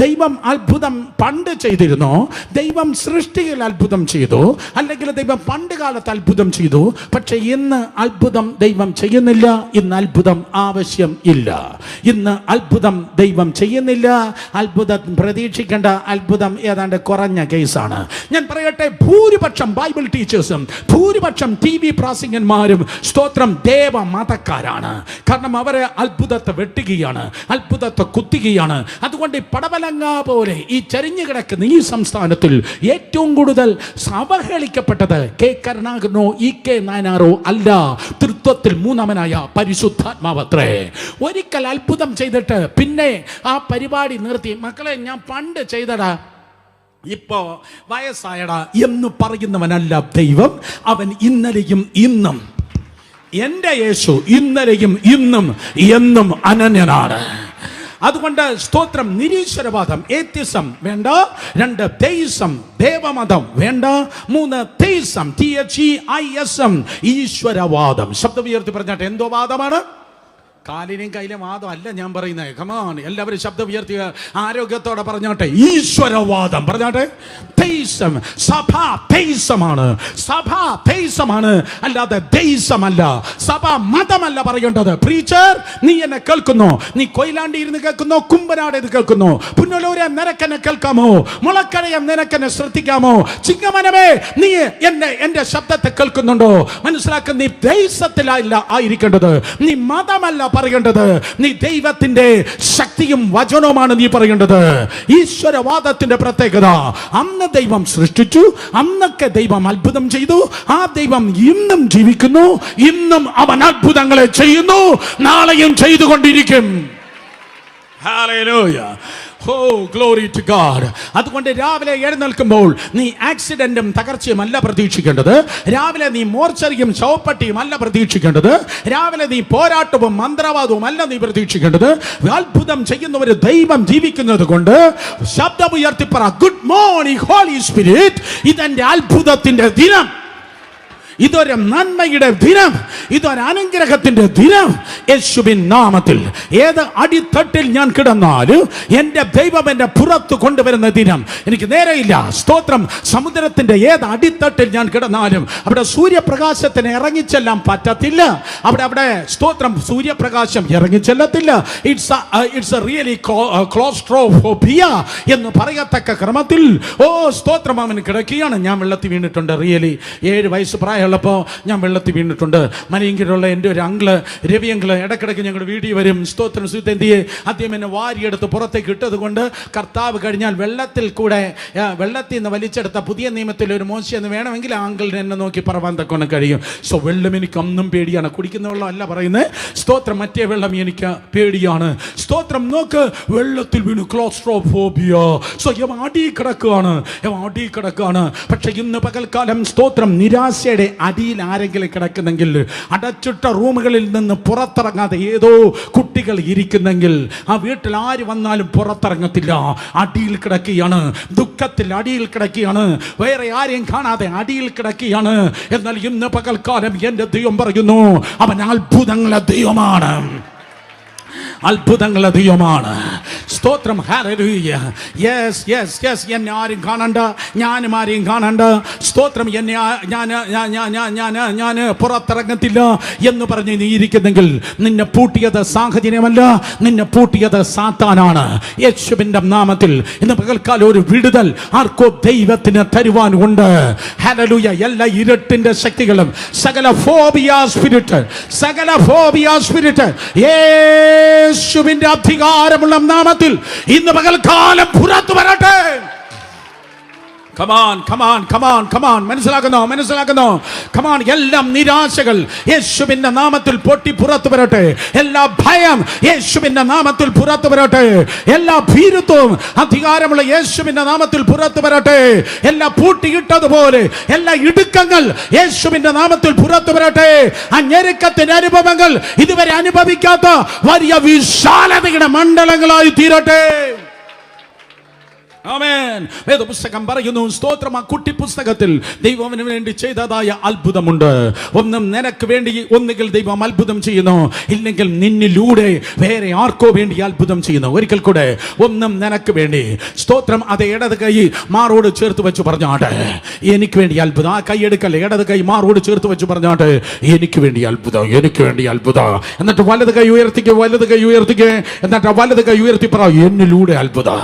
ദൈവം അത്ഭുതം പണ്ട് ചെയ്തിരുന്നു, ദൈവം സൃഷ്ടിയിൽ അത്ഭുതം ചെയ്തു, അല്ലെങ്കിൽ ദൈവം പണ്ട് കാലത്ത് അത്ഭുതം ചെയ്തു, പക്ഷെ ഇന്ന് അത്ഭുതം ദൈവം ചെയ്യുന്നില്ല. ഇന്ന് അത്ഭുതം ആവശ്യം ഇല്ല. ഇന്ന് അത്ഭുതം ദൈവം ചെയ്യുന്നില്ല. അത്ഭുതം പ്രതീക്ഷിക്കേണ്ട അത്ഭുതം ഏതാണ്ട് കുറഞ്ഞ കേസാണ്. ഞാൻ പറയട്ടെ, ഭൂരിപക്ഷം ബൈബിൾ ടീച്ചേഴ്സും ഭൂരിപക്ഷം TV പ്രാസംഗികന്മാരും സ്തോത്രം ദേവമതക്കാരാണ്. കാരണം അവരെ അത്ഭുതത്തെ വെട്ടുകയാണ്, അത്ഭുതത്തെ കുത്തുകയാണ്. അതുകൊണ്ട് പടവലങ്ങ പോലെ ഈ ചരിഞ്ഞു കിടക്കുന്ന ഈ സംസ്ഥാനത്തിൽ ഏറ്റവും കൂടുതൽ അവഹേളിക്കപ്പെട്ടത് K. കരുണാകരനോ EK നായനാരോ അല്ല, തൃത്വത്തിൽ 3ാമനായ പരിശുദ്ധാത്മാവത്രേ. ഒരിക്കൽ അത്ഭുതം ചെയ്തിട്ട് പിന്നെ ആ പരിപാടി നിർത്തി, മക്കളെ ഞാൻ പണ്ട് ചെയ്തടാ, ഇപ്പോ വയസ്സായടാ എന്ന് പറയുന്നവനല്ല ദൈവം. അവൻ ഇന്നലെയും ഇന്നും, എൻ്റെ യേശു ഇന്നലെയും ഇന്നും എന്നും അനന്യനാണ്. അതുകൊണ്ട് സ്തോത്രം, നിരീശ്വരവാദം, ഏത്യസം വേണ്ട. 2, തെയ്സം, ദേവമതം വേണ്ട. 3, തെയ്സം, THEISM, ഈശ്വരവാദം. ശബ്ദം ഉയർത്തി പറഞ്ഞാട്ടെ, എന്തോ വാദമാണ്? കാലിനെയും കയ്യിലെ വാദം അല്ല ഞാൻ പറയുന്നത്. കമാൺ, എല്ലാവരും ശബ്ദം ഉയർത്തി ആരോഗ്യത്തോടെ പറഞ്ഞാട്ടെ, ഈശ്വരവാദം പറഞ്ഞാട്ടെ. ദേശം, സഭ ദേശമാണ്. സഭ ദേശമാണ്, അല്ലാതെ ദേശമല്ല. സഭ മതമല്ല പറയേണ്ടത്. പ്രീച്ചർ, നീ എന്നെ കേൾക്കുന്നു? നീ കൊയിലാണ്ടി ഇരുന്ന് കേൾക്കുന്നോ, കുമ്പനാട് ഇത് കേൾക്കുന്നു? പുന്നലൂരെ നിനക്കെന്നെ കേൾക്കാമോ? മുളക്കഴയം നിനക്കെന്നെ ശ്രദ്ധിക്കാമോ? ചിങ്ങമനമേ, നീ എന്റെ ശബ്ദത്തെ കേൾക്കുന്നുണ്ടോ? മനസ്സിലാക്കുന്ന, നീ ദേശത്തിലല്ല ആയിരിക്കേണ്ടത്. നീ മതമല്ല പറയേണ്ടത്. നീ ദൈവത്തിന്റെ ശക്തിയും വചനവുമാണ് നീ പറയേണ്ടത്. ഈശ്വരവാദത്തിന്റെ പ്രത്യേകത, അന്ന് ദൈവം സൃഷ്ടിച്ചു, അന്നൊക്കെ ദൈവം അത്ഭുതം ചെയ്തു. ആ ദൈവം ഇന്നും ജീവിക്കുന്നു, ഇന്നും അവൻ അത്ഭുതങ്ങളെ ചെയ്യുന്നു, നാളെയും ചെയ്തുകൊണ്ടിരിക്കും. Hallelujah. Oh, glory to God. അതുകൊണ്ട് രാവിലെ എഴുന്നേൽക്കുമ്പോൾ നീ ആക്സിഡന്റും തകർച്ചയും അല്ല പ്രതീക്ഷിക്കേണ്ടത്. രാവിലെ നീ മോർച്ചറിയും ശവപ്പെട്ടിയും അല്ല പ്രതീക്ഷിക്കേണ്ടത്. രാവിലെ നീ പോരാട്ടവും മന്ത്രവാദവും അല്ല നീ പ്രതീക്ഷിക്കേണ്ടത്. അത്ഭുതം ചെയ്യുന്ന ഒരു ദൈവം ജീവിക്കുന്നത് കൊണ്ട് ശബ്ദമുയർത്തി പറ, ഗുഡ് മോർണിംഗ് ഹോളി സ്പിരിറ്റ്. ഇതെന്റെ അത്ഭുതത്തിന്റെ ദിനം, ഇതൊരു നന്മയുടെ ദിനം, ഇതൊരു അനുഗ്രഹത്തിന്റെ ദിനം. യേശുവിൻ നാമത്തിൽ ഏത് അടിത്തട്ടിൽ ഞാൻ കിടന്നാലും എന്റെ ദൈവം എന്നെ പുറത്തു കൊണ്ടുവരുന്ന ദിനം എനിക്ക് നേരെയില്ല. സ്തോത്രം. സമുദ്രത്തിന്റെ ഏത് അടിത്തട്ടിൽ ഞാൻ കിടന്നാലും അവിടെ സൂര്യപ്രകാശത്തിന് ഇറങ്ങിച്ചെല്ലാൻ പറ്റത്തില്ല. അവിടെ സ്തോത്രം സൂര്യപ്രകാശം ഇറങ്ങിച്ചെല്ലത്തില്ല. ഇറ്റ്സ് എ റിയലി ക്ലോസ്ട്രോഫോബിയ എന്ന് പറയത്തക്ക ക്രമത്തിൽ സ്തോത്രം അവൻ കിടക്കുകയാണ്. ഞാൻ വെള്ളത്തിൽ വീണിട്ടുണ്ട്. റിയലി 7 വയസ്സ് പ്രായം ഉള്ളപ്പോൾ ഞാൻ വെള്ളത്തിൽ വീണിട്ടുണ്ട്. മലയങ്കിലുള്ള എൻ്റെ ഒരു അങ്കിള്, രവി അങ്കിള്, ഇടക്കിടയ്ക്ക് ഞങ്ങളുടെ വീട്ടിൽ വരും. സ്തോത്രം. സുതെന്തിയെ ആദ്യം എന്നെ വാരിയെടുത്ത് പുറത്തേക്ക് ഇട്ടത് കൊണ്ട് കർത്താവ് കഴിഞ്ഞാൽ വെള്ളത്തിൽ നിന്ന് വലിച്ചെടുത്ത പുതിയ നിയമത്തിൽ ഒരു മോശ എന്ന് വേണമെങ്കിൽ ആ അങ്കിളിനെ എന്നെ നോക്കി പറവാൻ തക്കൊണ്ട് കഴിയും. സോ വെള്ളം എനിക്ക് അന്നും പേടിയാണ്. കുടിക്കുന്ന വെള്ളം അല്ല പറയുന്നത്. സ്തോത്രം. മറ്റേ വെള്ളം എനിക്ക് പേടിയാണ്. സ്തോത്രം. നോക്ക്, വെള്ളത്തിൽ വീണു, ക്ലോസ്ട്രോഫോബിയ. സോ അടി കിടക്കുകയാണ്. പക്ഷെ ഇന്ന് പകൽക്കാലം സ്തോത്രം നിരാശയുടെ അടിയിൽ ആരെങ്കിലും കിടക്കുന്നെങ്കിൽ, അടച്ചിട്ട റൂമുകളിൽ നിന്ന് പുറത്തിറങ്ങാതെ ഏതോ കുട്ടികൾ ഇരിക്കുന്നെങ്കിൽ, ആ വീട്ടിൽ ആര് വന്നാലും പുറത്തിറങ്ങത്തില്ല. അടിയിൽ കിടക്കുകയാണ്, ദുഃഖത്തിൽ അടിയിൽ കിടക്കുകയാണ്, വേറെ ആരെയും കാണാതെ അടിയിൽ കിടക്കുകയാണ്. എന്നാൽ ഇന്ന് പകൽക്കാലം എന്റെ ദൈവം പറയുന്നു, അവൻ അത്ഭുതങ്ങളുടെ ദൈവമാണ്, അത്ഭുതങ്ങളുടെ ദൈവമാണ്. സ്തോത്രം. ഹല്ലേലൂയ. Yes yes yes. എന്നെ ആരും കാണണ്ട, ഞാനും ആരെയും കാണണ്ട. സ്തോത്രം. എന്നെ ഞാൻ പുറത്തിറങ്ങത്തില്ല എന്ന് പറഞ്ഞ് നീ ഇരിക്കുന്നെങ്കിൽ നിന്നെ പൂട്ടിയത് സാഹചര്യമല്ല, നിന്നെ പൂട്ടിയത് സാത്താനാണ്. യേശുവിന്റെ നാമത്തിൽ ഇന്ന് പകൽക്കാലം ഒരു വിടുതൽ ആർക്കോ ദൈവത്തിന് തരുവാൻ ഉണ്ട്. ഹല്ലേലൂയ. എല്ലാ ഇരുട്ടിന്റെ ശക്തികളും സകല ഫോബിയ സ്പിരിറ്റ് യേശുവിന്റെ അധികാരമുള്ള നാമത്തിൽ ഇന്ന് പകൽക്കാലം പുറത്തു വരട്ടെ. മനസ്സിലാക്കുന്നോ? കമാൻ. എല്ലാ നിരാശകൾ യേശുവിന്റെ നാമത്തിൽ പൊട്ടി പുറത്തു വരട്ടെ. എല്ലാ ഭയം യേശുവിന്റെ നാമത്തിൽ പുറത്തു വരട്ടെ. എല്ലാ ഭീരുത്വവും അധികാരമുള്ള യേശുവിന്റെ നാമത്തിൽ പുറത്തു വരട്ടെ. എല്ലാ പൂട്ടിയിട്ടതുപോലെ എല്ലാ ഇടുക്കങ്ങൾ യേശുവിന്റെ നാമത്തിൽ പുറത്തു വരട്ടെ. ആ ഞെരുക്കത്തിന്റെ അനുഭവങ്ങൾ ഇതുവരെ അനുഭവിക്കാത്ത വലിയ വിശാലതയുടെ മണ്ഡലങ്ങളായി തീരട്ടെ. ആമേൻ. വേദപുസ്തകം പറയുന്നു, സ്തോത്രം, ആ കുട്ടി പുസ്തകത്തിൽ ദൈവത്തിന് വേണ്ടി ചെയ്തതായ അത്ഭുതമുണ്ട്. ഒന്നും നിനക്ക് വേണ്ടി ഒന്നുകിൽ ദൈവം അത്ഭുതം ചെയ്യുന്നു, ഇല്ലെങ്കിൽ നിന്നിലൂടെ വേറെ ആർക്കോ വേണ്ടി അത്ഭുതം ചെയ്യുന്നു. ഒരിക്കൽ കൂടെ, ഒന്നും നിനക്ക് വേണ്ടി. സ്തോത്രം. അത് ഇടത് കൈ മാറോട് ചേർത്ത് വെച്ച് പറഞ്ഞാട്ടെ, എനിക്ക് വേണ്ടി അത്ഭുതം. ആ കൈ എടുക്കല്ലേ, ഇടത് കൈ മാറോട് ചേർത്ത് വെച്ച് പറഞ്ഞാട്ടെ, എനിക്ക് വേണ്ടി അത്ഭുതം, എനിക്ക് വേണ്ടി അത്ഭുതം. എന്നിട്ട് വലത് കൈ ഉയർത്തിക്ക്, എന്നിട്ട് വലത് കൈ ഉയർത്തി പറ, എന്നിലൂടെ അത്ഭുതം.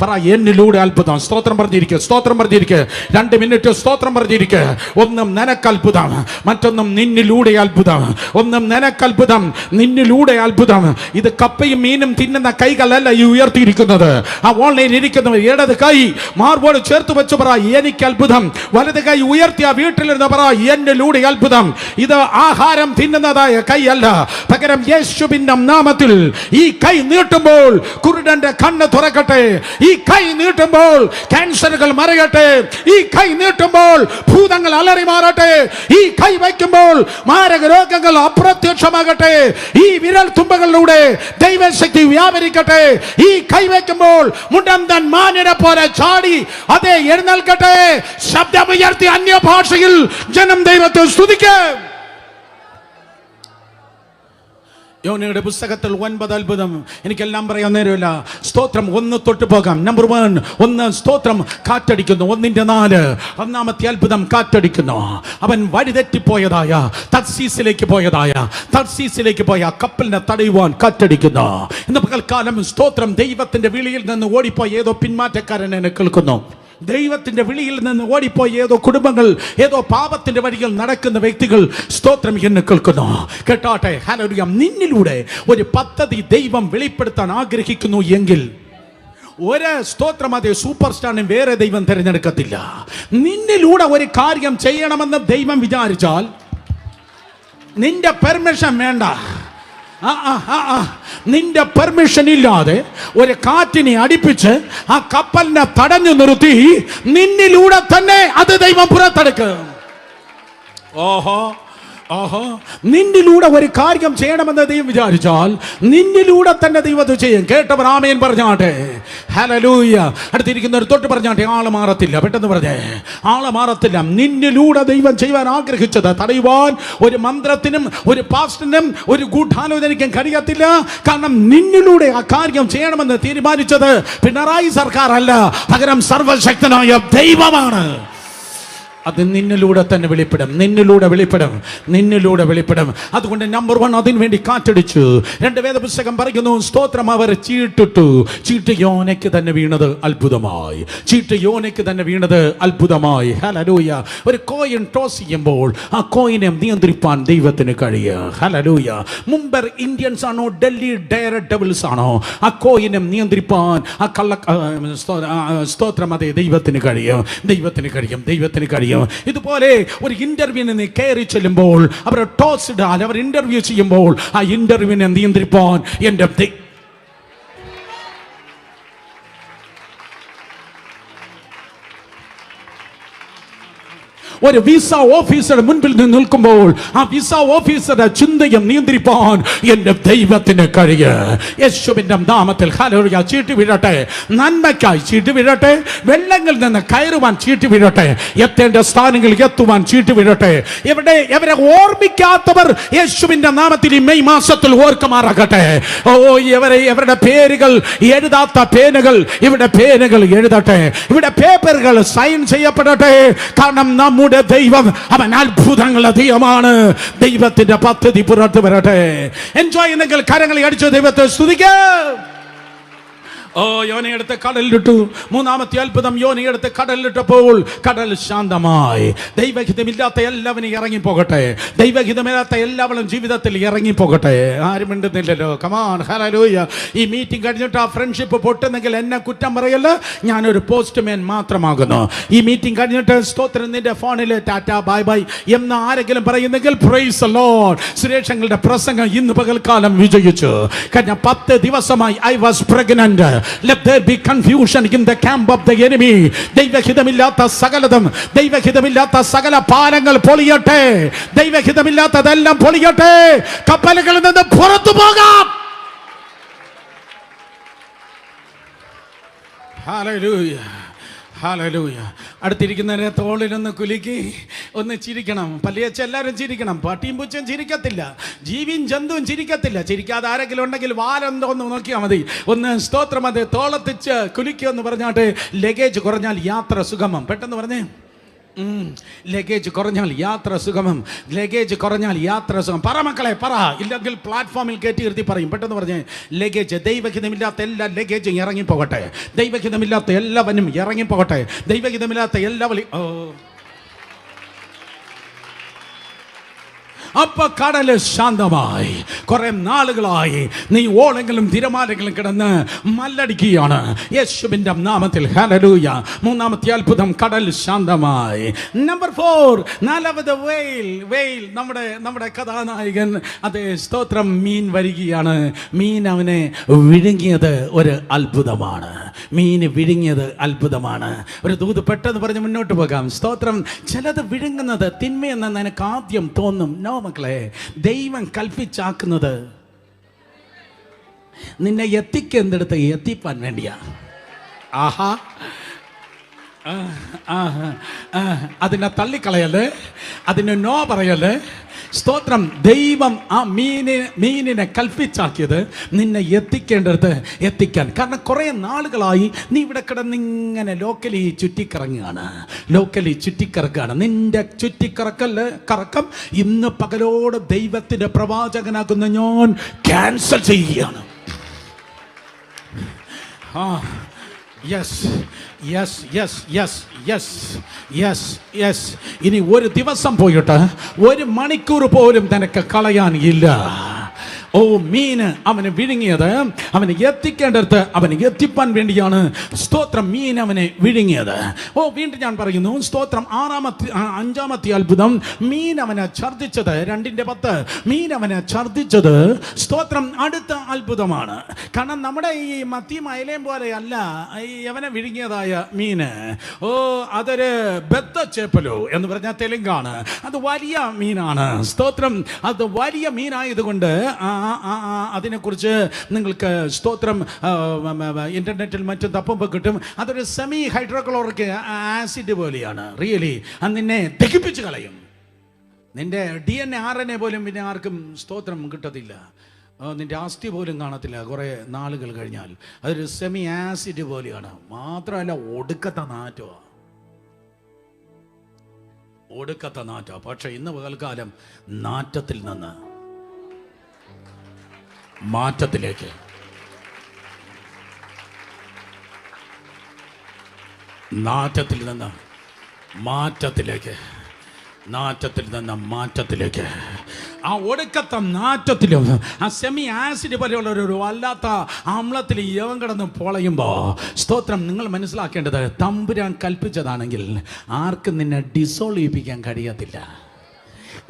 പറ, എന്നിലൂടെ അത്ഭുതം. സ്തോത്രം പറഞ്ഞിരിക്കുക. 2 മിനിറ്റ് സ്തോത്രം പറഞ്ഞിരിക്കുക. ഒന്നും നിനക്ക് അത്ഭുതം, മറ്റൊന്നും നിന്നിലൂടെ അത്ഭുതം. ഒന്നും നിനക്ക് അത്ഭുതം, നിന്നിലൂടെ അത്ഭുതം. ഇത് കപ്പയും മീനും തിന്നുന്ന കൈകളല്ല ഈ ഉയർത്തിയിരിക്കുന്നത്. ആ ഓൺലൈൻ ഇരിക്കുന്നവർ ഇടത് കൈ മാർബോട് ചേർത്ത് വെച്ച് പറ, എനിക്ക് അത്ഭുതം. വലത് കൈ ഉയർത്തിയ വീട്ടിലിരുന്ന് പറ, എന്നിലൂടെ അത്ഭുതം. ഇത് ആഹാരം തിന്നുന്നതായ കൈയല്ല, പകരം യേശുവിന്റെ നാമത്തിൽ ഈ കൈ നീട്ടുമ്പോൾ കുരുടന്റെ കണ്ണ് തുറക്കട്ടെ. ഈ കൈ നീട്ടുമ്പോൾ ക്യാൻസറുകൾ മറിയട്ടെ. ഈ കൈ നീട്ടുമ്പോൾ ഭൂതങ്ങൾ അലറി മാറട്ടെ. ഈ കൈ വയ്ക്കുമ്പോൾ മാരക രോഗങ്ങൾ അപ്രത്യക്ഷമാകട്ടെ. ഈ വിരൽ തുമ്പകളിലൂടെ ദൈവശക്തി വ്യാപരിക്കട്ടെ. ഈ കൈ വയ്ക്കുമ്പോൾ മുടന്തൻ മാനിനെ പോലെ ചാടി അതേ എഴുന്നേൽക്കട്ടെ. ശബ്ദമുയർത്തി അന്യഭാഷയിൽ ജനം ദൈവത്തെ സ്തുതിക്കും. യോനയുടെ പുസ്തകത്തിൽ 9 അത്ഭുതം. എനിക്കെല്ലാം പറയാൻ നേരമില്ല. സ്തോത്രം. 1 തൊട്ട് പോകാം. നമ്പർ 1, 1 സ്തോത്രം. കാറ്റടിക്കുന്നു. 1:4. ഒന്നാമത്തെ അത്ഭുതം കാറ്റടിക്കുന്നു. അവൻ വഴിതെറ്റിപ്പോയതായ തർശീസിലേക്ക് പോയ കപ്പലിനെ തടയുവാൻ കാറ്റടിക്കുന്നു. ഇന്ന് പകൽക്കാലം സ്തോത്രം ദൈവത്തിന്റെ വിളിയിൽ നിന്ന് ഓടിപ്പോയി ഏതോ പിന്മാറ്റക്കാരൻ എന്നെ കേൾക്കുന്നു. ദൈവത്തിന്റെ വിളിയിൽ നിന്ന് ഓടിപ്പോയി ഏതോ കുടുംബങ്ങൾ, ഏതോ പാപത്തിന്റെ വഴികൾ നടക്കുന്ന വ്യക്തികൾ സ്തോത്രം എന്ന് കേൾക്കുന്നു. കേട്ടാട്ടെ. ഹല്ലേലൂയ. നിന്നിലൂടെ ഒരു പദ്ധതി ദൈവം വെളിപ്പെടുത്താൻ ആഗ്രഹിക്കുന്നു എങ്കിൽ ഒരു സ്തോത്രം അതേ സൂപ്പർ സ്റ്റാറിനെ വേറെ ദൈവം തിരഞ്ഞെടുക്കത്തില്ല. നിന്നിലൂടെ ഒരു കാര്യം ചെയ്യണമെന്ന് ദൈവം വിചാരിച്ചാൽ നിന്റെ പെർമിഷൻ വേണ്ട. നിന്റെ പെർമിഷൻ ഇല്ലാതെ ഒരു കാറ്റിനെ അടിപ്പിച്ച് ആ കപ്പലിനെ തടഞ്ഞു നിർത്തി നിന്നിലൂടെ തന്നെ അത് ദൈവം പുറത്തെടുക്കും. ഓഹോ, നിന്നിലൂടെ ഒരു കാര്യം ചെയ്യണമെന്ന് ദൈവം വിചാരിച്ചാൽ നിന്നിലൂടെ തന്നെ ദൈവം അത് ചെയ്യും. കേട്ടവർ ആമേൻ പറഞ്ഞാട്ടെ. ഹല്ലേലൂയ. അടുത്തിരിക്കുന്നവർ തൊട്ട് പറഞ്ഞാട്ടെ. ആള് മാറത്തില്ല. പെട്ടെന്ന് പറഞ്ഞേ. ആള് മാറത്തില്ല. നിന്നിലൂടെ ദൈവം ചെയ്യാൻ ആഗ്രഹിച്ചത് തടയുവാൻ ഒരു മന്ത്രത്തിനും ഒരു പാസ്റ്ററിനും ഒരു ഗൂഢാലോചനയ്ക്കും കഴിയത്തില്ല. കാരണം നിന്നിലൂടെ ആ കാര്യം ചെയ്യണമെന്ന് തീരുമാനിച്ചത് പിണറായി സർക്കാർ അല്ല, പകരം സർവശക്തനായ ദൈവമാണ്. അത് നിന്നിലൂടെ തന്നെ വെളിപ്പെടും. അതുകൊണ്ട് നമ്പർ 1 അതിനു വേണ്ടി കാറ്റടിച്ചു. 2 വേദപുസ്തകം പറയുന്നു സ്തോത്രം അവർ ചീട്ടിട്ടു. ചീട്ട് യോനയ്ക്ക് തന്നെ വീണത് അത്ഭുതമായി. ഹല്ലേലൂയ. ഒരു കോയിൻ ടോസ് ചെയ്യുമ്പോൾ ആ കോയിനെ നിയന്ത്രിപ്പാൻ ദൈവത്തിന് കഴിയും. ഹല്ലേലൂയ. മുംബൈ ഇന്ത്യൻസ് ആണോ ഡൽഹി ഡയർ ഡെവിൾസ് ആണോ, ആ കോയിനെ നിയന്ത്രിപ്പാൻ ആ സ്തോത്രം അതേ ദൈവത്തിന് കഴിയും. ഇതുപോലെ ഒരു ഇന്റർവ്യൂവിന് കയറി ചെല്ലുമ്പോൾ അവർ ടോസ് ഇടാൻ, അവർ ഇന്റർവ്യൂ ചെയ്യുമ്പോൾ ആ ഇന്റർവ്യൂവിനെ നിയന്ത്രിപ്പാൻ എന്റെ ഒരു വിസ ഓഫീസറുടെ മുൻപിൽ നിന്ന് നിൽക്കുമ്പോൾ ആ വിസ ഓഫീസറുടെ ചിന്തയെ നിയന്ത്രിപ്പാൻ എന്റെ ദൈവത്തിന് കഴിയും. യേശുവിന്റെ നാമത്തിൽ ഹല്ലേലൂയ. ചീട്ട് വീഴട്ടെ. നന്മയ്ക്കായി ചീട്ട് വീഴട്ടെ. വെള്ളങ്ങളിൽ നിന്ന് കയറുവാൻ ചീട്ട് വീഴട്ടെ. എത്തേണ്ട സ്ഥാനങ്ങളിൽ എത്തുവാൻ ചീട്ട് വീഴട്ടെ. എവരെ ഓർമ്മിക്കാത്തവർ യേശുവിന്റെ നാമത്തിൽ ഈ മെയ് മാസത്തിൽ ഓർക്കുമാറാകട്ടെ. ഇവരുടെ പേരുകൾ എഴുതാത്ത പേനുകൾ ഇവിടെ പേനുകൾ എഴുതട്ടെ. ഇവിടെ പേപ്പറുകൾ സൈൻ ചെയ്യപ്പെടട്ടെ. കാരണം നമ്മുടെ ദൈവം അവൻ അത്ഭുതങ്ങളുടെ ദൈവമാണ്. ദൈവത്തിന്റെ പദ്ധതി പുറത്തു വരട്ടെ. എൻജോയ് ചെയ്യുന്നെങ്കിൽ കരങ്ങളെ അടിച്ച് ദൈവത്തെ സ്തുതിക്കാം. യോനയെടുത്ത് കടലിലിട്ടു. 3ാമത്തെ അത്ഭുതം. യോനയെടുത്ത് കടലിലിട്ടപ്പോൾ കടൽ ശാന്തമായി. ദൈവഹിതമില്ലാത്ത എല്ലാവരും ഇറങ്ങിപ്പോകട്ടെ. ദൈവഹിതമില്ലാത്ത എല്ലാവരും ജീവിതത്തിൽ ഇറങ്ങിപ്പോകട്ടെ. ആരും മിണ്ടുന്നില്ലല്ലോ. കമാൺ. ഹല്ലേലൂയ. ഈ മീറ്റിംഗ് കഴിഞ്ഞിട്ട് ആ ഫ്രണ്ട്ഷിപ്പ് പൊട്ടുന്നെങ്കിൽ എന്നെ കുറ്റം പറയല്ല. ഞാനൊരു പോസ്റ്റ്മാൻ മാത്രമാകുന്നു. ഈ മീറ്റിംഗ് കഴിഞ്ഞിട്ട് സ്തോത്രം നിന്റെ ഫോണിൽ ടാറ്റ ബൈ ബൈ എന്ന് ആരെങ്കിലും പറയുന്നെങ്കിൽ പ്രൈസ് ദി ലോർഡ്. സുരേഷങ്ങളുടെ പ്രസംഗം ഇന്ന് പകൽക്കാലം വിജയിച്ചു. കഴിഞ്ഞ 10 ദിവസമായി I was pregnant. Let there be confusion in the camp of the enemy. ദൈവഹിതമില്ലാത്ത സകലതും, ദൈവഹിതമില്ലാത്ത സകല പാലങ്ങൾ പൊളിയട്ടെ. ദൈവഹിതമില്ലാത്തതെല്ലാം പൊളിയട്ടെ. കപ്പലുകളിൽ നിന്ന് പുറത്തു പോകാം. ഹല്ലേലൂയ. ഹല്ലേലൂയ. അടുത്തിരിക്കുന്നവരെ തോളിലൊന്ന് കുലുക്കി ഒന്ന് ചിരിക്കണം. പള്ളിയച്ച എല്ലാവരും ചിരിക്കണം. പട്ടിയും പൂച്ചയും ചിരിക്കത്തില്ല, ജീവിയും ജന്തുവും ചിരിക്കത്തില്ല. ചിരിക്കാതെ ആരെങ്കിലും ഉണ്ടെങ്കിൽ വാലെന്തോന്ന് നോക്കിയാൽ മതി. ഒന്ന് സ്തോത്രം അത് തോളത്തിച്ച് കുലുക്കിയെന്ന് പറഞ്ഞാട്ട് ലഗേജ് കുറഞ്ഞാൽ യാത്ര സുഗമം. പെട്ടെന്ന് പറഞ്ഞേ. ലഗേജ് കുറഞ്ഞാൽ യാത്ര സുഗമം. ലഗേജ് കുറഞ്ഞാൽ യാത്ര സുഖം. പറ മക്കളെ പറ. ഇല്ലെങ്കിൽ പ്ലാറ്റ്ഫോമിൽ കയറ്റി നിർത്തി പറയും. പെട്ടെന്ന് പറഞ്ഞേ. ലഗേജ്. ദൈവഹിതമില്ലാത്ത എല്ലാ ലഗേജും ഇറങ്ങിപ്പോകട്ടെ. ദൈവഹിതമില്ലാത്ത എല്ലാവനും ഇറങ്ങിപ്പോകട്ടെ. ദൈവഹിതമില്ലാത്ത എല്ലാവരും അപ്പൊ കടല് ശാന്തമായി. കുറെ നാളുകളായി നീ ഓളെങ്കിലും തിരമാലകളും കിടന്ന് മല്ലടിക്കുകയാണ്. യേശുവിന്റെ നാമത്തിൽ ഹല്ലേലൂയ. 3ാമത്തെ അത്ഭുതം കടൽ ശാന്തമായി. നമ്പർ 4 4ാമത് വെയിൽ. നമ്മുടെ കഥാനായകൻ അതേ സ്തോത്രം മീൻ വരികയാണ്. മീൻ അവനെ വിഴുങ്ങിയത് ഒരു അത്ഭുതമാണ്. ഒരു ദൂത് പെട്ടെന്ന് പറഞ്ഞ് മുന്നോട്ട് പോകാം. സ്തോത്രം. ചിലത് വിഴുങ്ങുന്നത് തിന്മയെന്ന് നിനക്ക് ആദ്യം തോന്നും. നോ മക്കളെ, ദൈവം കൽപ്പിച്ചാക്കുന്നത് നിന്നെ എത്തിക്കേണ്ടടുത്ത് എത്തിപ്പാൻ വേണ്ടിയാ. ആഹാ. അതിനെ തള്ളിക്കളയല്ലേ, അതിന് നോ പറയല്ലേ. സ്തോത്രം. ദൈവം ആ മീനിനെ കൽപ്പിച്ചാക്കിയത് നിന്നെ എത്തിക്കേണ്ടത് എത്തിക്കാൻ. കാരണം കുറേ നാളുകളായി നീ ഇവിടെ കിടന്നിങ്ങനെ ലോക്കലി ചുറ്റിക്കറക്കുകയാണ്. നിന്റെ കറക്കം ഇന്ന് പകലോട് ദൈവത്തിന്റെ പ്രവാചകനാകുന്ന ഞാൻ ക്യാൻസൽ ചെയ്യുകയാണ്. ഇനി ഒരു ദിവസം പോയിട്ട് 1 മണിക്കൂർ പോലും നിനക്ക് കളയാൻ ഇല്ല. ഓ, മീന് അവനെ വിഴുങ്ങിയത് അവനെ എത്തിക്കേണ്ടടുത്ത് അവനെ എത്തിപ്പാൻ വേണ്ടിയാണ്. സ്തോത്രം, മീൻ അവനെ വിഴുങ്ങിയത്. ഓ, വീണ്ടും ഞാൻ പറയുന്നു, സ്തോത്രം. 5-ാമത്തെ അത്ഭുതം, മീൻ അവനെ ഛർദ്ദിച്ചത്. 2:10 മീൻ അവനെ ഛർദ്ദിച്ചത്. സ്തോത്രം, അടുത്ത അത്ഭുതമാണ്. കാരണം നമ്മുടെ ഈ മത്തിയും അയലയും പോലെയല്ല ഈ അവനെ വിഴുങ്ങിയതായ മീന്. ഓ, അതൊരു ബെത്തച്ചേപ്പലോ എന്ന് പറഞ്ഞാൽ തെലുങ്കാണ്. അത് വലിയ മീനാണ്. സ്തോത്രം, അത് വലിയ മീനായതുകൊണ്ട് അതിനെക്കുറിച്ച് നിങ്ങൾക്ക് സ്തോത്രം ഇന്റർനെറ്റിൽ മറ്റും തപ്പുമ്പോൾ കിട്ടും. അതൊരു സെമി ഹൈഡ്രോക്ലോറിക് ആസിഡ് പോലെയാണ്. റിയലി അത് നിന്നെ ദഹിപ്പിച്ച് കളയും. നിന്റെ DNA RNA പോലും പിന്നെ ആർക്കും സ്തോത്രം കിട്ടത്തില്ല. നിന്റെ അസ്ഥി പോലും കാണത്തില്ല കുറേ നാളുകൾ കഴിഞ്ഞാൽ. അതൊരു സെമി ആസിഡ് പോലെയാണ്. മാത്രമല്ല ഒടുക്കത്തെ നാറ്റോ. പക്ഷെ ഇന്ന് പകൽക്കാലം നാറ്റത്തിൽ നിന്ന് മാറ്റത്തിലേക്ക്, നാറ്റത്തിൽ നിന്ന് മാറ്റത്തിലേക്ക്, ആ ഒടുക്കത്തെ നാറ്റത്തിലും ആ സെമി ആസിഡ് പോലെയുള്ള ഒരു വല്ലാത്ത അമ്ലത്തിൽ യവൻ കിടന്ന് പൊളയുമ്പോൾ, സ്തോത്രം, നിങ്ങൾ മനസ്സിലാക്കേണ്ടത് തമ്പുരാൻ കൽപ്പിച്ചതാണെങ്കിൽ ആർക്കും നിന്നെ ഡിസോൾവ് ചെയ്യിപ്പിക്കാൻ കഴിയത്തില്ല.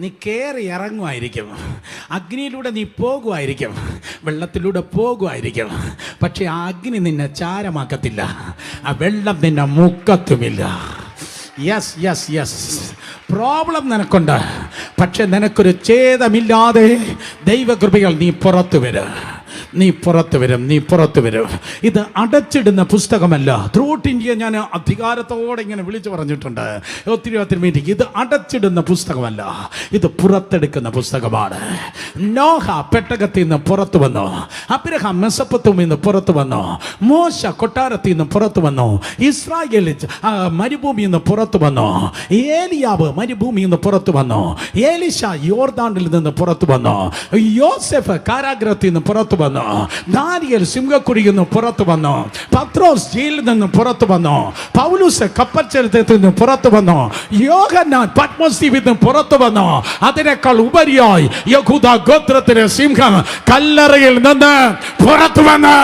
നീ കയറി ഇറങ്ങുമായിരിക്കും, അഗ്നിയിലൂടെ നീ പോകുമായിരിക്കും, വെള്ളത്തിലൂടെ പോകുമായിരിക്കും. പക്ഷെ ആ അഗ്നി നിന്നെ ചാരമാക്കത്തില്ല, ആ വെള്ളം നിന്നെ മുക്കത്തുമില്ല. Yes problem നിനക്കുണ്ട്. പക്ഷെ നിനക്കൊരു ഛേദമില്ലാതെ ദൈവകൃപകൾ നീ പുറത്തു വരും. ഇത് അടച്ചിടുന്ന പുസ്തകമല്ല. ത്രൂട്ട് ഇന്ത്യ ഞാൻ അധികാരത്തോടെ ഇങ്ങനെ വിളിച്ചു പറഞ്ഞിട്ടുണ്ട് ഒത്തിരി മീറ്റിംഗ്. ഇത് അടച്ചിടുന്ന പുസ്തകമല്ല, ഇത് പുറത്തെടുക്കുന്ന പുസ്തകമാണ്. നോഹ പെട്ടകത്തിൽ നിന്ന് പുറത്തു വന്നു, അബ്രഹാം മെസൊപ്പൊത്താമിയിൽ നിന്ന് പുറത്തു വന്നു, മോശ കൊട്ടാരത്തിൽ നിന്ന് പുറത്തു വന്നു, ഇസ്രായേൽ മരുഭൂമിയിൽ നിന്ന് പുറത്തു വന്നു, ഏലിയാവ് മരുഭൂമിയിൽ നിന്ന് പുറത്തു വന്നു, ഏലിശ യോർദാനിൽ നിന്ന് പുറത്തു വന്നു, യോസെഫ് കാരാഗ്രഹത്തിൽ നിന്ന് പുറത്തു വന്നു, ദാനിയേൽ സിംഹക്കുഴിയിൽ നിന്ന് പുറത്തു വന്നു, പത്രോസ് ജയിലിൽ നിന്ന് പുറത്തു വന്നു, പൗലോസ് കപ്പൽച്ചരത്തിൽ നിന്ന് പുറത്തു വന്നു, യോഹന്നാൻ പത്മോസ് ദ്വീപിൽ നിന്ന് പുറത്തു വന്നു. അതിനേക്കാൾ ഉപരിയായി യഹൂദ ഗോത്രത്തിലെ സിംഹം കല്ലറയിൽ നിന്ന് പുറത്തു വന്നു.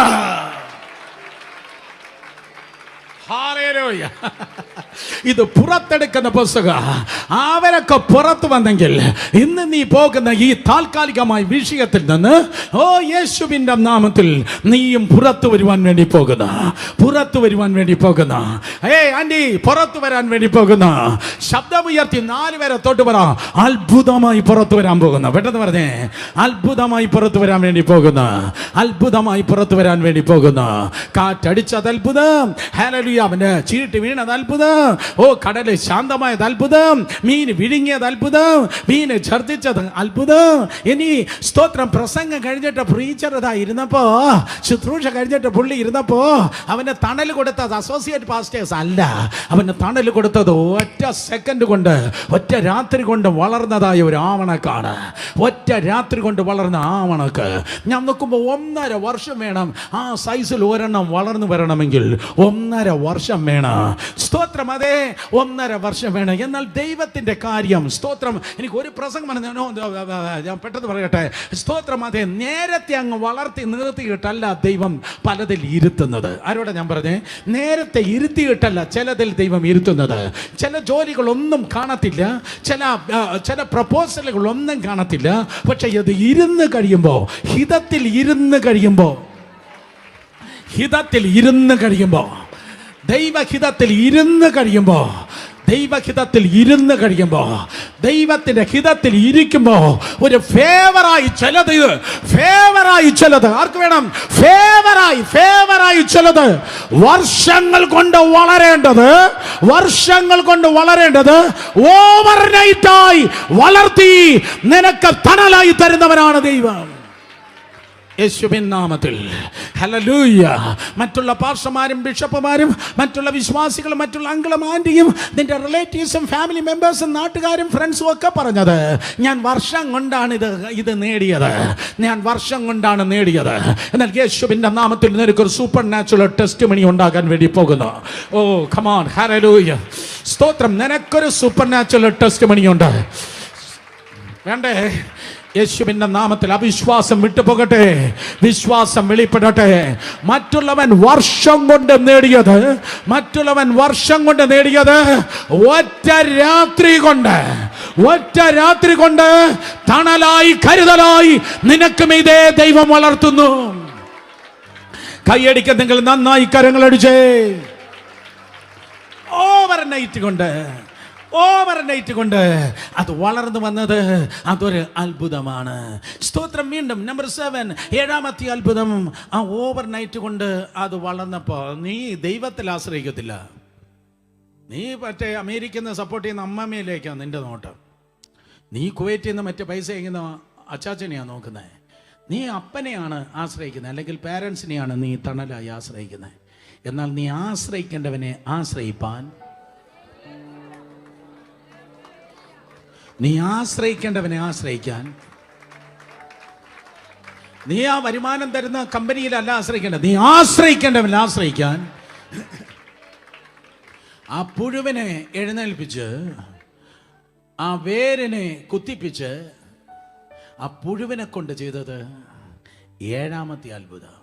ഇത് പുറത്തെടുക്കുന്ന പുസ്തകം. അവരൊക്കെ പുറത്തു വന്നെങ്കിൽ ഇന്ന് നീ പോകുന്ന ഈ താൽക്കാലികമായ വിഷയത്തിൽ നിന്ന് യേശുവിന്റെ നാമത്തിൽ നീയും പുറത്തു വരുവാൻ വേണ്ടി പോകുന്ന ആന്റി പുറത്തു വരാൻ വേണ്ടി പോകുന്ന ശബ്ദമുയർത്തി 4 പേരെ തൊട്ട് പറ. അത്ഭുതമായി പുറത്തു വരാൻ പോകുന്ന, പെട്ടെന്ന് പറഞ്ഞേ, അത്ഭുതമായി പുറത്തു വരാൻ വേണ്ടി പോകുന്ന. കാറ്റടിച്ചത് അത്ഭുതം, ഹല്ലേലൂയ. അവന്റെ ചീട്ട് വീണത് അത്ഭുതം. കടല് ശാന്തമായത് അത്ഭുതം, മീൻ വിഴുങ്ങിയത് അത്ഭുതം, മീൻ ഛർദ്ദിച്ചത് അത്ഭുതം. ഇനി സ്തോത്രം, പ്രസംഗം കഴിഞ്ഞിട്ട് പ്രീച്ചർ ഇരുന്നപ്പോ, ശുശ്രൂഷ കഴിഞ്ഞിട്ട് പുള്ളി ഇരുന്നപ്പോ അവന് തണൽ കൊടുത്തത് അസോസിയേറ്റ് പാസ്റ്റേഴ്സ് അല്ല, അവന് തണൽ കൊടുത്തത് ഒറ്റ സെക്കൻഡ് കൊണ്ട്, ഒറ്റ രാത്രി കൊണ്ട് വളർന്നതായ ഒരു ആവണക്കാണ്. ഒറ്റ രാത്രി കൊണ്ട് വളർന്ന ആവണക്ക് ഞാൻ നോക്കുമ്പോൾ 1.5 വർഷം വേണം ആ സൈസിൽ ഒരെണ്ണം വളർന്നു വരണമെങ്കിൽ. 1.5 വർഷം വേണം. സ്തോത്രം, അതെ, 1.5 വർഷം വേണം. എന്നാൽ ദൈവത്തിന്റെ കാര്യം, സ്തോത്രം, എനിക്ക് ഒരു പ്രസംഗം ഞാൻ പെട്ടെന്ന് പറയട്ടെ. സ്തോത്രം, അതെ, നേരത്തെ അങ്ങ് വളർത്തി നിർത്തിയിട്ടല്ല ദൈവം പലതിൽ ഇരുത്തുന്നത്. ആരോടെ ഞാൻ പറഞ്ഞേ? നേരത്തെ ഇരുത്തിയിട്ടല്ല ചിലതിൽ ദൈവം ഇരുത്തുന്നത്. ചില ജോലികളൊന്നും കാണത്തില്ല, ചില പ്രപ്പോസലുകളൊന്നും കാണത്തില്ല. പക്ഷെ ഇത് ഇരുന്ന് കഴിയുമ്പോൾ, ഹിതത്തിൽ ഇരുന്ന് കഴിയുമ്പോൾ, ദൈവഹിതത്തിൽ ഇരുന്ന് കഴിയുമ്പോൾ ദൈവഹിതത്തിൽ ഇരുന്ന് കഴിയുമ്പോൾ, ദൈവത്തിന്റെ ഹിതത്തിൽ ഇരിക്കുമ്പോൾ ഒരു ഫേവറായി ചിലത് ആർക്ക് വേണം? ഫേവറായി ചിലത് വർഷങ്ങൾ കൊണ്ട് വളരേണ്ടത് ഓവർനൈറ്റായി വളർത്തി നിനക്ക് തണലായി തരുന്നവനാണ് ദൈവം. യേശുവിൻ നാമത്തിൽ ഹല്ലേലൂയ. മറ്റുള്ള പാസ്റ്റർമാരും ബിഷപ്പുമാരും മറ്റുള്ള വിശ്വാസികളും മറ്റുള്ള അങ്കിളും ആന്റിയും നിന്റെ റിലേറ്റീവ്സും ഫാമിലി മെമ്പേഴ്സും നാട്ടുകാരും ഫ്രണ്ട്സും ഒക്കെ പറഞ്ഞത്, ഞാൻ വർഷം കൊണ്ടാണ് ഇത് നേടിയത്, എന്നാൽ യേശുവിന്റെ നാമത്തിൽ നിനക്കൊരു സൂപ്പർ നാച്ചുറൽ ടെസ്റ്റിമണി ഉണ്ടാകാൻ വേണ്ടി പോകുന്നു. ഓ കം ഓൺ, ഹല്ലേലൂയ, സ്തോത്രം. നിനക്കൊരു സൂപ്പർ നാച്ചുറൽ ടെസ്റ്റിമണി ഉണ്ട്. വേണ്ടേ? യേശുവിന്റെ നാമത്തിൽ അവിശ്വാസം വിട്ടുപോകട്ടെ, വിശ്വാസം വെളിപ്പെടട്ടെ. മറ്റുള്ളവൻ വർഷം കൊണ്ട് നേടിയത് ഒറ്റ രാത്രി കൊണ്ട് തണലായി കരുതലായി നിനക്കും ഇതേ ദൈവം വളർത്തുന്നു. കൈയടിക്കാൻ നിങ്ങൾ നന്നായി കരങ്ങളടിച്ചേ. ഓവർനൈറ്റ് കൊണ്ട് അത് വളർന്നു വന്നത് അതൊരു അത്ഭുതമാണ്. സ്തോത്രം. വീണ്ടും നമ്പർ 7, 7ാമത്തെ അത്ഭുതം. ആ ഓവർനൈറ്റ് കൊണ്ട് അത് വളർന്നപ്പോൾ നീ ദൈവത്തിൽ ആശ്രയിക്കത്തില്ല. നീ മറ്റേ അമേരിക്കയിൽ നിന്ന് സപ്പോർട്ട് ചെയ്യുന്ന അമ്മമ്മയിലേക്കാണ് നിന്റെ നോട്ടം. നീ കുവൈറ്റിൽ നിന്ന് മറ്റേ പൈസ അയക്കുന്ന അച്ചാച്ചനെയാണ് നോക്കുന്നത്. നീ അപ്പനെയാണ് ആശ്രയിക്കുന്നത്, അല്ലെങ്കിൽ പാരൻസിനെയാണ് നീ തണലായി ആശ്രയിക്കുന്നത്. എന്നാൽ നീ ആശ്രയിക്കേണ്ടവനെ ആശ്രയിക്കാൻ നീ ആ വരുമാനം തരുന്ന കമ്പനിയിലല്ല ആശ്രയിക്കേണ്ടത്. നീ ആശ്രയിക്കേണ്ടവനെ ആശ്രയിക്കാൻ ആ പുഴുവിനെ എഴുന്നേൽപ്പിച്ച് ആ വേരിനെ കുത്തിപ്പിച്ച് ആ പുഴുവിനെ കൊണ്ട് ചെയ്തത് 7ാമത്തെ അത്ഭുതം.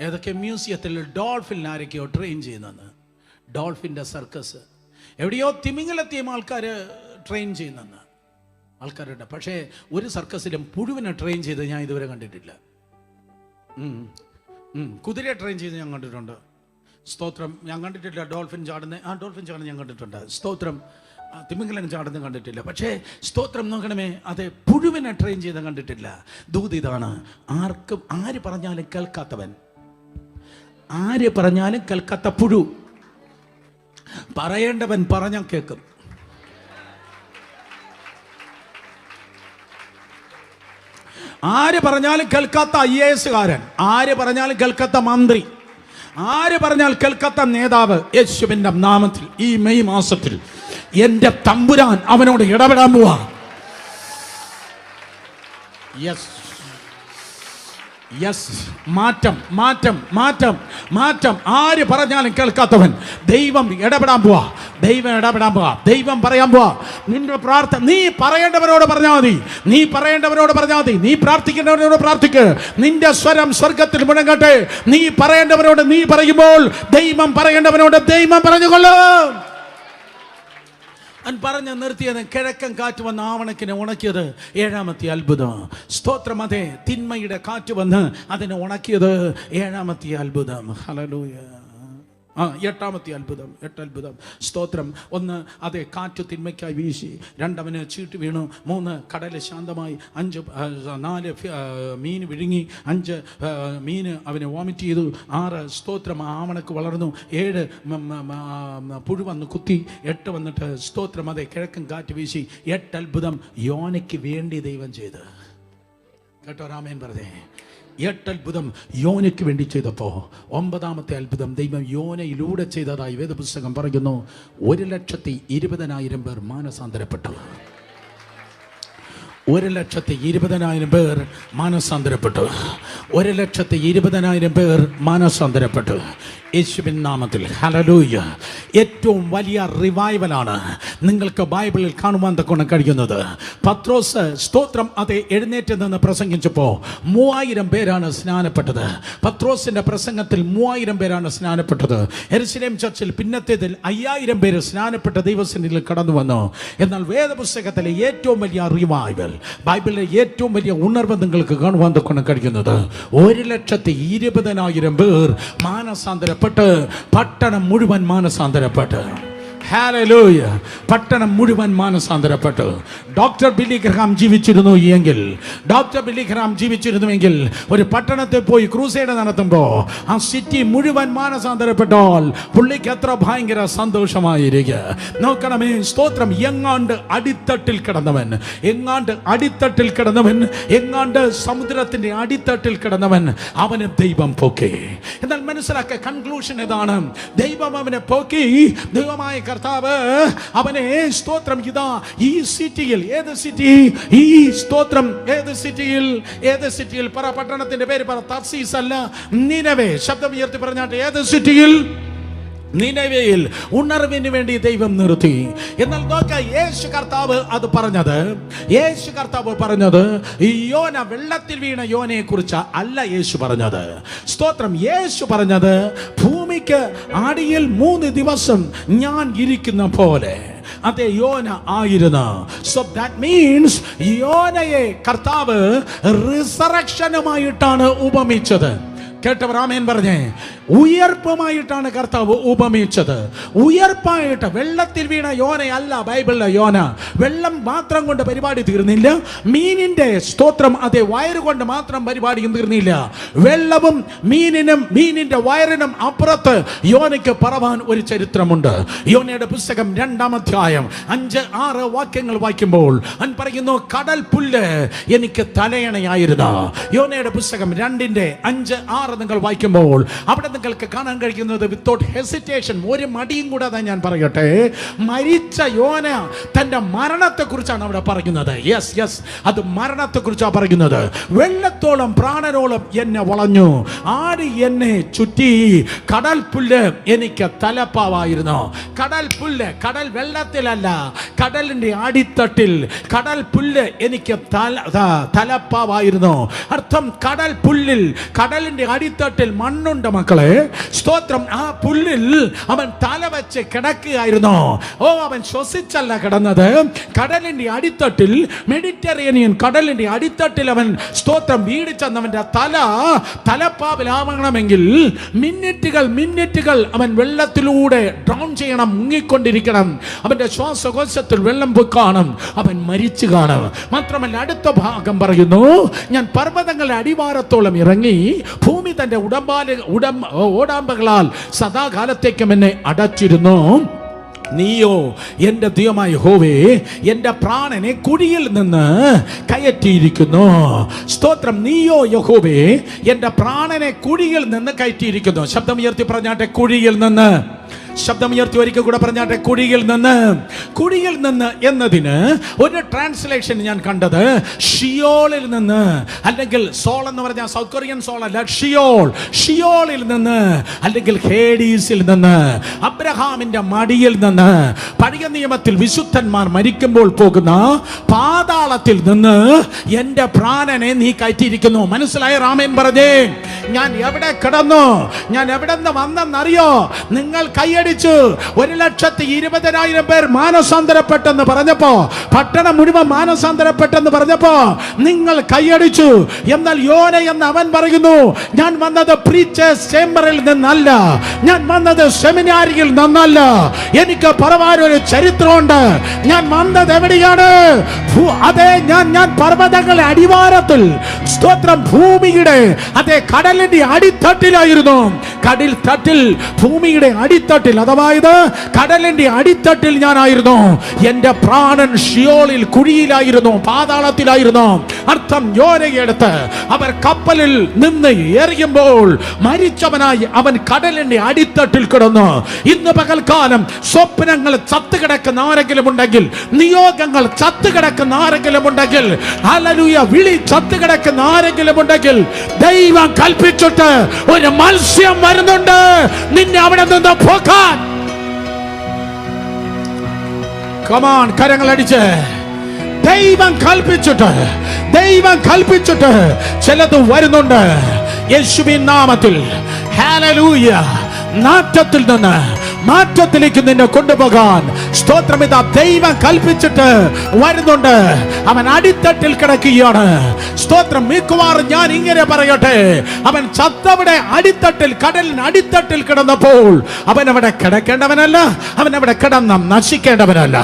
ഏതൊക്കെ മ്യൂസിയത്തിൽ ഡോൾഫിൻ ആരൊക്കെയോ ട്രെയിൻ ചെയ്യുന്നെന്ന്. ഡോൾഫിൻ്റെ സർക്കസ് എവിടെയോ തിമിംഗലത്തെയും ആൾക്കാർ ട്രെയിൻ ചെയ്യുന്നെന്ന് ആൾക്കാരുണ്ട്. പക്ഷേ ഒരു സർക്കസിലും പുഴുവിനെ ട്രെയിൻ ചെയ്ത് ഞാൻ ഇതുവരെ കണ്ടിട്ടില്ല. കുതിരയെ ട്രെയിൻ ചെയ്ത് ഞാൻ കണ്ടിട്ടുണ്ട്. സ്തോത്രം. ഞാൻ കണ്ടിട്ടില്ല ഡോൾഫിൻ ചാടുന്ന ഞാൻ കണ്ടിട്ടുണ്ട്. സ്തോത്രം. തിമിംഗലം ചാടുന്ന കണ്ടിട്ടില്ല. പക്ഷേ സ്തോത്രം നോക്കണമേ, അത് പുഴുവിനെ ട്രെയിൻ ചെയ്ത് കണ്ടിട്ടില്ല. ദൂത് ഇതാണ്, ആര് പറഞ്ഞാലും കേൾക്കാത്തവൻ, ആര് പറഞ്ഞാലും കേൾക്കാത്ത പുഴു. പറയേണ്ടവൻ പറഞ്ഞാൽ കേൾക്കും. ആര് പറഞ്ഞാലും കേൾക്കാത്ത IAS കാരൻ, ആര് പറഞ്ഞാലും കേൾക്കാത്ത മന്ത്രി, ആര് പറഞ്ഞാൽ കേൾക്കാത്ത നേതാവ്, യേശുവിന്റെ നാമത്തിൽ ഈ മെയ് മാസത്തിൽ എന്റെ തമ്പുരാൻ അവനോട് ഇടപെടാൻ പോവാ. മാറ്റം. ആര് പറഞ്ഞാലും കേൾക്കാത്തവൻ ദൈവം ഇടപെടാൻ പോവാ. ദൈവം പറയാൻ പോവാ. നിന്റെ പ്രാർത്ഥന നീ പറയേണ്ടവരോട് പറഞ്ഞാൽ മതി. നീ പ്രാർത്ഥിക്കേണ്ടവരോട് പ്രാർത്ഥിക്ക്. നിന്റെ സ്വരം സ്വർഗത്തിൽ മുഴങ്ങട്ടെ. നീ പറയേണ്ടവരോട് നീ പറയുമ്പോൾ ദൈവം പറയേണ്ടവനോട് ദൈവം പറഞ്ഞുകൊള്ളും. പറഞ്ഞു നിർത്തിയത് കിഴക്കൻ കാറ്റ് വന്ന് ആവണക്കിനെ ഉണക്കിയത് 7ാമത്തെ അത്ഭുതം. സ്തോത്രം. അതെ, തിന്മയുടെ കാറ്റ് വന്ന് അതിനെ ഉണക്കിയത് 7ാമത്തെ അത്ഭുതം. ഹല്ലേലൂയ. 8ാമത്തെ അത്ഭുതം. 8 അത്ഭുതം. സ്തോത്രം. 1, അതെ, കാറ്റ് തിന്മയ്ക്കായി വീശി. 2, അവന് ചീട്ട് വീണു. 3, കടല് ശാന്തമായി. 5, 4 മീൻ വിഴുങ്ങി. 5 മീൻ അവന് വോമിറ്റ് ചെയ്തു. 6, സ്തോത്രം, ആവണക്ക് വളർന്നു. 7, പുഴു വന്ന് കുത്തി. 8 വന്നിട്ട് സ്തോത്രം, അതെ, കിഴക്കൻ കാറ്റ് വീശി. 8 അത്ഭുതം യോനയ്ക്ക് വേണ്ടി ദൈവം ചെയ്ത്. കേട്ടോ? രാമേൻ പറഞ്ഞേ. 8 അത്ഭുതം യോനയ്ക്ക് വേണ്ടി ചെയ്തപ്പോൾ 9ാമത്തെ അത്ഭുതം ദൈവം യോനയിലൂടെ ചെയ്തതായി വേദപുസ്തകം പറയുന്നു. 1,20,000 പേർ മാനസാന്തരപ്പെട്ടു. 1,20,000 പേർ മാനസാന്തരപ്പെട്ടു. 1,20,000 പേർ മാനസാന്തരപ്പെട്ടു. യേശുവിൻ നാമത്തിൽ. ഹല്ലേലൂയ. ഏറ്റവും വലിയ റിവൈവലാണ് നിങ്ങൾക്ക് ബൈബിളിൽ കാണുവാൻ തക്കൊണ്ട് കഴിയുന്നത്. പത്രോസ്, സ്തോത്രം, അത് എഴുന്നേറ്റ് നിന്ന് പ്രസംഗിച്ചപ്പോൾ 3000 പേരാണ് സ്നാനപ്പെട്ടത്. പത്രോസിന്റെ പ്രസംഗത്തിൽ 3000 പേരാണ് സ്നാനപ്പെട്ടത്. യെരുശലേം ചർച്ചിൽ പിന്നത്തേതിൽ 5000 പേര് സ്നാനപ്പെട്ട ദൈവസന്നിധിയിൽ കടന്നു വന്നു. എന്നാൽ വേദപുസ്തകത്തിലെ ഏറ്റവും വലിയ റിവൈവൽ, ബൈബിളിലെ ഏറ്റവും വലിയ ഉണർവ് നിങ്ങൾക്ക് കാണുവാൻ തക്കൊണ്ട് കഴിയുന്നത് 1,20,000 പേർ മാനസാന്തര അഭിഷേകിക്കപ്പെട്ട് പട്ടണം മുഴുവൻ മാനസാന്തരപ്പെട്ട്. ഹല്ലേലൂയ. പട്ടണം മുഴുവൻ മാനസാന്തരപ്പെട്ടു. ഡോക്ടർ ബില്ലി ഗ്രഹാം ജീവിച്ചിരുന്നുവെങ്കിൽ ഒരു പട്ടണത്തിൽ പോയി ക്രൂസേഡ് നടത്തുമ്പോൾ ആ സിറ്റി മുഴുവൻ മാനസാന്തരപ്പെട്ടാൽ പുള്ളിക്ക് എത്ര ഭയങ്കര സന്തോഷമായിരിക്കുക. നോക്കണമേ, സ്തോത്രം. എങ്ങാണ്ട് അടിത്തട്ടിൽ കിടന്നവൻ, എങ്ങാണ്ട് സമുദ്രത്തിന്റെ അടിത്തട്ടിൽ കിടന്നവൻ, അവനെ ദൈവം പൊക്കി. എന്നാൽ മനസ്സിലാക്കുക, കൺക്ലൂഷൻ ഇതാണ്, ദൈവം അവനെ പൊക്കി. ദൈവമായ കർത്താവ് അവനെ, സ്തോത്രം, ഇതാ ഈ സിറ്റിയിൽ, ഏത് സിറ്റി? ഈ സ്തോത്രം, ഏത് സിറ്റിയിൽ പറ, പട്ടണത്തിന്റെ പേര് പറ. തർസീസ് അല്ല, നിനവേ. ശബ്ദം ഉയർത്തി പറഞ്ഞാട്ടെ, ഏത് സിറ്റിയിൽ? നിനവയിൽ ഉണർവിന് വേണ്ടി ദൈവം നിർത്തി. എന്നാൽ നോക്കാം, യേശു കർത്താവ് പറഞ്ഞത് യോന, വെള്ളത്തിൽ വീണ യോനയെ കുറിച്ച് അല്ല യേശു പറഞ്ഞത്. സ്തോത്രം. യേശു പറഞ്ഞത് ഭൂമിക്ക് അടിയിൽ 3 ദിവസം ഞാൻ ഇരിക്കുന്ന പോലെ അതെ യോന ആയിരുന്നു. സോ ദാറ്റ് മീൻസ് യോനയെ കർത്താവ് റിസറക്ഷനുമായിട്ടാണ് ഉപമിച്ചത്. കേട്ടവർ ആമേൻ പറഞ്ഞേ. ഉയർപ്പുമായിട്ടാണ് കർത്താവ് ഉപമിച്ചത്. ഉയർപ്പായിട്ട്. വെള്ളത്തിൽ വീണ യോനയല്ല ബൈബിളിലെ യോന. വെള്ളം മാത്രം കൊണ്ട് പരിപാടി തീർന്നില്ല. മീനിന്റെ, സ്തോത്രം, അതേ വയറ് കൊണ്ട് മാത്രം പരിപാടിയും തീർന്നില്ല. വെള്ളവും മീനിന്റെ വയറിനും അപ്പുറത്ത് യോനയ്ക്ക് പറവാൻ ഒരു ചരിത്രമുണ്ട്. യോനയുടെ പുസ്തകം 2-ാം അധ്യായം 5-6 വാക്യങ്ങൾ വായിക്കുമ്പോൾ അവൻ പറയുന്നു, കടൽ പുല്ല് എനിക്ക് തലയണയായിരുന്നു. യോനയുടെ പുസ്തകം 2-5-6 നിങ്ങൾ വായിക്കുമ്പോൾ അവിടെ നിങ്ങൾക്ക് കാണാൻ കഴിയുന്നത് വിത്തൗട്ട് ഹെസിറ്റേഷൻ, ഒരു മടിയും കൂടാതെ ഞാൻ പറയട്ടെ, മരിച്ച യോന തന്റെ മരണത്തെ കുറിച്ചാണ് അവിടെ പറയുന്നത്. യെസ്, അത് മരണത്തെ കുറിച്ചാണ് പറയുന്നത്. വെള്ളത്തോളം പ്രാണനോളം എന്നെ വളഞ്ഞു, ആടി എന്നെ ചുറ്റി, കടൽ പുല്ല് എനിക്ക് തലപ്പാവായിരുന്നു. കടൽ പുല്ല്, കടൽ വെള്ളത്തിലല്ല, കടലിന്റെ അടിത്തട്ടിൽ കടൽ പുല്ല് എനിക്ക് തലപ്പാവായിരുന്നു. അർത്ഥം, കടൽ പുല്ലിൽ, കടലിന്റെ അടിത്തട്ടിൽ മണ്ണുണ്ട് മക്കളെ. സ്തോത്രം. ആ പുല്ലിൽ അവൻ തല വെച്ച് കിടക്കുകയായിരുന്നു. അവൻ ശ്വസിച്ചല്ല കിടന്നത്. കടലിന്റെ അടിത്തട്ടിൽ, മെഡിറ്ററേനിയൻ കടലിന്റെ അടിത്തട്ടിൽ അവൻ, സ്തോത്രം, വീട് ചെന്നവന്റെ തലപ്പാവിലാവണമെങ്കിൽ മിനിറ്റുകൾ അവൻ വെള്ളത്തിലൂടെ ഡ്രൗൺ ചെയ്യണം, മുങ്ങിക്കൊണ്ടിരിക്കണം. അവന്റെ ശ്വാസകോശത്തിൽ വെള്ളം പൊക്കാണം, അവൻ മരിച്ചു കാണും. മാത്രമല്ല അടുത്ത ഭാഗം പറയുന്നു, ഞാൻ പർവ്വതങ്ങളുടെ അടിവാരത്തോളം ഇറങ്ങി, ഭൂമി തന്റെ ഓടാമ്പകളാൽ സദാകാലത്തേക്കും എന്നെ അടച്ചിരുന്നു. നീയോ എന്റെ ദൈവമായ യഹോവേ എന്റെ പ്രാണനെ കുഴിയിൽ നിന്ന് കയറ്റിയിരിക്കുന്നു. സ്തോത്രം. നീയോ യഹോവേ എന്റെ പ്രാണനെ കുഴിയിൽ നിന്ന് കയറ്റിയിരിക്കുന്നു. ശബ്ദം ഉയർത്തി പറഞ്ഞാട്ടെ, കുഴിയിൽ നിന്ന്. ശബ്ദം ഉയർത്തി ഒരിക്കൽ കൂടെ പറഞ്ഞാട്ടെ, കുഴിയിൽ നിന്ന് എന്നതിന് ഒരു ട്രാൻസ്ലേഷൻ ഞാൻ കണ്ടത് ഷിയോളിൽ നിന്ന്, അല്ലെങ്കിൽ സോൾ എന്ന് പറഞ്ഞാൽ സൗത്ത് കൊറിയൻ സോൾ അല്ല, ഷിയോളിൽ നിന്ന്, അല്ലെങ്കിൽ ഹേഡീസിൽ നിന്ന്, അബ്രഹാമിന്റെ മടിയിൽ നിന്ന്. പഴയ നിയമത്തിൽ വിശുദ്ധന്മാർ മരിക്കുമ്പോൾ പോകുന്ന പാതാളത്തിൽ നിന്ന് എന്റെ പ്രാണനെ നീ കയറ്റിയിരിക്കുന്നു. മനസ്സിലായ രാമൻ പറഞ്ഞേ. ഞാൻ എവിടെ കിടന്നു, ഞാൻ എവിടെ നിന്ന് വന്നെന്നറിയോ? നിങ്ങൾ കൈയടിച്ചു 1,20,000 പേർ മാനസാന്തരപ്പെട്ടെന്ന് പറഞ്ഞപ്പോ, പട്ടണം മുഴുവൻ മാനസാന്തരപ്പെട്ടെന്ന് പറഞ്ഞപ്പോ നിങ്ങൾ കൈയടിച്ചു. എന്നാൽ യോന എന്ന് അവൻ പറയുന്നു, ഞാൻ വന്നത് പ്രീച്ചേഴ്സ് ചേംബറിൽ നിന്നല്ല, ഞാൻ വന്നത് സെമിനാരിയിൽ നിന്നല്ല, എനിക്ക് പറവാൻ ഒരു ചരിത്രമുണ്ട്. ഞാൻ വന്നത് എവിടെയാണ്? അതെ, ഞാൻ പർവ്വതങ്ങളുടെ അടിവാരത്തിൽ, സ്തോത്രം, ഭൂമിയുടെ, അതെ, കടലിന്റെ അടിത്തട്ടിലായിരുന്നു. കടൽ തട്ടിൽ, ഭൂമിയുടെ അടിത്തട്ടിൽ, അതായത് കടലിന്റെ അടിത്തട്ടിൽ ഞാനായിരുന്നു. എന്റെ പ്രാണൻ ഷിയോളിൽ, കുഴിയിലായിരുന്നു, പാതാളത്തിലായിരുന്നു. അർത്ഥം, യോനയെടുത്ത് അവർ കപ്പലിൽ നിന്ന് എറിയുമ്പോൾ മരിച്ചവനായി അവൻ കടലിന്റെ അടിത്തട്ടിൽ കിടന്നു. ഇന്ന് പകൽക്കാലം സ്വപ്നങ്ങൾ ചത്തുകിടക്കുന്ന ആരെങ്കിലും ഉണ്ടെങ്കിൽ, നിയോഗങ്ങൾ ചത്തുകിടക്കുന്ന ആരെങ്കിലും ഉണ്ടെങ്കിൽ, ഹല്ലേലൂയ, വിളി ചത്തുകിടക്കുന്ന ആരെങ്കിലും ഉണ്ടെങ്കിൽ, ദൈവം കൽപ്പിച്ചിട്ട് ഒരു മത്സ്യം വരുന്നുണ്ട് നിന്നെ അവിടെ നിന്ന് പോകാൻ. കമാൺ, കരങ്ങൾ അടിച്ച്. ദൈവം കൽപ്പിച്ചിട്ട് ചിലത് വരുന്നുണ്ട് യേശുവിൻ നാമത്തിൽ. ഹല്ലേലൂയ. നാറ്റത്തിൽ നിന്ന്, മാറ്റത്തിലേക്ക് നിന്നെ കൊണ്ടുപോകാൻ സ്തോത്രം. ഇതാ ദൈവം കൽപ്പിച്ചിട്ട് വരുന്നുണ്ട്. അവൻ അടിത്തട്ടിൽ കിടക്കുകയാണ്. സ്തോത്രം. മിക്കവാറും ഞാൻ ഇങ്ങനെ പറയട്ടെ, അവൻ ചത്തവിടെ അടിത്തട്ടിൽ, കടലിന് അടിത്തട്ടിൽ കിടന്നപ്പോൾ അവൻ അവിടെ കിടക്കേണ്ടവനല്ല, അവൻ അവിടെ കിടന്ന നശിക്കേണ്ടവനല്ല.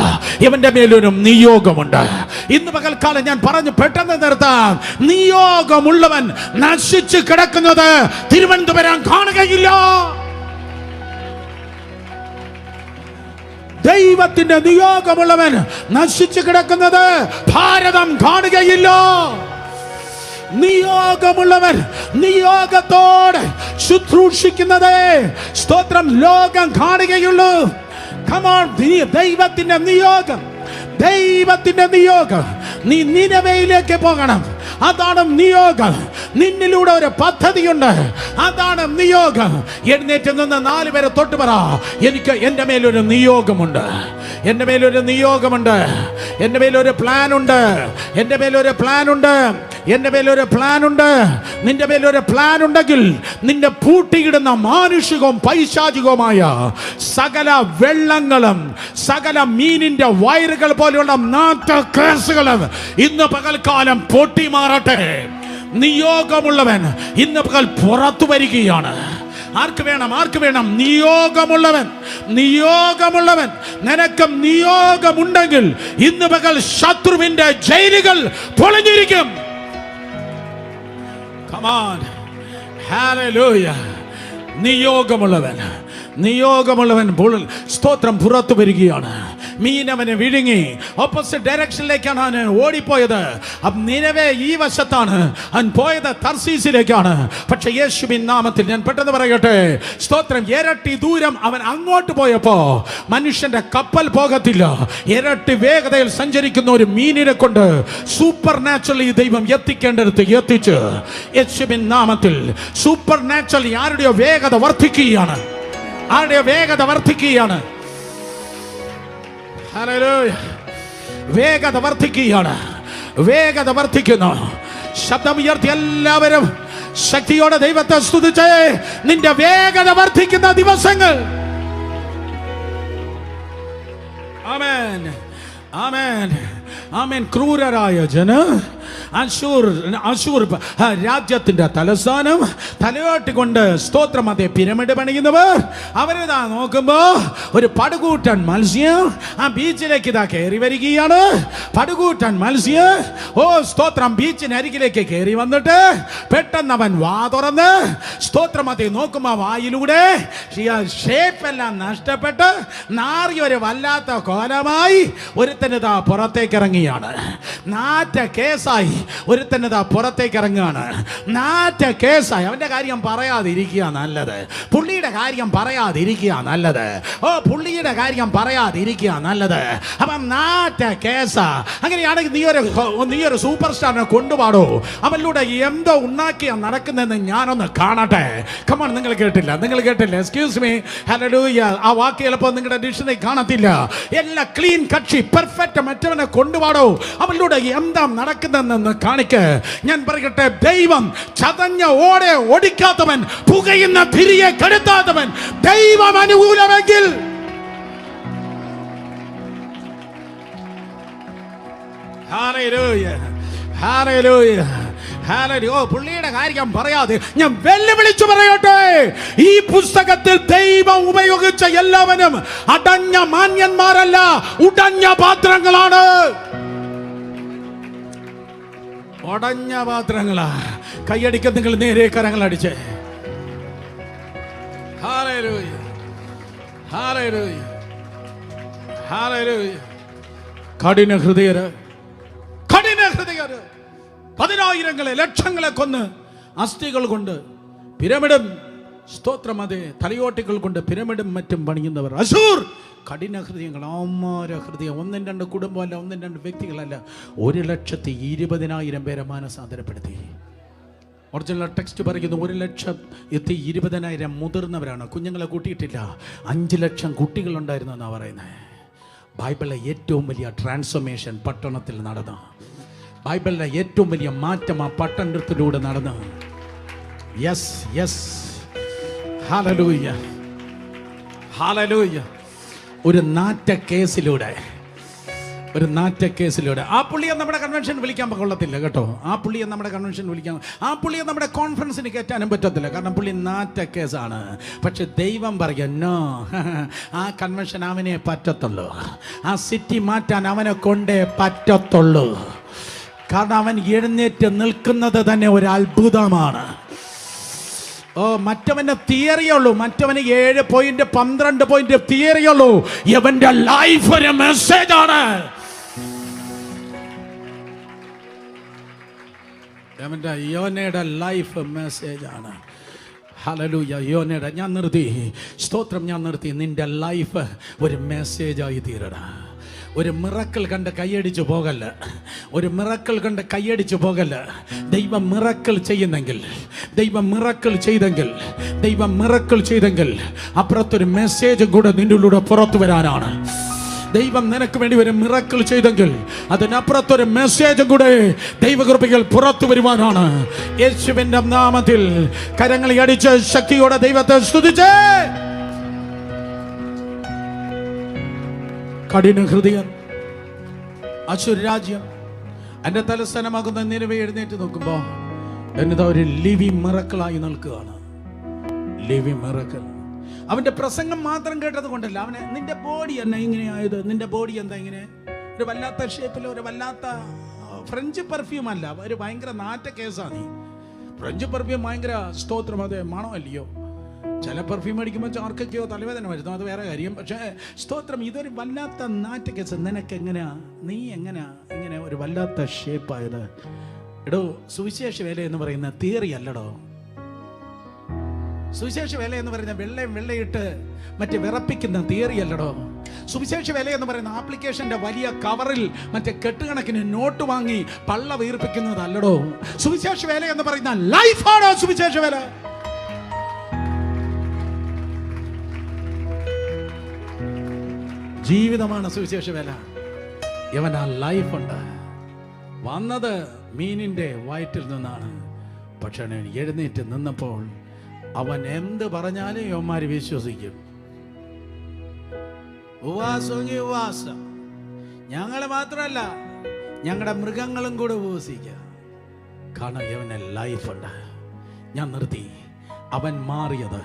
ഇവന്റെ മേലൊരു നിയോഗമുണ്ട്. ഇന്ന് പകൽക്കാലം ഞാൻ പറഞ്ഞു പെട്ടെന്ന് നിർത്താം. നിയോഗമുള്ളവൻ നശിച്ചു കിടക്കുന്നത് തിരുവനന്തപുരം കാണുകയില്ല. ദൈവത്തിന്റെ നിയോഗമുള്ളവൻ നശിച്ചു കിടക്കുന്നത് ഭാരതം കാണുകയില്ല. നിയോഗമുള്ളവൻ നിയോഗത്തോടെ ശുശ്രൂഷിക്കുന്നത് സ്തോത്രം ലോകം കാണുകയുള്ളൂ. ദൈവത്തിന്റെ നിയോഗം, ദൈവത്തിന്റെ നിയോഗം. നീ നിനവയിലേക്ക് പോകണം. അതാണ് നിയോഗം. നിന്നിലൂടെ ഒരു പദ്ധതിയുണ്ട്. അതാണ് നിയോഗം. എഴുന്നേറ്റ് നിന്ന് 4 പേരെ തൊട്ട് പറ, എനിക്ക് എൻ്റെ മേലൊരു നിയോഗമുണ്ട്, എൻ്റെ മേലൊരു നിയോഗമുണ്ട്, എൻ്റെ മേലൊരു പ്ലാൻ ഉണ്ട്, എൻ്റെ മേലൊരു പ്ലാൻ ഉണ്ട്, എൻ്റെ മേലൊരു പ്ലാൻ ഉണ്ട്. നിന്റെ മേലൊരു പ്ലാൻ ഉണ്ടെങ്കിൽ നിന്റെ പൂട്ടിയിടുന്ന മാനുഷികവും പൈശാചികവുമായ സകല വെള്ളങ്ങളും സകല മീനിന്റെ വയറുകൾ പോലെയുള്ള നാട്ട കേസുകളും ഇന്ന് പകൽക്കാലം പൊട്ടി മാറട്ടെ. നിയോഗമുള്ളവൻ ഇന്ന് പകൽ പുറത്തു വരികയാണ്. ആർക്ക് വേണം? ആർക്ക് വേണം? നിയോഗമുള്ളവൻ, നിയോഗമുള്ളവൻ. നിനക്കും നിയോഗമുണ്ടെങ്കിൽ ഇന്ന് പകൽ ശത്രുവിന്റെ ജയിലുകൾ പൊളിഞ്ഞിരിക്കും. Come on. Hallelujah. നിയോഗമുള്ളവൻ, നിയോഗമുള്ളവൻ സ്തോത്രം പുറത്തു വരികയാണ്. മീനവനെ വിഴുങ്ങി ഓപ്പോസിറ്റ് ഡയറക്ഷനിലേക്കാണ് അവൻ ഓടിപ്പോയത്. നിനവേ ഈ വശത്താണ്, അവൻ പോയത് തർസീസിലേക്കാണ്. പക്ഷെ യേശുവിൻ നാമത്തിൽ ഞാൻ പെട്ടെന്ന് പറയട്ടെ, സ്തോത്രം, ഇരട്ടി ദൂരം അവൻ അങ്ങോട്ട് പോയപ്പോ മനുഷ്യന്റെ കപ്പൽ പോകത്തില്ല. ഇരട്ടി വേഗതയിൽ സഞ്ചരിക്കുന്ന ഒരു മീനിനെ കൊണ്ട് സൂപ്പർ നാച്ചുറലി ദൈവം എത്തിക്കേണ്ടടുത്ത് എത്തിച്ച് യേശുവിൻ നാമത്തിൽ സൂപ്പർ നാച്ചുറലി ആരുടെയോ വേഗത വർദ്ധിക്കുകയാണ്, ആരുടെയോ വേഗത വർദ്ധിക്കുകയാണ്. ഹല്ലേലൂയ. വേഗത വർദ്ധിക്കുകയാണ്, വേഗത വർദ്ധിക്കുന്നു. ശബ്ദമുയർത്തി എല്ലാവരും ശക്തിയോടെ ദൈവത്തെ സ്തുതിച്ചേ. നിന്റെ വേഗത വർദ്ധിക്കുന്ന ദിവസങ്ങൾ. ആമേൻ, ആമേൻ, ആമേൻ. ക്രൂരരായ ജനം, അശൂർ രാജ്യത്തിന്റെ തലസ്ഥാനം തലയോട്ടിക്കൊണ്ട് സ്തോത്രം അതേ പിരമിഡ് പണിയുന്നവർ അവരിതാ നോക്കുമ്പോ ഒരു പടുകൂട്ടൻ മത്സ്യം ആ ബീച്ചിലേക്ക് ഇതാ കയറി വരികയാണ്. പടുകൂട്ടൻ മത്സ്യം സ്തോത്രം ബീച്ചിനരികിലേക്ക് കയറി വന്നിട്ട് പെട്ടെന്ന് അവൻ വാ തുറന്ന് സ്തോത്രം അതേ നോക്കുമ്പോ വായിലൂടെ ഷേപ്പെല്ലാം നഷ്ടപ്പെട്ട് നാറിയൊരു വല്ലാത്ത കോലമായി ഒരുത്തനിതാ പുറത്തേക്ക് ഇറങ്ങിയാണ്. നാറ്റ കേസായി ഒരുത്തനതാ പുറത്തേക്ക് ഇറങ്ങുകയാണ്. നാറ്റ കേസായി. അവന്റെ കാര്യം പറയാതിരിക്കുക നല്ലത്, പുള്ളിയുടെ കാര്യം പറയാതിരിക്കുക നല്ലത്, പുള്ളിയുടെ കാര്യം പറയാതിരിക്കുക നല്ലത്. അപ്പം നാറ്റ കേസാ. അങ്ങനെയാണെങ്കിൽ നീ ഒരു സൂപ്പർ സ്റ്റാറിനെ കൊണ്ടുപാടോ, അവനിലൂടെ എന്തോ ഉണ്ടാക്കിയാ നടക്കുന്നതെന്ന് ഞാനൊന്ന് കാണട്ടെ. കമോൺ, നിങ്ങൾ കേട്ടില്ല, നിങ്ങൾ കേട്ടില്ല. Excuse me. ഹല്ലേലൂയ. ആ വാക്ക് ചിലപ്പോൾ നിങ്ങളുടെ ഡിക്ഷണറി കാണത്തില്ല. എല്ലാ ക്ലീൻ കക്ഷി പെർഫെക്റ്റ് മറ്റവനെ കൊണ്ടുപാടോ, അവനിലൂടെ എന്താ നടക്കുന്നതെന്ന് കാണിക്ക്. ഞാൻ പറയട്ടെ, ദൈവം ചതഞ്ഞ ഓടെ ഓടിക്കാത്തവൻ, പുകയുന്ന തിരിയെ കെടുത്താത്തവൻ, ദൈവം അനുകൂലമെങ്കിൽ പുള്ളിയുടെ കാര്യം പറയാതെ ഞാൻ വെല്ലുവിളിച്ചു പറയട്ടെ, ഈ പുസ്തകത്തിൽ ദൈവം ഉപയോഗിച്ച എല്ലാവരും അടഞ്ഞ മാന്യന്മാരല്ല, ഉടഞ്ഞ പാത്രങ്ങളാണ്. ഉടഞ്ഞ പാത്രങ്ങളാ. കൈയടിക്ക, നിങ്ങൾ നേരെ കരങ്ങൾ അടിച്ചേ. Hallelujah, hallelujah, hallelujah. കഠിന ഹൃദയര്, കഠിന ഹൃദയര് 10,000-ങ്ങളെ ലക്ഷങ്ങളെ കൊന്ന് അസ്ഥികൾ കൊണ്ട് പിരമിഡും സ്തോത്രം അതേ തലയോട്ടികൾ കൊണ്ട് പിരമിഡും മറ്റും പണിയുന്നവർ അശൂർ. കഠിന ഹൃദയങ്ങൾ, അമ്മാര ഹൃദയം. 1-2 കുടുംബമല്ല, 1-2 വ്യക്തികളല്ല, 1,20,000 പേരെ മാനസാന്തരപ്പെടുത്തി. ഒറിജിനൽ ടെക്സ്റ്റ് പറയുന്നു 1,20,000 മുതിർന്നവരാണ്, കുഞ്ഞുങ്ങളെ കൂട്ടിയിട്ടില്ല. 5 ലക്ഷം കുട്ടികളുണ്ടായിരുന്നു എന്നാണ് പറയുന്നത്. ബൈബിളിലെ ഏറ്റവും വലിയ ട്രാൻസ്ഫോർമേഷൻ പട്ടണത്തിൽ നടന്നു. ബൈബിളിലെ ഏറ്റവും വലിയ മാറ്റം ആ പട്ടണത്തിലൂടെ നടന്നു. Yes, yes. Hallelujah, hallelujah. ഒരു നാറ്റ കേസിലൂടെ ആ പുള്ളിയെ നമ്മുടെ കൺവെൻഷൻ വിളിക്കാൻ കൊള്ളത്തില്ല കേട്ടോ. ആ പുള്ളിയെ നമ്മുടെ കൺവെൻഷൻ വിളിക്കാൻ, ആ പുള്ളിയെ നമ്മുടെ കോൺഫറൻസിന് കയറ്റാനും പറ്റത്തില്ല. കാരണം പുള്ളി നാറ്റ കേസാണ്. പക്ഷെ ദൈവം പറയുന്നോ, ആ കൺവെൻഷൻ അവനെ പറ്റത്തുള്ളൂ. ആ സിറ്റി മാറ്റാൻ അവനെ കൊണ്ടേ പറ്റത്തുള്ളൂ. കാരണം അവൻ എഴുന്നേറ്റ് നിൽക്കുന്നത് തന്നെ ഒരു അത്ഭുതമാണ്. മറ്റവന്റെ തിയറിയുള്ളൂ, മറ്റവന് 7 പോയിന്റ് 12 പോയിന്റ് തിയറിയുള്ളൂ. ഇവന്റെ ലൈഫ് ഒരു മെസ്സേജ് ആണ്. അവന്റെ യോനയുടെ ലൈഫ് മെസ്സേജ് ആണ്. ഹല്ലേലൂയ. യോനയുടെ ഞാൻ നിർത്തി, സ്തോത്രം, ഞാൻ നിർത്തി. നിന്റെ ലൈഫ് ഒരു മെസ്സേജായി തീരടാ. ഒരു മിറക്കിൾ കണ്ട് കൈയടിച്ചു പോകല്ല. ഒരു മിറക്കിൾ കണ്ട് കൈയടിച്ചു പോകല്ല. ദൈവം മിറക്കിൾ ചെയ്യുന്നെങ്കിൽ, ദൈവം മിറക്കിൾ ചെയ്തെങ്കിൽ അപ്പുറത്തൊരു മെസ്സേജും കൂടെ നിന്റെ ഉള്ളിലൂടെ പുറത്തു വരാനാണ്. ദൈവം നിനക്ക് വേണ്ടി ഒരു മിറക്കിൾ ചെയ്തെങ്കിൽ അതിനപ്പുറത്തൊരു മെസ്സേജും കൂടെ ദൈവകൃപകൾ പുറത്തു വരുവാനാണ്. യേശുവിന്റെ നാമത്തിൽ കരങ്ങളെ അടിച്ച് ശക്തിയോടെ ദൈവത്തെ സ്തുതിച്ച്. കഠിന ഹൃദയം, അശുര രാജ്യം, എൻ്റെ തലസ്ഥാനമാകുന്ന നിലവെ എഴുന്നേറ്റ് നോക്കുമ്പോൾ എന്നതാ ഒരു ലിവിങ് മിറക്കിളായി നിൽക്കുകയാണ്. Living miracle. അവന്റെ പ്രസംഗം മാത്രം കേട്ടത് കൊണ്ടല്ല, അവനെ നിന്റെ ബോഡി എന്നാ ഇങ്ങനെയായത്, നിന്റെ ബോഡി എന്താ ഇങ്ങനെ ഒരു വല്ലാത്ത ഷേപ്പിൽ, ഒരു വല്ലാത്ത ഫ്രഞ്ച് പെർഫ്യൂം അല്ല, ഒരു ഭയങ്കര നാറ്റ കേസാണ്. ഫ്രഞ്ച് പെർഫ്യൂം ഭയങ്കര സ്തോത്രം, അത് മണമല്ലയോ. ചില പെർഫ്യൂം അടിക്കുമ്പോൾ ആർക്കൊക്കെയോ തലവേദന വരുന്നു, അത് വേറെ കാര്യം. പക്ഷേ സ്തോത്രം, ഇതൊരു വല്ലാത്ത നാറ്റ കേസ്. നിനക്ക് എങ്ങനെയാ, നീ എങ്ങനെയാ ഇങ്ങനെ ഒരു വല്ലാത്ത ഷേപ്പായത്? എടോ, സുവിശേഷ വേല എന്ന് പറയുന്ന തിയറി അല്ലടോ. സുവിശേഷ വേല എന്ന് പറയുന്ന വെള്ളയിട്ട് മറ്റേ വിറപ്പിക്കുന്ന തിയറി അല്ലടോ. സുവിശേഷ വേല എന്ന് പറയുന്ന ആപ്ലിക്കേഷന്റെ വലിയ കവറിൽ മറ്റേ കെട്ടുകണക്കിന് നോട്ട് വാങ്ങി പള്ള വീർപ്പിക്കുന്നതല്ലടോ. സുവിശേഷ വേല എന്ന് പറയുന്ന ലൈഫാണോ സുവിശേഷ വേല? ജീവിതമാണ് സുവിശേഷ വേല. ഇവൻ ആ ലൈഫുണ്ട്. വന്നത് മീനിന്റെ വയറ്റിൽ നിന്നാണ്. പക്ഷെ എഴുന്നേറ്റ് നിന്നപ്പോൾ അവൻ എന്ത് പറഞ്ഞാലും യവന്മാര് വിശ്വസിക്കും. ഉപവാസം ഞങ്ങള് മാത്രമല്ല, ഞങ്ങളുടെ മൃഗങ്ങളും കൂടെ ഉപവസിക്കുക. കാരണം ഇവന് ലൈഫുണ്ട്. ഞാൻ നിർത്തി. അവൻ മാറിയത്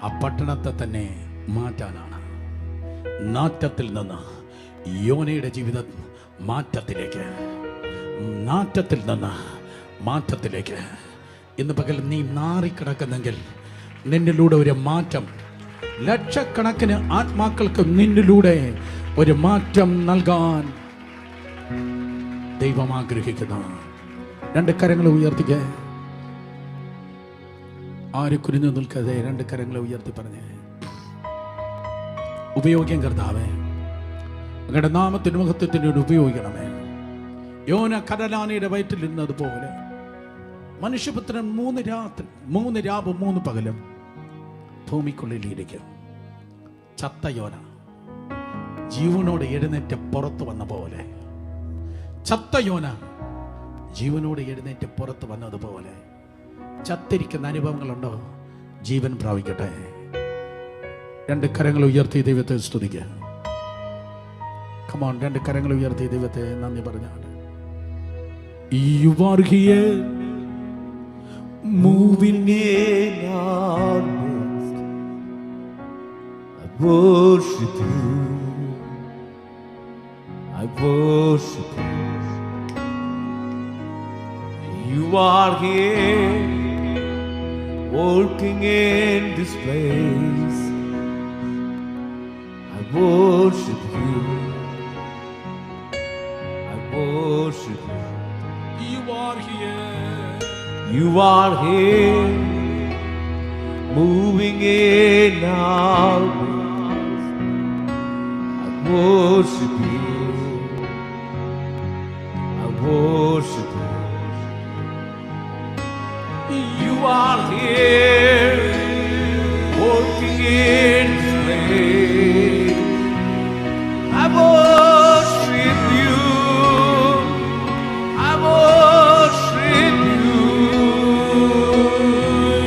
ആ പട്ടണത്തെ തന്നെ മാറ്റാനാണ്. നാറ്റത്തിൽ നിന്ന് യോനയുടെ ജീവിതം മാറ്റത്തിലേക്ക്, നാറ്റത്തിൽ നിന്ന് മാറ്റത്തിലേക്ക്. ഇന്ന് പകൽ നീ നാറിക്കിടക്കുന്നെങ്കിൽ നിന്നിലൂടെ ഒരു മാറ്റം, ലക്ഷക്കണക്കിന് ആത്മാക്കൾക്ക് നിന്നിലൂടെ ഒരു മാറ്റം നൽകാൻ ദൈവം ആഗ്രഹിക്കുന്നു. 2 കരങ്ങൾ ഉയർത്തിക്ക്. ആര് കുനിഞ്ഞു നിൽക്കാതെ 2 കരങ്ങൾ ഉയർത്തി പറഞ്ഞേ, ഉപയോഗിക്കാൻ കർത്താവേ, അങ്ങയുടെ നാമത്തിന് മഹത്വത്തിന് ഉപയോഗിക്കണമേ. യോന കടലാനയുടെ വയറ്റിൽ ഇരുന്നതുപോലെ മനുഷ്യപുത്രൻ 3 രാവും 3 പകലും ഭൂമിക്കുള്ളിൽ ഇരിക്കും. ചത്ത യോന ജീവനോട് എഴുന്നേറ്റ് പുറത്തു വന്ന പോലെ, ചത്ത യോന ജീവനോട് എഴുന്നേറ്റ് പുറത്തു വന്നതുപോലെ ചത്തിരിക്കുന്ന അനുഭവങ്ങളുണ്ടോ? ജീവൻ പ്രാപിക്കട്ടെ. 2 കരങ്ങൾ ഉയർത്തി ദൈവത്തെ സ്തുതിക്കുക. കമോൺ, 2 കരങ്ങൾ ഉയർത്തി ദൈവത്തെ നന്ദി പറഞ്ഞാണ്. You are here, moving in our midst. I worship you, I worship you. You are here, working in this place. I worship you, I worship you. You are here, you are here, moving in our midst. I worship you, I worship you. You are here, working in this place. I worship you, I worship you.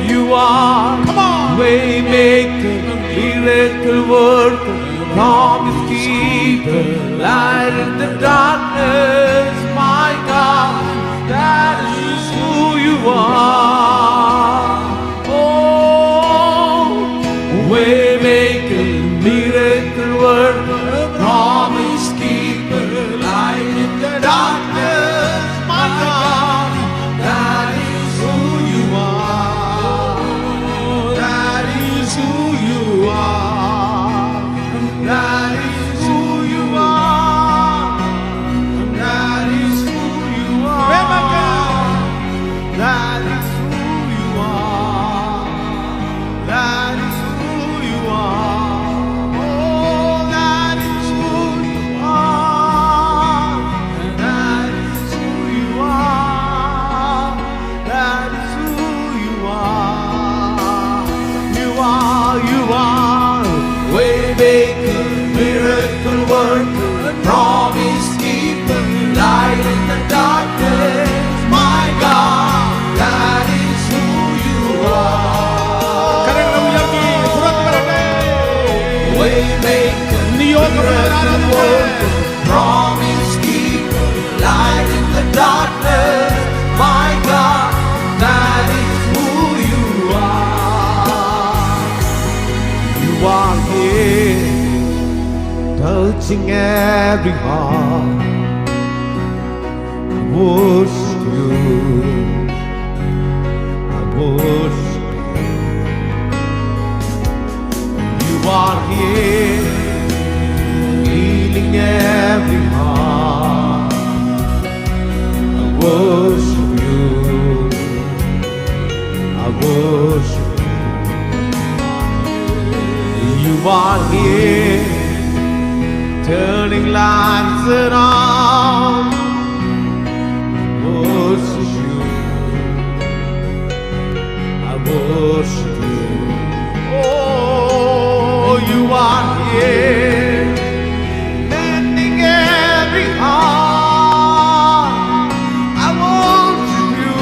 You are way maker, miracle darkness, my God, that is who you are. Oh, waymaker, miracle worker, promise keeper, light in the darkness, my God, that is who you are. That is who you are. That is who you are. That is who you are. That is who you are. That is who you are. Oh, that is who you are. That is who you are. That is who you are. You are waymaker, miracle worker, promise keeper, light in the darkness, my God, that is who you are. Waymaker, miracle worker, promise keeper, light in the darkness, my God, that is who you are. You are here, touching every heart. I worship you. I worship you. You are here, healing every heart. I worship you. I worship you. You are here, turning lives around. I worship you. I worship you. Oh, you are here, mending every heart. I worship you.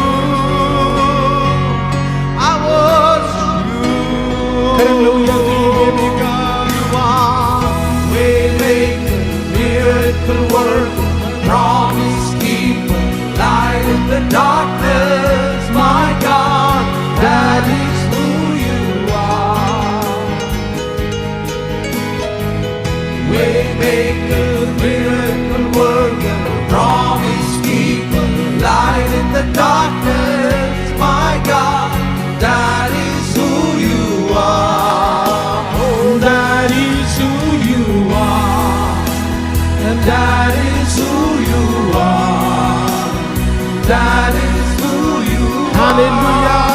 I worship you. You are waymaker, miracle worker, promise keeper, light in the darkness, my God, that is who you are. Waymaker, miracle worker, promise keeper, light in the darkness, my God, that is who you are. Oh, that is who you are. And that is who you are. That is who you are. Hallelujah.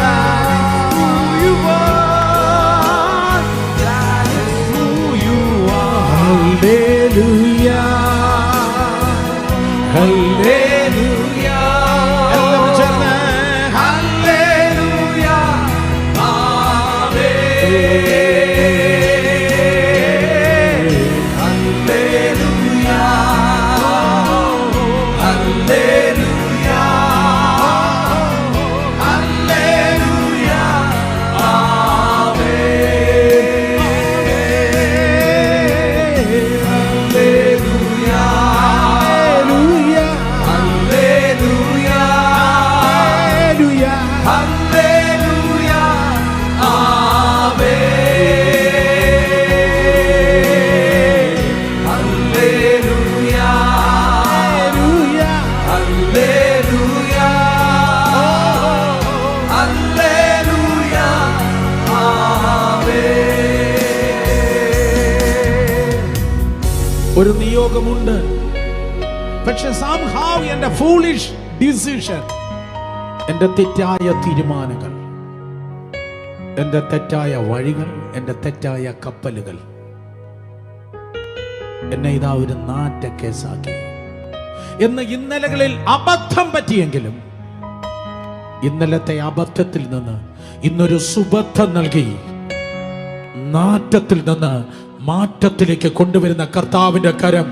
That is who you are. That is who you are. Hallelujah. Hallelujah. എല്ലാവരും ചേർന്ന് hallelujah. ഒരു നിയോഗമുണ്ട്. പക്ഷെ somehow എന്റെ foolish decision, എന്റെ തെറ്റായ തീരുമാനങ്ങൾ, എന്റെ തെറ്റായ വഴികൾ, എന്റെ തെറ്റായ കപ്പലുകൾ എന്നെ ഇതാ ഒരു നാറ്റ കേസാക്കി എന്ന് ഇന്നലകളിൽ അബദ്ധം പറ്റിയെങ്കിലും ഇന്നലത്തെ അബദ്ധത്തിൽ നിന്ന് ഇന്നൊരു സുബദ്ധം നൽകി നാറ്റത്തിൽ നിന്ന് മാറ്റത്തിലേക്ക് കൊണ്ടുവരുന്ന കർത്താവിന്റെ കരം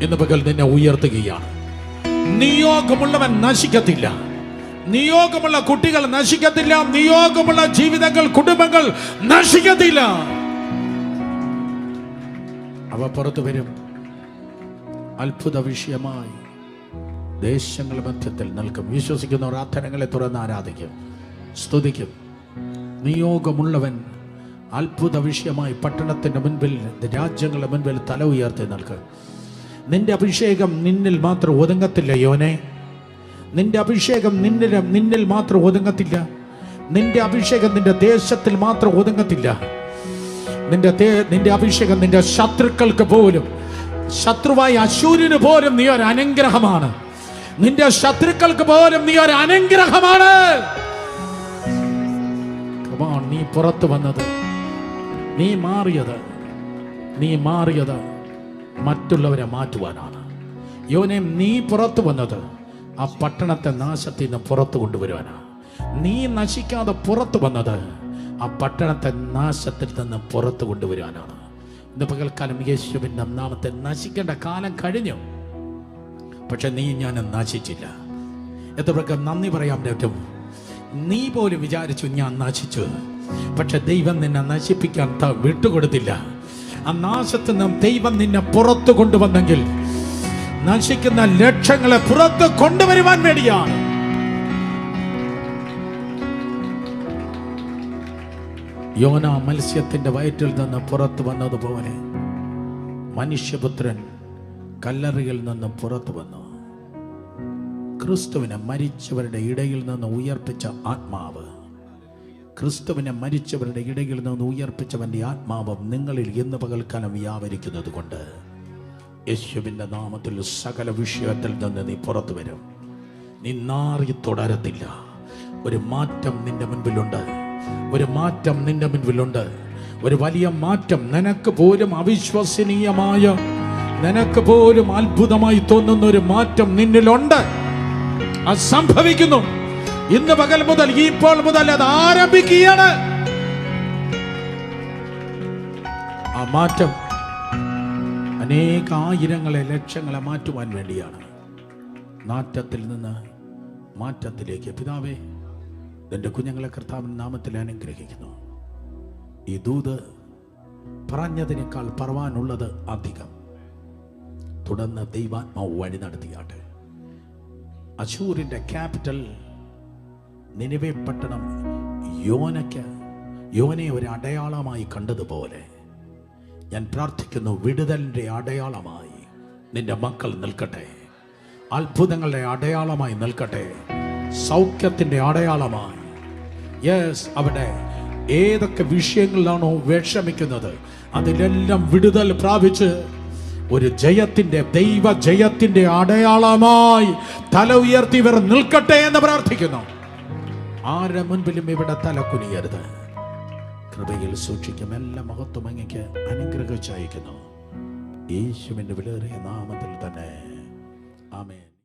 ഇന്ന് പകൽ നിന്നെ ഉയർത്തുകയാണ്. നിയോഗമുള്ളവൻ നശിക്കത്തില്ല. നിയോഗമുള്ള കുട്ടികൾ നശിക്കത്തില്ല. നിയോഗമുള്ള ജീവിതങ്ങൾ, കുടുംബങ്ങൾ നശിക്കത്തില്ല. അവ പുറത്തു വരും. അത്ഭുത വിഷയമായി ദേശങ്ങളുടെ മധ്യത്തിൽ നിൽക്കും. വിശ്വസിക്കുന്നവർ ആധരങ്ങളെ തുറന്ന് ആരാധിക്കും, സ്തുതിക്കും. നിയോഗമുള്ളവൻ അത്ഭുത വിഷയമായി പട്ടണത്തിൻ്റെ മുൻപിൽ, രാജ്യങ്ങളുടെ മുൻപിൽ തല ഉയർത്തി നിൽക്കും. നിന്റെ അഭിഷേകം നിന്നിൽ മാത്രം ഒതുങ്ങത്തില്ല യോനെ. നിന്റെ അഭിഷേകം നിന്നിൽ മാത്രം ഒതുങ്ങത്തില്ല. നിന്റെ അഭിഷേകം നിന്റെ ദേശത്തിൽ മാത്രം ഒതുങ്ങത്തില്ല. നിന്റെ അഭിഷേകം നിന്റെ ശത്രുക്കൾക്ക് പോലും, ശത്രുവായ അശൂരിന് പോലും നീ ഒരു അനുഗ്രഹമാണ്. നിന്റെ ശത്രുക്കൾക്ക് പോലും നീ ഒരു അനുഗ്രഹമാണ്. നീ പുറത്തു വന്നത്, നീ മാറിയത് മറ്റുള്ളവരെ മാറ്റുവാനാണ്. യോനെ, നീ പുറത്തു വന്നത് ആ പട്ടണത്തെ നാശത്തിൽ നിന്ന് പുറത്തു കൊണ്ടുവരുവാനാണ്. നീ നശിക്കാതെ പുറത്തു വന്നത് ആ പട്ടണത്തെ നാശത്തിൽ നിന്ന് പുറത്തു കൊണ്ടുവരുവാനാണ്. ഇന്ന് പകൽക്കാലം യേശുവിൻ്റെ നാമത്തിൽ നശിക്കേണ്ട കാലം കഴിഞ്ഞു. പക്ഷെ നീ ഞാൻ നശിച്ചില്ല. എത്രയൊക്കെ നന്ദി പറയാൻ പറ്റും. നീ പോലും വിചാരിച്ചു ഞാൻ നശിച്ചു, പക്ഷെ ദൈവം നിന്നെ നശിപ്പിക്കാൻ വിട്ടുകൊടുത്തില്ല. ആ നാശത്തിൽ നിന്നും ദൈവം നിന്നെ പുറത്തു കൊണ്ടുവന്നെങ്കിൽ നശിക്കുന്ന ലക്ഷങ്ങളെ പുറത്ത് കൊണ്ടുവരുവാൻ വേണ്ടിയാണ്. യോന മത്സ്യത്തിന്റെ വയറ്റിൽ നിന്ന് പുറത്തു വന്നതുപോലെ മനുഷ്യപുത്രൻ കല്ലറിയിൽ നിന്ന് പുറത്തു വന്നു. ക്രിസ്തുവിനെ മരിച്ചവരുടെ ഇടയിൽ നിന്ന് ഉയർപ്പിച്ച ആത്മാവ്, ക്രിസ്തുവിനെ മരിച്ചവരുടെ ഇടയിൽ നിന്ന് ഉയർപ്പിച്ചവന്റെ ആത്മാവ് നിങ്ങളിൽ ഇന്ന് പകൽക്കാലം വ്യാപരിക്കുന്നത് കൊണ്ട് യേശുവിൻ്റെ നാമത്തിൽ സകല വിഷയത്തിൽ നിന്ന് നീ പുറത്തു വരും. നീ നാറി തുടരത്തില്ല. ഒരു മാറ്റം നിന്റെ മുൻപിലുണ്ട്. ഒരു മാറ്റം നിന്റെ മുൻപിലുണ്ട്. ഒരു വലിയ മാറ്റം. നിനക്ക് പോലും അവിശ്വസനീയമായ, നിനക്ക് പോലും അത്ഭുതമായി തോന്നുന്ന ഒരു മാറ്റം നിന്നിലുണ്ട്. അത് സംഭവിക്കുന്നു. ഇന്ന് പകൽ മുതൽ, ഇപ്പോൾ മുതൽ അത് ആരംഭിക്കുകയാണ്. ആ മാറ്റം അനേക ആയിരങ്ങളെ, ലക്ഷങ്ങളെ മാറ്റുവാൻ വേണ്ടിയാണ്. നാറ്റത്തിൽ നിന്ന് മാറ്റത്തിലേക്ക്. പിതാവേ, എൻ്റെ കുഞ്ഞുങ്ങളെ കർത്താവിൻ്റെ നാമത്തിൽ അനുഗ്രഹിക്കുന്നു. ഈ ദൂത് പറഞ്ഞതിനേക്കാൾ പറവാനുള്ളത് അധികം. തുടർന്ന് ദൈവാത്മാവ് വഴി നടത്തിയാട്ടെ. അശൂരിൻ്റെ ക്യാപിറ്റൽ നിനിവെ പട്ടണം യോനെ ഒരു അടയാളമായി കണ്ടതുപോലെ ഞാൻ പ്രാർത്ഥിക്കുന്നു, വിടുതലിൻ്റെ അടയാളമായി നിന്റെ മക്കൾ നിൽക്കട്ടെ. അത്ഭുതങ്ങളുടെ അടയാളമായി നിൽക്കട്ടെ. സൗഖ്യത്തിൻ്റെ അടയാളമായി. അവിടെ ഏതൊക്കെ വിഷയങ്ങളിലാണോ വിഷമിക്കുന്നത് അതിലെല്ലാം വിടുതൽ പ്രാപിച്ച് ഒരു ജയത്തിന്റെ, ദൈവ ജയത്തിന്റെ അടയാളമായി തല ഉയർത്തി ഇവർ നിൽക്കട്ടെ എന്ന് പ്രാർത്ഥിക്കുന്നു. ആരുടെ മുൻപിലും ഇവിടെ തല കുനിയരുത്. കൃപയിൽ സൂക്ഷിക്കും. എല്ലാ മഹത്വം അങ്ങേക്ക് അനുഗ്രഹിച്ചയക്കുന്നു. യേശുവിന്റെ വിലയേറിയ നാമത്തിൽ തന്നെ. ആമേൻ.